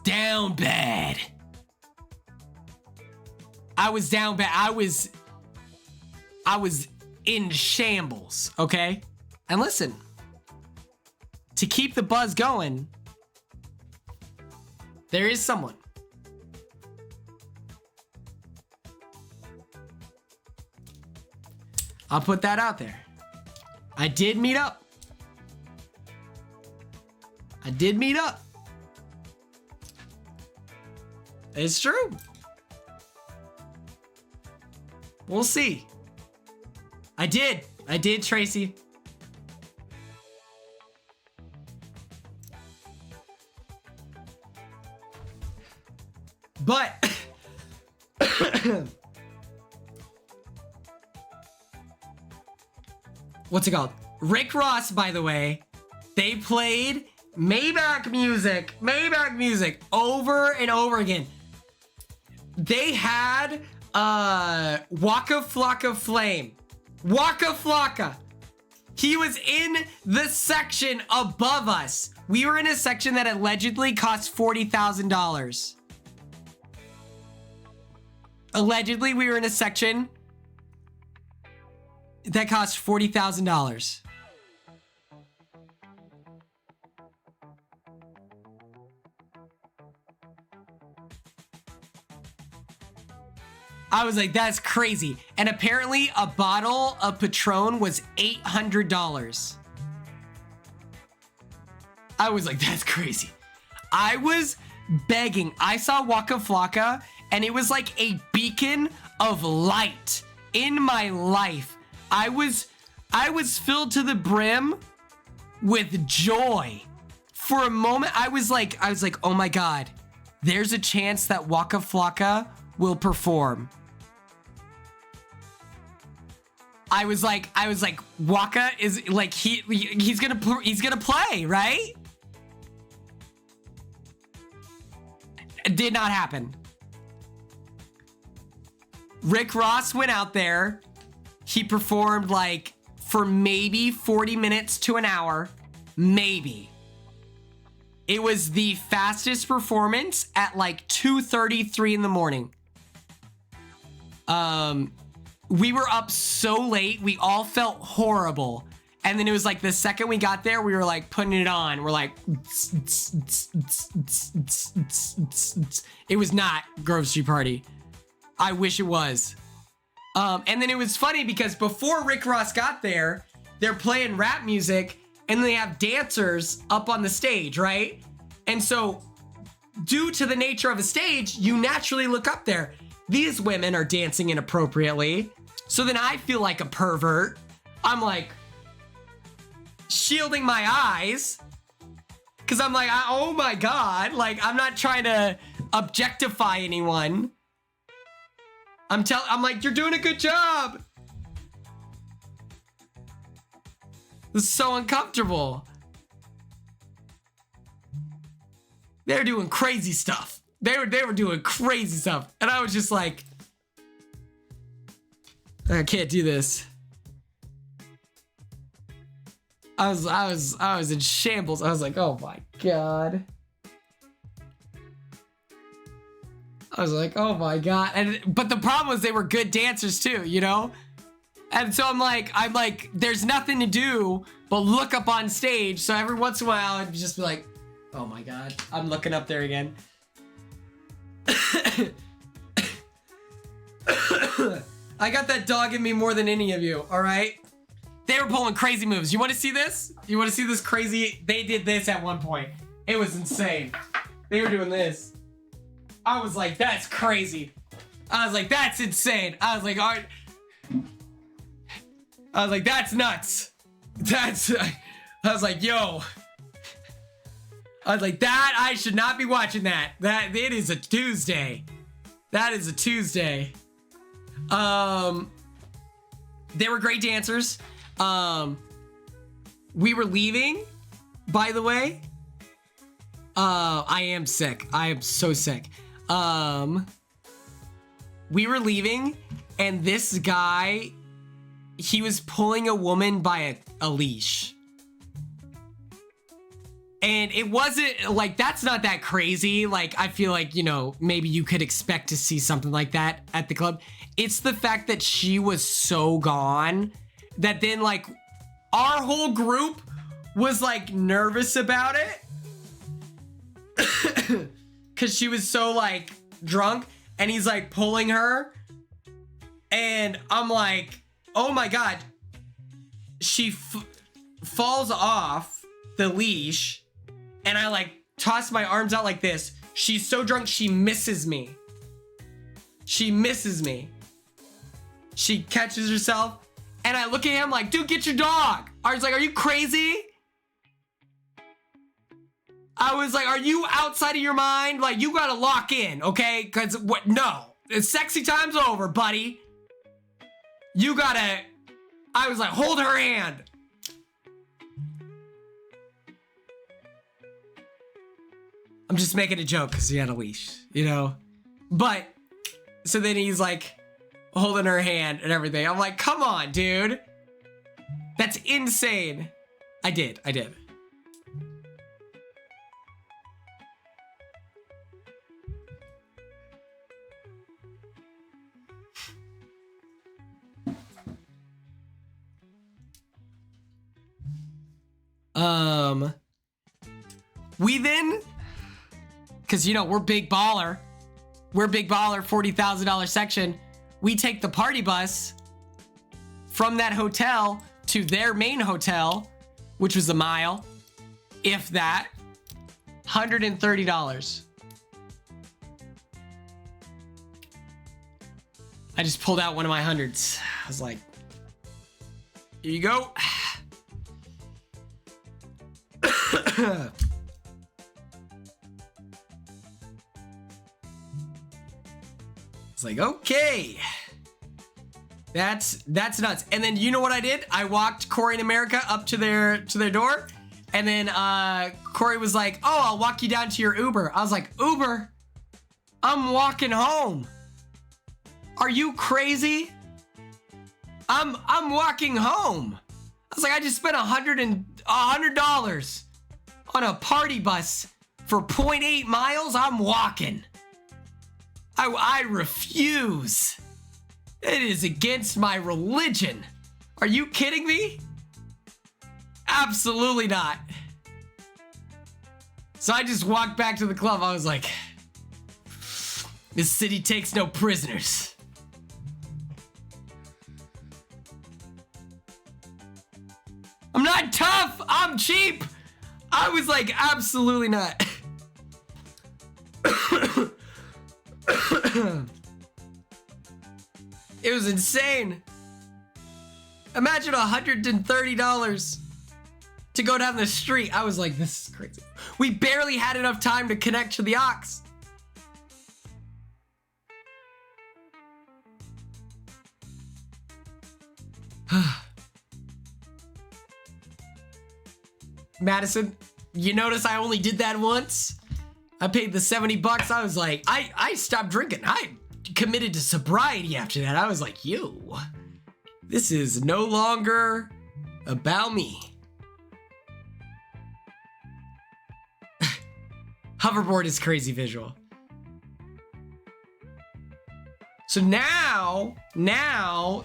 down bad. I was down bad. I was in shambles, okay? And listen, to keep the buzz going, there is someone. I'll put that out there. I did meet up. It's true. We'll see. I did, Tracy. But what's it called? Rick Ross, by the way, they played Maybach music over and over again. They had Waka Flocka Flame. Waka Flocka. He was in the section above us. We were in a section that allegedly cost $40,000. Allegedly, we were in a section that cost $40,000. I was like, that's crazy. And apparently a bottle of Patron was $800. I was like, that's crazy. I was begging. I saw Waka Flocka and it was like a beacon of light in my life. I was filled to the brim with joy. For a moment, I was like, oh my God, there's a chance that Waka Flocka will perform. I was like, Waka is like, he's gonna play, right? It did not happen. Rick Ross went out there. He performed like for maybe 40 minutes to an hour, maybe. It was the fastest performance at like 2:33 in the morning. We were up so late, we all felt horrible. And then it was like the second we got there, we were like putting it on. We're like, it was not Grove Street Party. I wish it was. And then it was funny because before Rick Ross got there, they're playing rap music and they have dancers up on the stage, right? And so due to the nature of a stage, you naturally look up there. These women are dancing inappropriately. So then I feel like a pervert. I'm like shielding my eyes because I'm like, oh my God, like I'm not trying to objectify anyone. I'm like, you're doing a good job. This is so uncomfortable. They're doing crazy stuff. They were doing crazy stuff. And I was just like, I can't do this. I was in shambles. I was like, oh my God. I was like, oh my God. But the problem was they were good dancers too, you know? And so I'm like, there's nothing to do but look up on stage. So every once in a while I'd just be like, oh my God, I'm looking up there again. I got that dog in me more than any of you, all right? They were pulling crazy moves. You want to see this? You want to see this crazy? They did this at one point. It was insane. They were doing this. I was like, that's crazy. I was like, that's insane. I was like, all right. I was like, that's nuts. I was like, yo. I was like, that, I should not be watching that. It is a Tuesday. That is a Tuesday. They were great dancers. We were leaving, by the way. I am sick. I am so sick. We were leaving, and this guy, he was pulling a woman by a leash. And it wasn't, like, that's not that crazy. Like, I feel like, you know, maybe you could expect to see something like that at the club. It's the fact that she was so gone that then, like, our whole group was, like, nervous about it. Because she was so, like, drunk. And he's, like, pulling her. And I'm like, oh, my God. She falls off the leash. And I like toss my arms out like this. She's so drunk, she misses me. She misses me. She catches herself, and I look at him like, dude, get your dog. I was like, are you crazy? I was like, are you outside of your mind? Like, you gotta lock in, okay? Because, what? No. It's sexy time's over, buddy. You gotta... I was like, hold her hand. I'm just making a joke because he had a leash, you know? But, so then he's like, holding her hand and everything. I'm like, come on, dude. That's insane. I did. We then, because, you know, we're big baller, $40,000 section. We take the party bus from that hotel to their main hotel, which was a mile, if that, $130. I just pulled out one of my hundreds. I was like, here you go. It's like, okay, that's nuts. And then you know what I did? I walked Corey and America up to their door, and then Corey was like, "Oh, I'll walk you down to your Uber." I was like, "Uber? I'm walking home. Are you crazy? I'm walking home." I was like, I just spent $100 on a party bus for 0.8 miles. I'm walking. I refuse. It is against my religion. Are you kidding me? Absolutely not. So I just walked back to the club. I was like, this city takes no prisoners. I'm not tough. I'm cheap. I was like, absolutely not. It was insane. Imagine $130 to go down the street. I was like, this is crazy. We barely had enough time to connect to the aux. Madison, you notice I only did that once? I paid the $70. I was like, I stopped drinking. I committed to sobriety after that. I was like, yo, this is no longer about me. Hoverboard is crazy visual. So now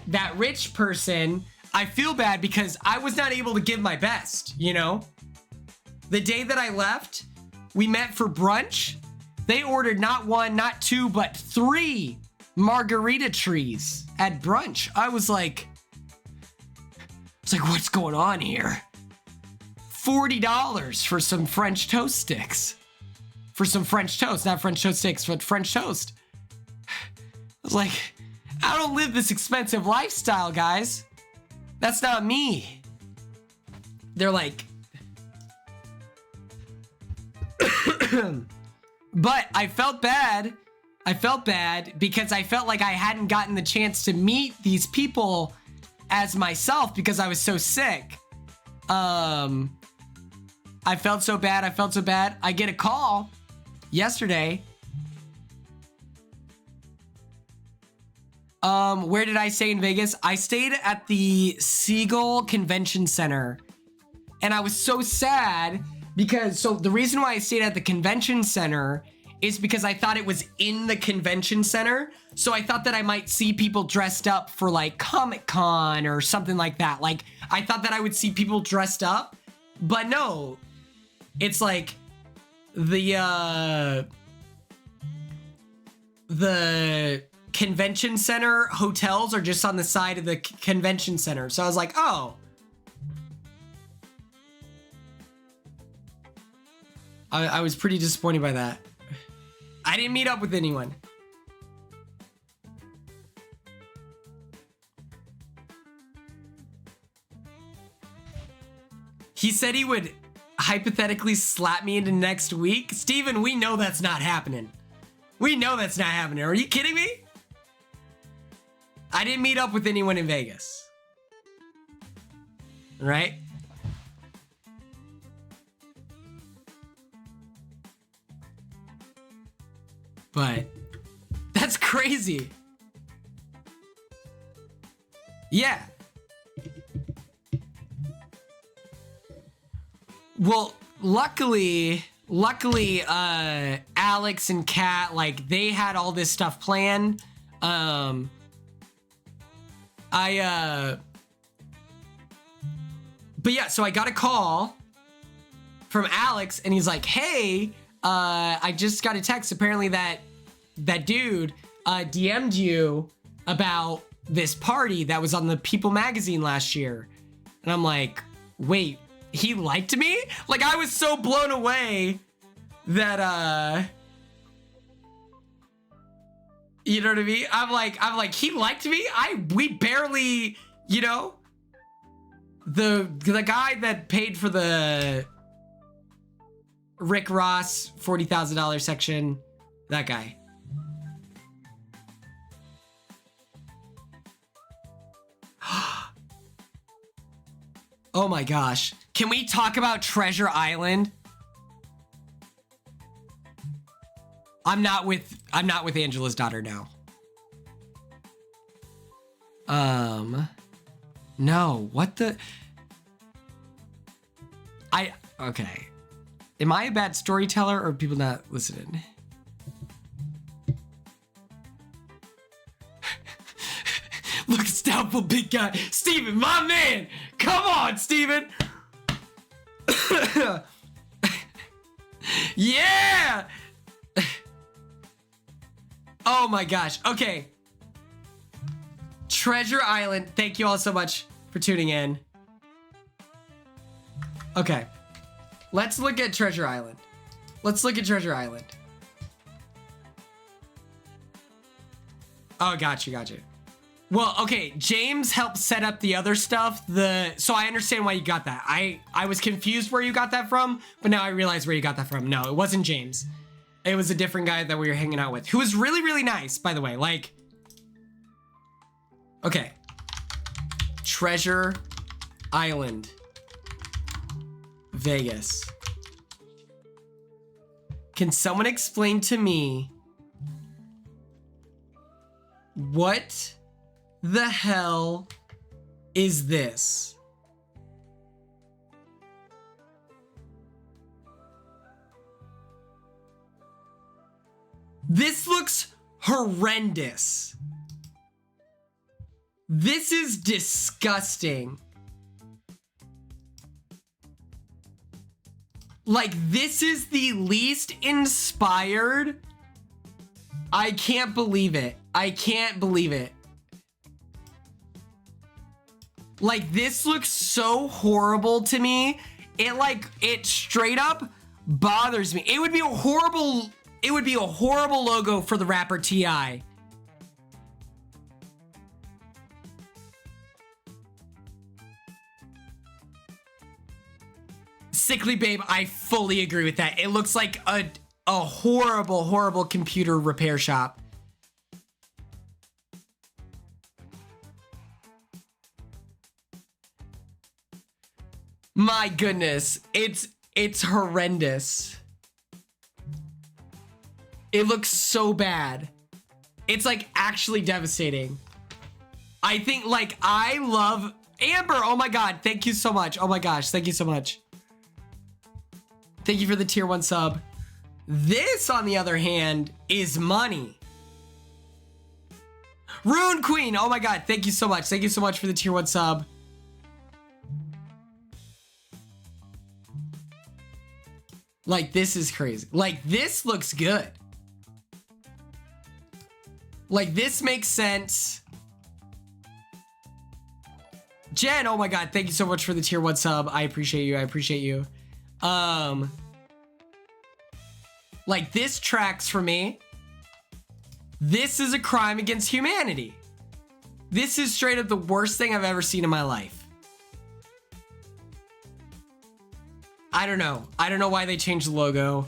that rich person, I feel bad because I was not able to give my best, you know? The day that I left, we met for brunch. They ordered not one, not two, but 3 margarita trees at brunch. I was like, what's going on here? $40 for some French toast sticks. For some French toast, not French toast sticks, but French toast. I was like, I don't live this expensive lifestyle, guys. That's not me. They're like, but I felt bad. I felt bad because I felt like I hadn't gotten the chance to meet these people as myself because I was so sick. I felt so bad. I get a call yesterday. Where did I stay in Vegas? I stayed at the Seagull Convention Center. And I was so sad because, so the reason why I stayed at the convention center is because I thought it was in the convention center. So I thought that I might see people dressed up for like Comic-Con or something like that. Like, I thought that I would see people dressed up, but no, it's like the convention center hotels are just on the side of the convention center. So I was like, oh, I was pretty disappointed by that. I didn't meet up with anyone. He said he would hypothetically slap me into next week. Steven, we know that's not happening. We know that's not happening. Are you kidding me? I didn't meet up with anyone in Vegas. Right? But that's crazy. Yeah. Well, luckily, Alex and Kat, like, they had all this stuff planned. But yeah, so I got a call from Alex, and he's like, hey, I just got a text. Apparently that dude DM'd you about this party that was on the People magazine last year. And I'm like, wait, he liked me? Like, I was so blown away that you know what I mean? I'm like, he liked me? We barely, you know, the guy that paid for the Rick Ross $40,000 section, that guy. Oh my gosh. Can we talk about Treasure Island? I'm not with Angela's daughter now. No, what the? Okay. Am I a bad storyteller or are people not listening? Look, it's doubtful big guy. Steven, my man. Come on, Steven. Yeah. Oh my gosh. Okay. Treasure Island. Thank you all so much for tuning in. Okay. Let's look at Treasure Island. Let's look at Treasure Island. Oh, got you. Well, okay, James helped set up the other stuff. So I understand why you got that. I was confused where you got that from, but now I realize where you got that from. No, it wasn't James. It was a different guy that we were hanging out with, who was really, really nice, by the way. Like, okay. Treasure Island, Vegas. Can someone explain to me what the hell is this? This looks horrendous. This is disgusting. Like, this is the least inspired. I can't believe it. I can't believe it. Like, this looks so horrible to me. It straight up bothers me. It would be a horrible logo for the rapper T.I. Sickly Babe, I fully agree with that. It looks like a horrible, horrible computer repair shop. My goodness, it's horrendous. It looks so bad. It's like actually devastating. I think, like, I love Amber. Oh my God, thank you so much. Oh my gosh, thank you so much. Thank you for the tier 1 sub. This, on the other hand, is money. Rune Queen. Oh my God, thank you so much. Thank you so much for the tier 1 sub. Like, this is crazy. Like, this looks good. Like, this makes sense. Jen, oh my God, thank you so much for the tier 1 sub. I appreciate you. I appreciate you. Like, this tracks for me. This is a crime against humanity. This is straight up the worst thing I've ever seen in my life. I don't know. I don't know why they changed the logo.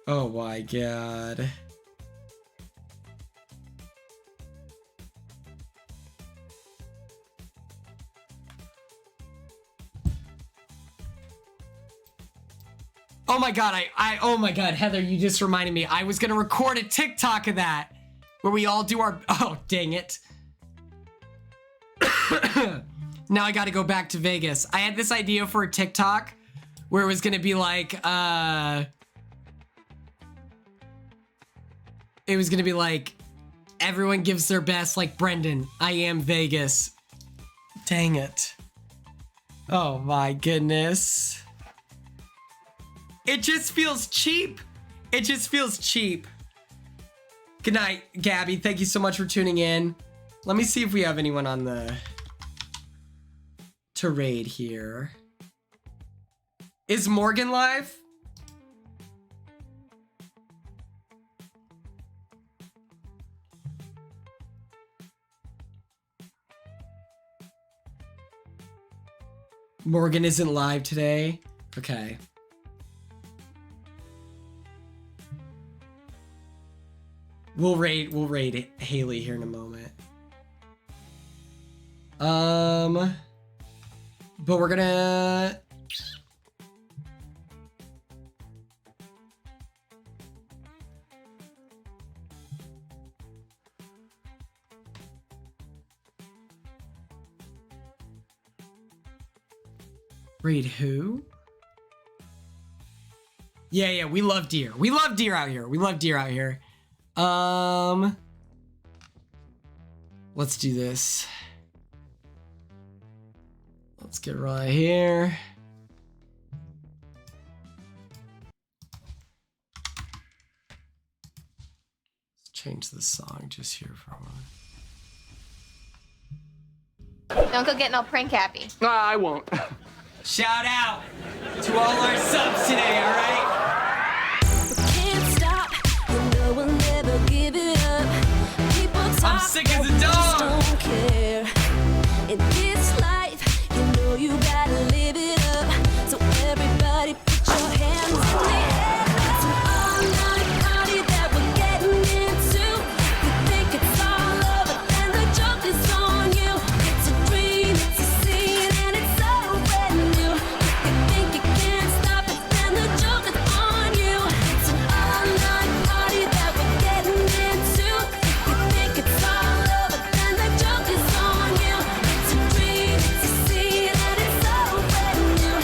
Oh my god. Oh my god, oh my god, Heather, you just reminded me. I was gonna record a TikTok of that where we all do our, oh dang it. Now I gotta go back to Vegas. I had this idea for a TikTok where it was gonna be like, it was gonna be like, everyone gives their best, like Brendan, I am Vegas. Dang it. Oh my goodness. It just feels cheap. It just feels cheap. Good night, Gabby. Thank you so much for tuning in. Let me see if we have anyone on the to raid here. Is Morgan live? Morgan isn't live today. Okay. We'll raid Haley here in a moment. But we're gonna raid who? Yeah, we love deer. We love deer out here. We love deer out here. Let's do this. Let's get right here. Let's change the song just here for a moment. Don't go get no prank happy. I won't. Shout out to all our subs today, all right? Can't stop, you know we'll never give it up. People talk, I'm sick as a but we dog. just don't care. In this life, you know you gotta live it up. So everybody put your hands in the air. It's an all-night party that we're getting into. You think it's all over, then the joke is on you. It's a dream, it's a scene, and it's so brand new. You think you can't stop it, then the joke is on you. It's an all-night party that we're getting into. You think it's all over, then the joke is on you. It's a dream, it's a scene, and it's so brand new.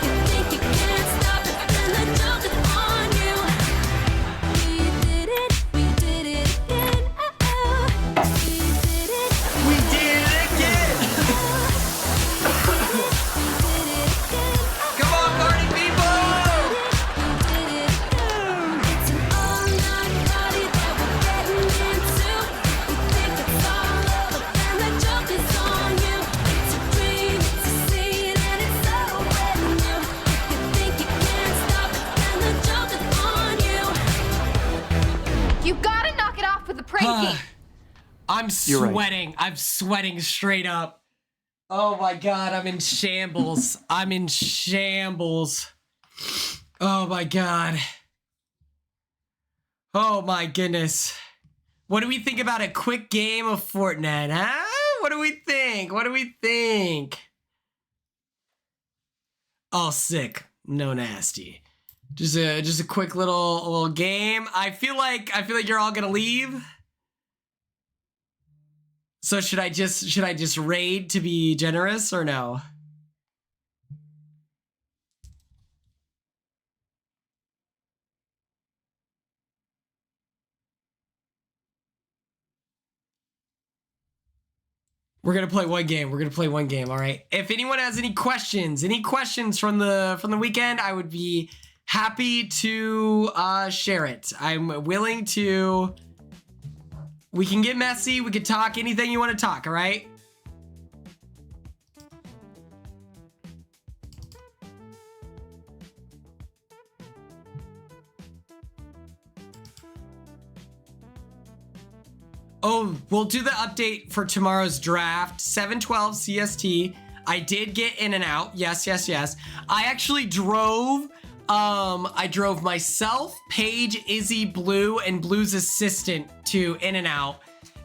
You think you can't stop it, then the joke is on you. We did it again. We did it again. Come on, party people! It's an all-night party that we're getting into. You think it's all over, then the joke is on you. It's a dream, it's a scene, and it's so brand new. You think you can't stop it, then the joke is on you. You gotta knock it off with the pranking. I'm You're right. sweating. I'm sweating straight up. Oh my god, I'm in shambles. I'm in shambles. Oh my god. Oh my goodness. What do we think about a quick game of Fortnite, huh? What do we think? What do we think? Oh, sick. No nasty. Just a quick little game. I feel like you're all gonna leave. So should I just raid to be generous or no? We're gonna play one game. We're gonna play one game. All right. If anyone has any questions from the weekend, I would be happy to share it. I'm willing to. We can get messy. We can talk anything you want to talk. All right. Oh, we'll do the update for tomorrow's draft. 7:12 CST. I did get in and out. Yes, yes, yes. I actually drove. I drove myself, Paige, Izzy, Blue, and Blue's assistant to in and out.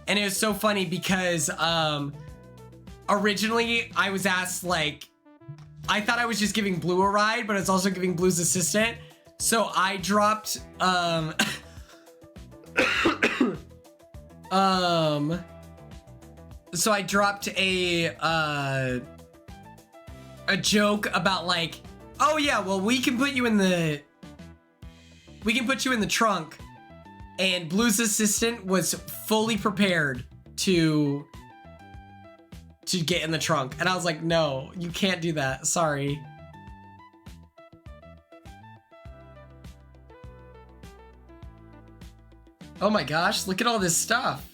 And it was so funny because originally I was asked, like, I thought I was just giving Blue a ride, but it's also giving Blue's assistant. So I dropped so I dropped a joke about, like, oh yeah, well, we can put you in the trunk. And Blue's assistant was fully prepared to get in the trunk. And I was like, no, you can't do that. Sorry. Oh my gosh, look at all this stuff.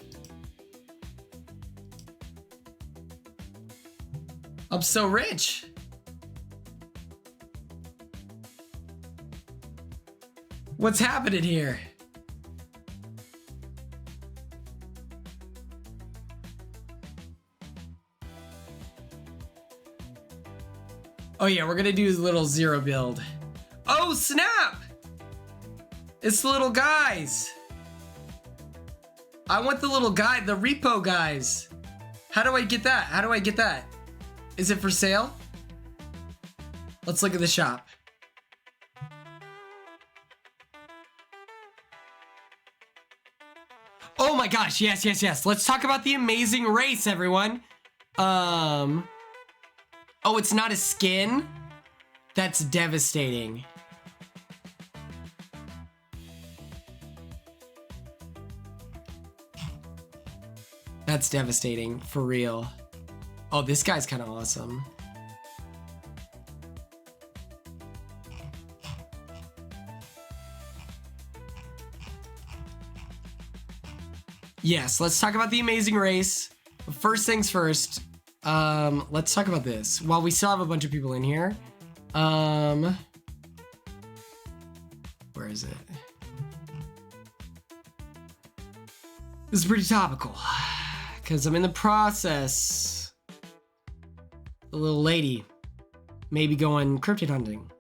I'm so rich. What's happening here? Oh yeah, we're gonna do a little zero build. Oh snap! It's the little guys. I want the little guy, the repo guys. How do I get that? How do I get that? Is it for sale? Let's look at the shop. Oh my gosh, yes, yes, yes. Let's talk about the amazing race, everyone. Oh, it's not a skin? That's devastating. That's devastating, for real. Oh, this guy's kind of awesome. Yes, let's talk about the amazing race. First things first, let's talk about this. While we still have a bunch of people in here. Where is it? This is pretty topical. Because I'm in the process. The little lady may be going cryptid hunting.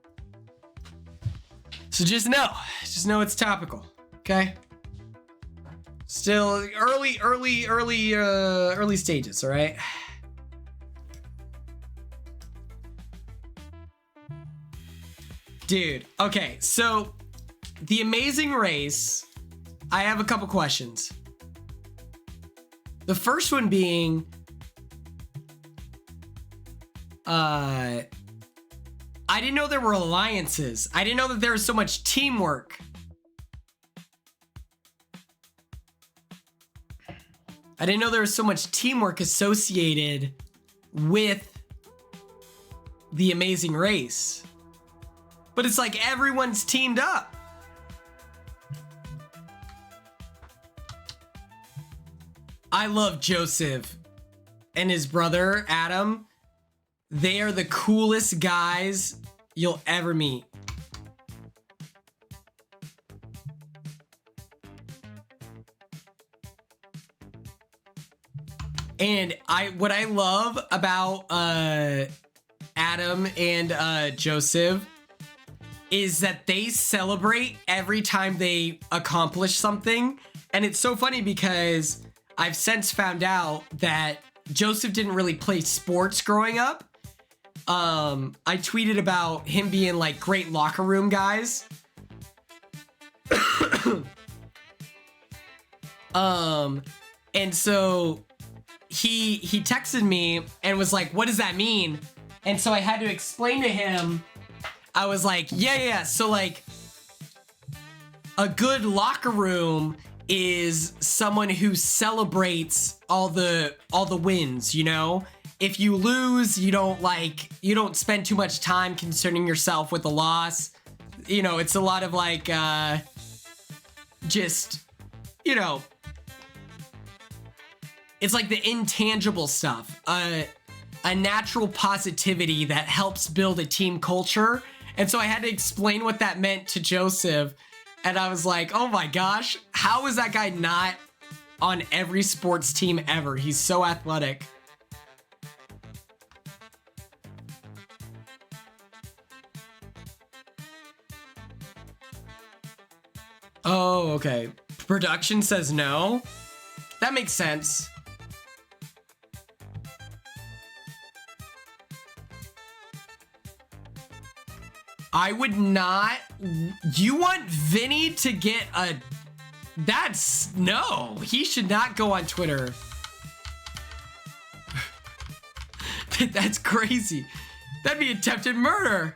So just know it's topical, okay? Still early stages, all right? Dude, okay, so the amazing race, I have a couple questions. The first one being, I didn't know there were alliances. I didn't know that there was so much teamwork. I didn't know there was so much teamwork associated with the amazing race. But it's like everyone's teamed up. I love Joseph and his brother, Adam. They are the coolest guys you'll ever meet. And what I love about Adam and Joseph is that they celebrate every time they accomplish something. And it's so funny because I've since found out that Joseph didn't really play sports growing up. I tweeted about him being like great locker room guys. And so he texted me and was like, what does that mean? And so I had to explain to him. I was like, yeah. So like a good locker room is someone who celebrates all the wins, you know? If you lose, you don't spend too much time concerning yourself with the loss. You know, it's a lot of like just, you know, it's like the intangible stuff, a natural positivity that helps build a team culture. And so I had to explain what that meant to Joseph. And I was like, oh my gosh, how is that guy not on every sports team ever. He's so athletic. Oh, okay. Production says no. That makes sense. I would not. You want Vinny to get a... That's... No. He should not go on Twitter. That's crazy. That'd be attempted murder.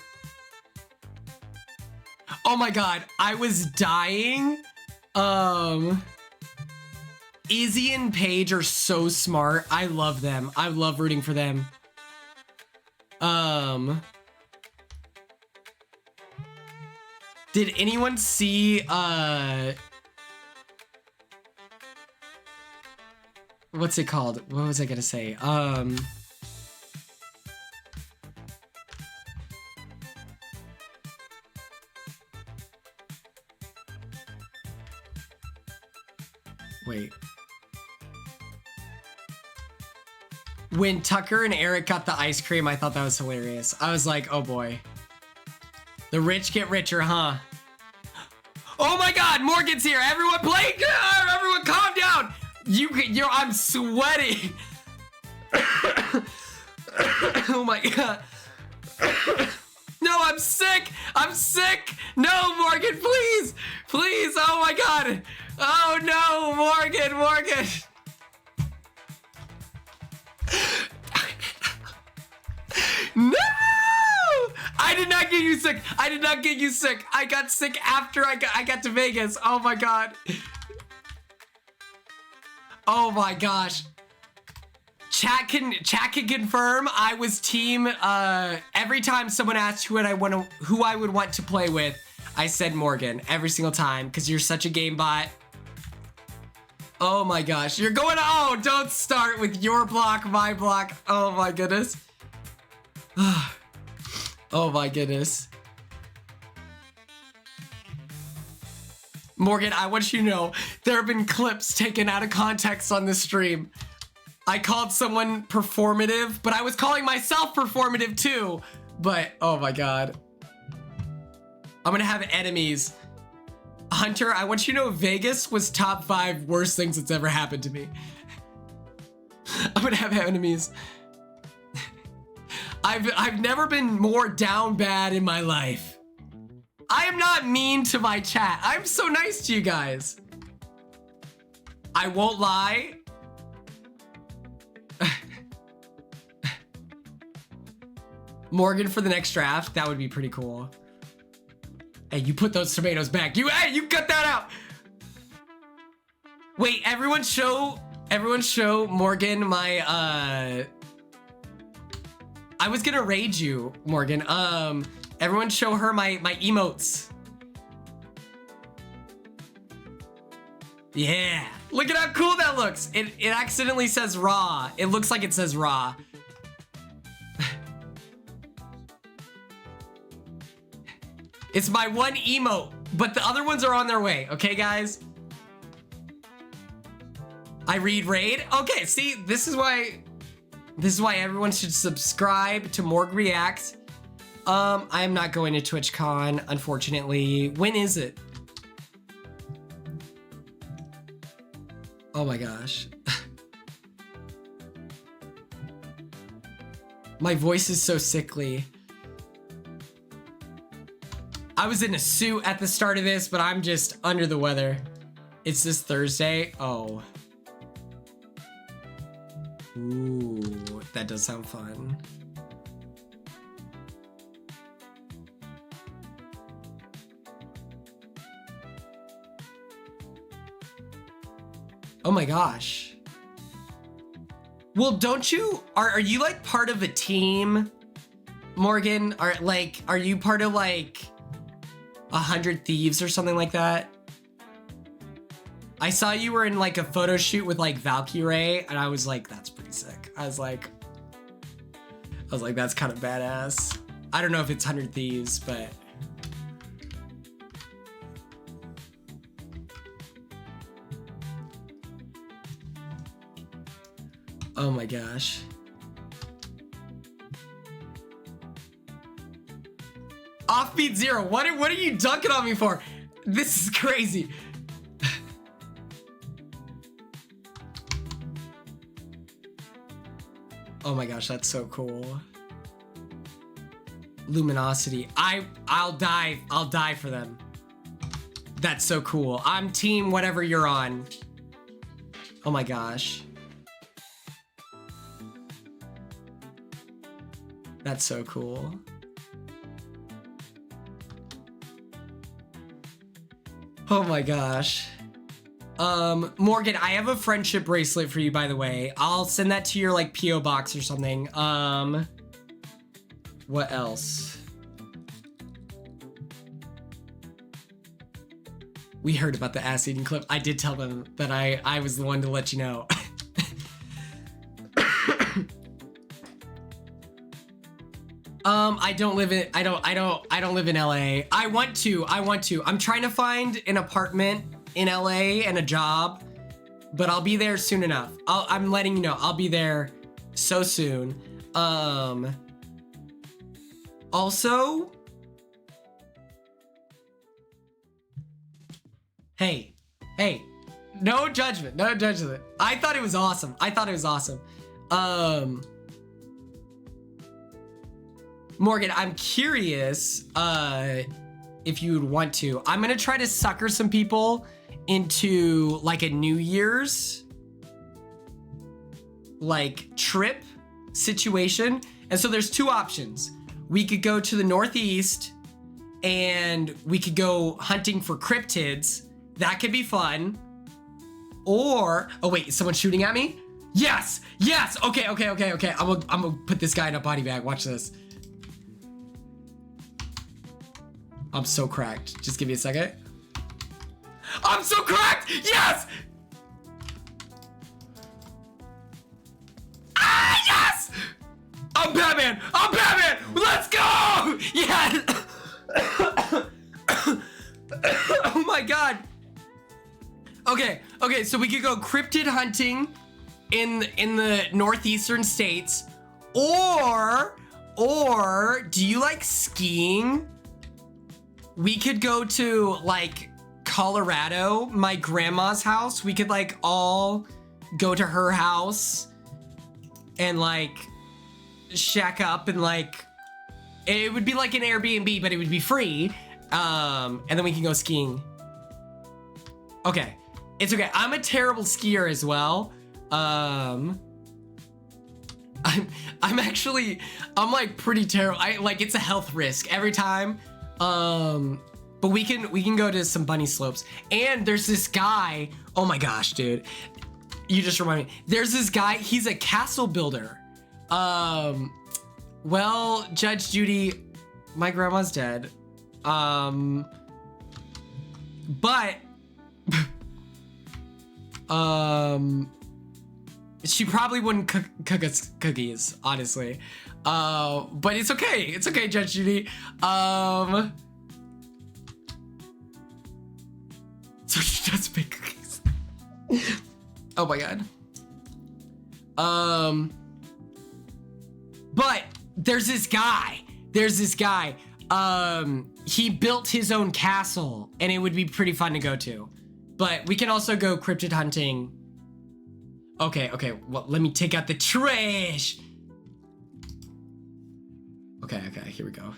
Oh my god. I was dying. Izzy and Paige are so smart. I love them. I love rooting for them. Did anyone see, what's it called? What was I gonna say? Wait. When Tucker and Eric got the ice cream, I thought that was hilarious. I was like, oh boy. The rich get richer, huh? Oh my god, Morgan's here. Everyone play. Everyone calm down. I'm sweating. Oh my god. No, I'm sick. I'm sick. No, Morgan, please. Please. Oh my god. Oh no, Morgan. No! I did not get you sick. I did not get you sick. I got sick after I got to Vegas. Oh my god. Oh my gosh. Chat can confirm I was team every time someone asked who I would want to play with, I said Morgan every single time because you're such a game bot. Oh my gosh. You're going, oh, don't start with your block, my block. Oh my goodness. Oh my goodness. Morgan, I want you to know there have been clips taken out of context on this stream. I called someone performative, but I was calling myself performative too. But oh my god. I'm gonna have enemies. Hunter, I want you to know Vegas was top 5 worst things that's ever happened to me. I'm gonna have enemies. I've never been more down bad in my life. I am not mean to my chat. I'm so nice to you guys. I won't lie. Morgan for the next draft. That would be pretty cool. Hey, you put those tomatoes back. You cut that out. Wait, everyone show Morgan my I was gonna raid you, Morgan. Everyone show her my emotes. Yeah. Look at how cool that looks. It accidentally says raw. It looks like it says raw. It's my one emote, but the other ones are on their way. Okay, guys? I read raid. Okay, see, this is why everyone should subscribe to Morg Reacts. I am not going to TwitchCon, unfortunately. When is it? Oh my gosh. My voice is so sickly. I was in a suit at the start of this, but I'm just under the weather. It's this Thursday. Oh. Ooh, that does sound fun. Oh my gosh. Well, don't you, are you like part of a team, Morgan? Are you part of like 100 Thieves or something like that? I saw you were in like a photo shoot with like Valkyrie, and I was like, that's pretty sick. I was like, that's kind of badass. I don't know if it's 100 Thieves, but. Oh my gosh. Offbeat Zero, what are you dunking on me for? This is crazy. Oh my gosh, that's so cool. Luminosity. I'll die for them. That's so cool. I'm team whatever you're on. Oh my gosh. That's so cool. Oh my gosh. Morgan, I have a friendship bracelet for you, by the way. I'll send that to your like PO box or something. What else? We heard about the ass eating clip. I did tell them that I was the one to let you know. I don't live in LA. I want to. I'm trying to find an apartment in LA and a job, but I'll be there soon enough. I'm letting you know. I'll be there so soon. Also, hey, no judgment. I thought it was awesome. Morgan, I'm curious if you would want to. I'm gonna try to sucker some people into like a New Year's like trip situation. And so there's two options. We could go to the Northeast and we could go hunting for cryptids. That could be fun. Or, oh wait, is someone shooting at me? Yes. Okay. I'm gonna put this guy in a body bag. Watch this. I'm so cracked. Just give me a second. I'm so cracked! Yes! Ah, yes! I'm Batman! Let's go! Yeah! Oh my god. Okay, so we could go cryptid hunting in the northeastern states, or do you like skiing? We could go to like Colorado, my grandma's house. We could like all go to her house and like shack up, and like it would be like an Airbnb, but it would be free. And then we can go skiing. Okay, it's okay. I'm a terrible skier as well. I'm like pretty terrible. It's a health risk every time. But we can go to some bunny slopes. And there's this guy. Oh my gosh, dude. You just remind me. There's this guy. He's a castle builder. Well, Judge Judy, my grandma's dead. But she probably wouldn't cook us cookies, honestly. But it's okay. It's okay, Judge Judy. So she does make cookies. Oh my god. But there's this guy. He built his own castle, and it would be pretty fun to go to. But we can also go cryptid hunting. Okay. Well, let me take out the trash. Okay, here we go.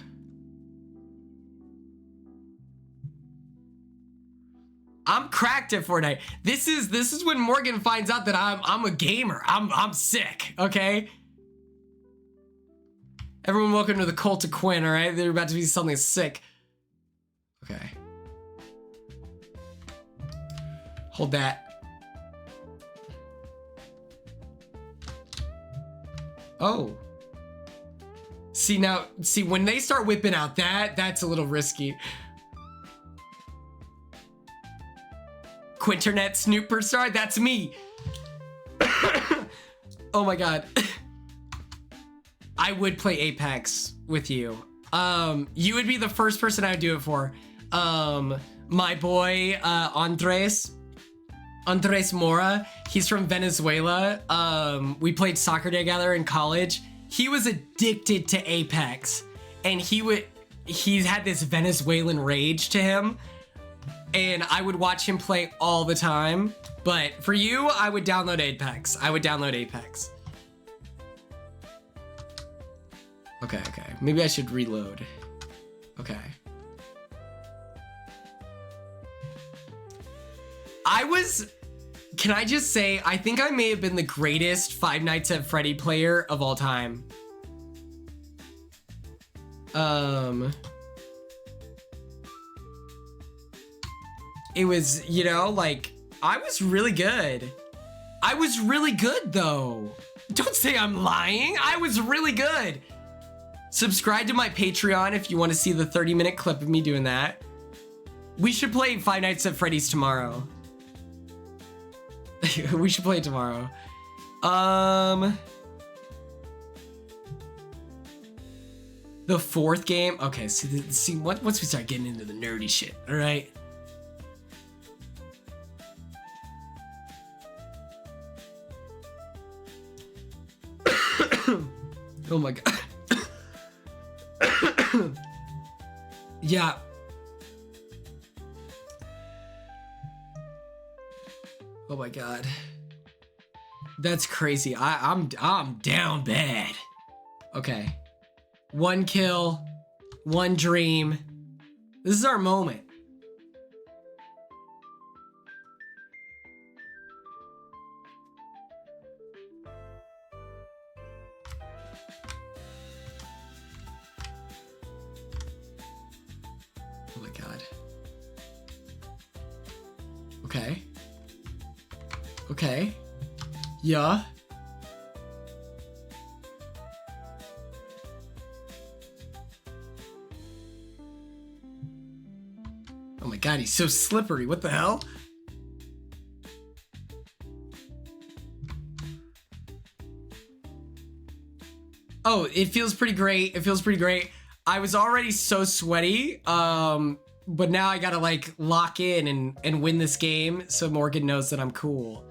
I'm cracked at Fortnite. This is when Morgan finds out that I'm a gamer. I'm sick, okay? Everyone, welcome to the cult of Quinn, all right? They're about to be something sick. Okay. Hold that. Oh. See, when they start whipping out that's a little risky. Quinternet Snooper Star, that's me. Oh my god. I would play Apex with you. You would be the first person I would do it for. My boy, Andres. Andres Mora. He's from Venezuela. We played soccer together in college. He was addicted to Apex, and he's had this Venezuelan rage to him, and I would watch him play all the time. But for you, I would download Apex. Okay. Maybe I should reload. Okay. Can I just say, I think I may have been the greatest Five Nights at Freddy player of all time. It was, you know, like, I was really good. I was really good, though. Don't say I'm lying. I was really good. Subscribe to my Patreon if you want to see the 30-minute clip of me doing that. We should play Five Nights at Freddy's tomorrow. We should play it tomorrow. The fourth game. Okay, see, once we start getting into the nerdy shit, all right? Oh my god. Yeah. Oh my god. That's crazy. I'm down bad. Okay. 1 kill, 1 dream. This is our moment. Oh my god. Okay. Okay. Yeah. Oh my god, he's so slippery. What the hell? Oh, it feels pretty great. It feels pretty great. I was already so sweaty. But now I gotta like lock in and win this game so Morgan knows that I'm cool.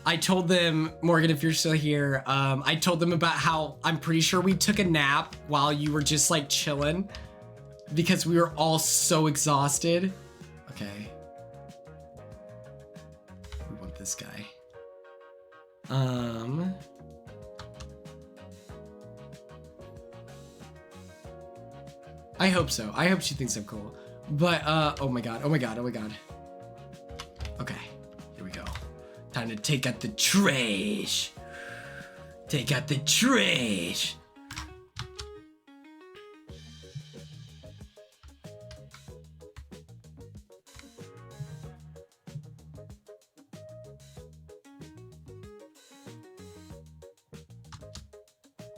I told them, Morgan, if you're still here, I told them about how I'm pretty sure we took a nap while you were just like chilling because we were all so exhausted. Okay. We want this guy. I hope so. I hope she thinks I'm cool. But, oh my god. Okay, here we go. Time to take out the trash. Take out the trash.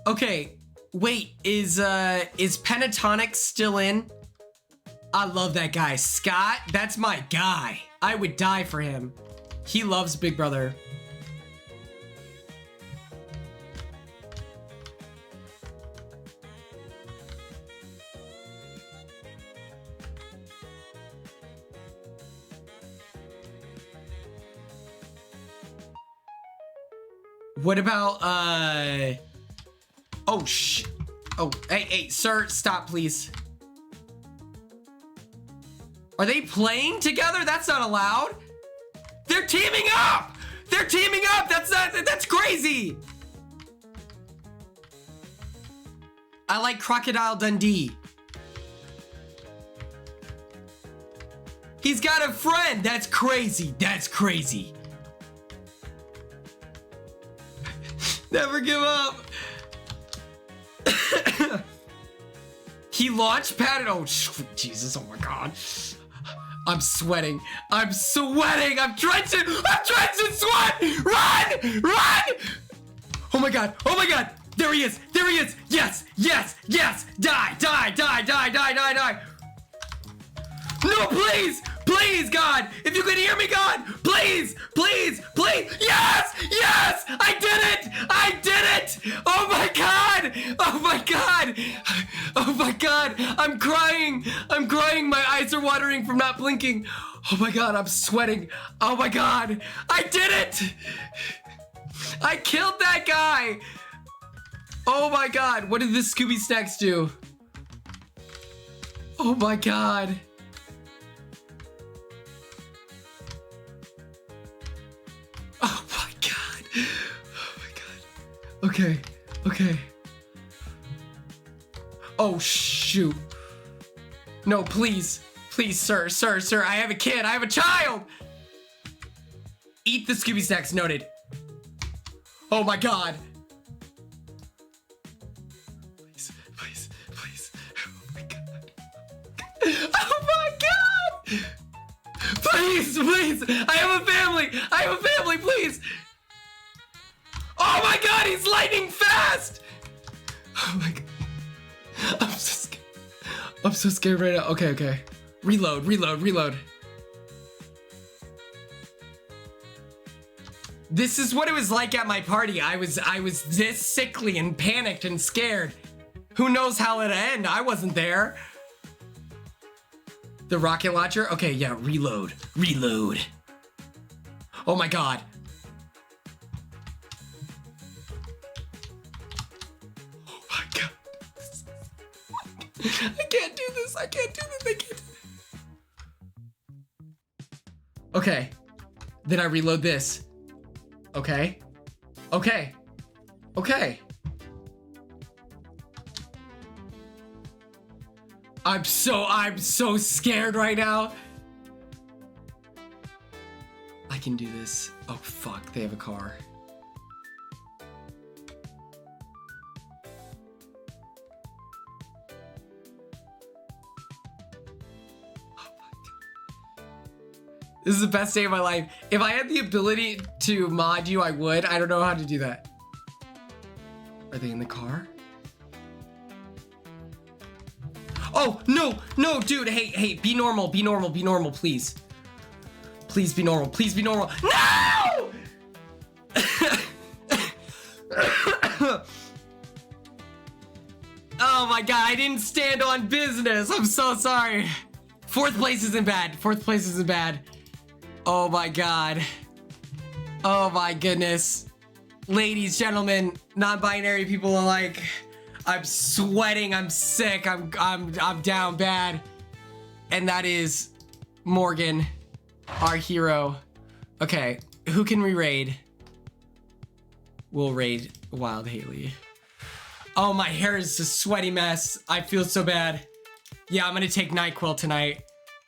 Okay, wait, is Pentatonic still in? I love that guy. Scott, that's my guy. I would die for him. He loves Big Brother. What about, oh, oh, hey, sir, stop, please. Are they playing together? That's not allowed. They're teaming up! They're teaming up! That's crazy! I like Crocodile Dundee. He's got a friend! That's crazy! That's crazy! Never give up! He launch padded. Oh, Jesus, oh my god. I'm sweating. I'm sweating. I'm drenched in sweat. Run! Run! Oh my god. Oh my god. There he is. There he is. Yes. Yes. Yes. Die. Die. Die. Die. Die. Die. Die. No, please. Please, God. If you could hear me, God. Please. Please. Please. Yes. Yes. I did it. I did it. Oh my god. Oh my god. Oh Oh my god, I'm crying. I'm crying. My eyes are watering from not blinking. Oh my god, I'm sweating. Oh my god, I did it. I killed that guy. Oh my god, what did the Scooby Snacks do? Oh my god. Oh my god. Oh my god. Okay, okay. Oh shoot. No, please. Please, sir, I have a kid, I have a child! Eat the Scooby Snacks, noted. Oh my god. Please. Oh my god. Oh my god! Please! I have a family, please! Oh my god, he's lightning fast! Oh my god. I'm so scared right now. Okay. Reload. This is what it was like at my party. I was this sickly and panicked and scared. Who knows how it'll end? I wasn't there. The rocket launcher? Okay, yeah, reload. Oh my god. Oh my god. I can't do this. Okay. Then I reload this. Okay. I'm so scared right now. I can do this. Oh fuck, they have a car. This is the best day of my life. If I had the ability to mod you, I would. I don't know how to do that. Are they in the car? Oh, no, dude. Hey, be normal, please. Please be normal. No! Oh my god, I didn't stand on business. I'm so sorry. Fourth place isn't bad. Oh my god. Oh my goodness. Ladies, gentlemen, non-binary people alike, I'm sweating, I'm sick, I'm down bad. And that is Morgan, our hero. Okay, who can we raid? We'll raid Wild Haley. Oh, my hair is a sweaty mess. I feel so bad. Yeah, I'm gonna take NyQuil tonight.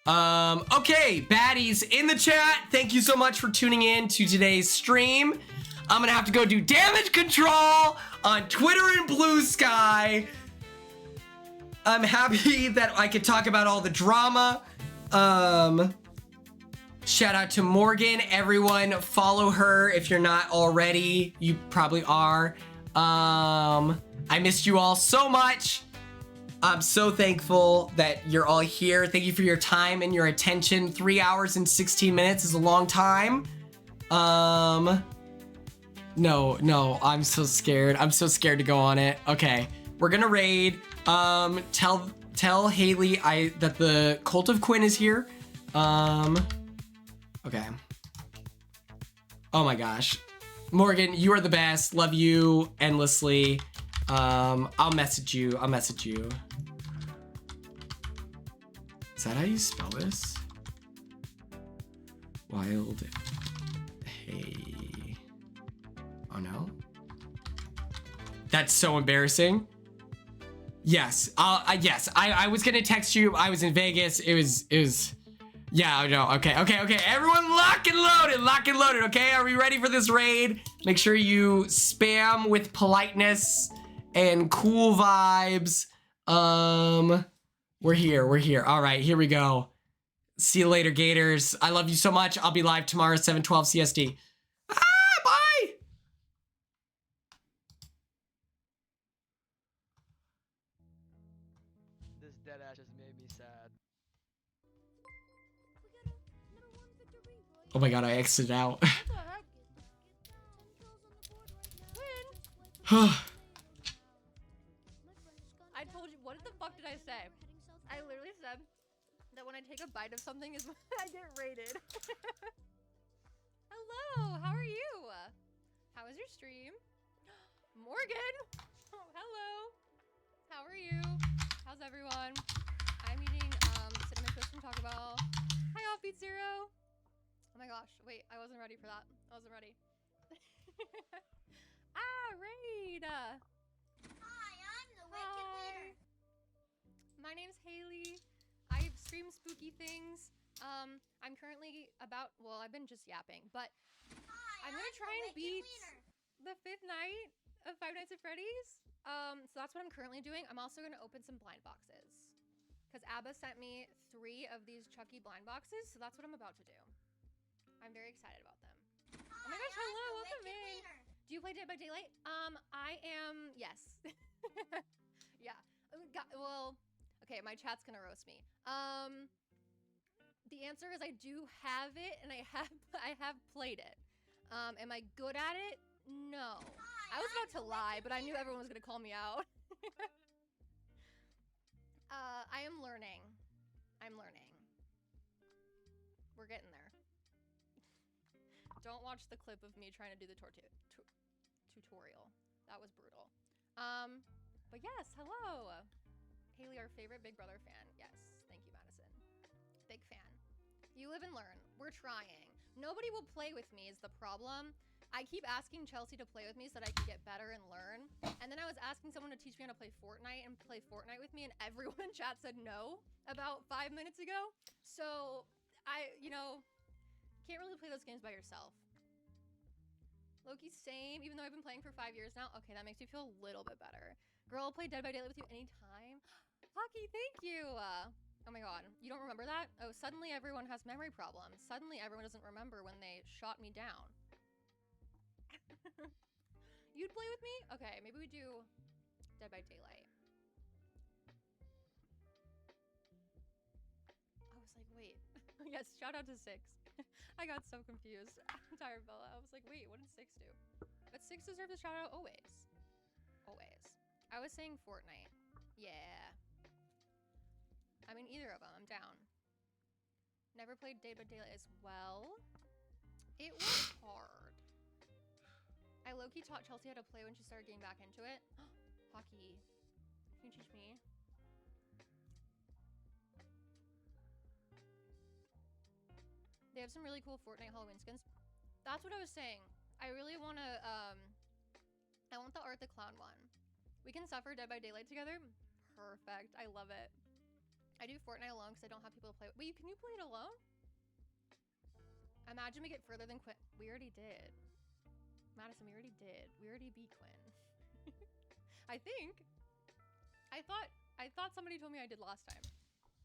Okay, baddies in the chat, thank you so much for tuning in to today's stream. I'm gonna have to go do damage control on Twitter and Blue Sky. I'm happy that I could talk about all the drama. Shout out to Morgan. Everyone follow her if you're not already. You probably are. I missed you all so much. I'm so thankful that you're all here. Thank you for your time and your attention. 3 hours and 16 minutes is a long time. No, I'm so scared. I'm so scared to go on it. Okay, we're gonna raid. Tell Haley that the Cult of Quinn is here. Okay. Oh my gosh. Morgan, you are the best. Love you endlessly. I'll message you. Is that how you spell this? Wild. Hey. Oh no. That's so embarrassing. Yes. Yes. I was gonna text you. I was in Vegas. It was. Yeah. No. Okay. Everyone, lock and loaded. Okay. Are we ready for this raid? Make sure you spam with politeness and cool vibes. We're here. All right, here we go. See you later, Gators. I love you so much. I'll be live tomorrow, 7:12 CST. Bye. This deadass just made me sad. Oh my god, I exited out. I told you, what the fuck did I say? I literally said that when I take a bite of something is when I get rated. Hello, how are you? How was your stream? Morgan! Oh, hello. How are you? How's everyone? I'm eating cinnamon toast from Taco Bell. Hi, Offbeat Zero. Oh my gosh, wait, I wasn't ready for that. I wasn't ready. Raid! Hi, I'm the wicked Hi. winner. My name's Haley. I stream spooky things. I'm currently I've been just yapping, but Hi, I'm gonna the try and wicked beat winner. the 5th night of Five Nights at Freddy's. So that's what I'm currently doing. I'm also gonna open some blind boxes. Because Abba sent me 3 of these Chucky blind boxes, so that's what I'm about to do. I'm very excited about them. Oh my gosh, hello, welcome in. Do you play Dead by Daylight? I am, yes. Yeah, well, okay, my chat's gonna roast me. The answer is I do have it, and I have played it. Am I good at it? No. I was about to lie, but I knew everyone was gonna call me out. I am learning. I'm learning. We're getting there. Don't watch the clip of me trying to do the tutorial. That was brutal. But yes, hello. Haley, our favorite Big Brother fan. Yes, thank you, Madison. Big fan. You live and learn. We're trying. Nobody will play with me is the problem. I keep asking Chelsea to play with me so that I can get better and learn. And then I was asking someone to teach me how to play Fortnite and play Fortnite with me, and everyone in chat said no about 5 minutes ago. So can't really play those games by yourself. Loki, same, even though I've been playing for 5 years now. Okay, that makes me feel a little bit better. Girl, I'll play Dead by Daylight with you anytime. Hockey, thank you. Oh my god, you don't remember that? Oh, suddenly everyone has memory problems. Suddenly everyone doesn't remember when they shot me down. You'd play with me? Okay, maybe we do Dead by Daylight. I was like, wait. Yes, shout out to 6. I got so confused. I'm tired, Bella. I was like, wait, what did 6 do? But 6 deserves a shout out always. Always. I was saying Fortnite. Yeah. I mean, either of them. I'm down. Never played Dead by Daylight as well. It was hard. I low-key taught Chelsea how to play when she started getting back into it. Hockey. Can you teach me? They have some really cool Fortnite Halloween skins. That's what I was saying. I really want to, I want the Art the Clown one. We can suffer Dead by Daylight together. Perfect. I love it. I do Fortnite alone because I don't have people to play with. Wait, can you play it alone? Imagine we get further than Quinn. We already did. Madison, we already did. We already beat Quinn. I think. I thought somebody told me I did last time.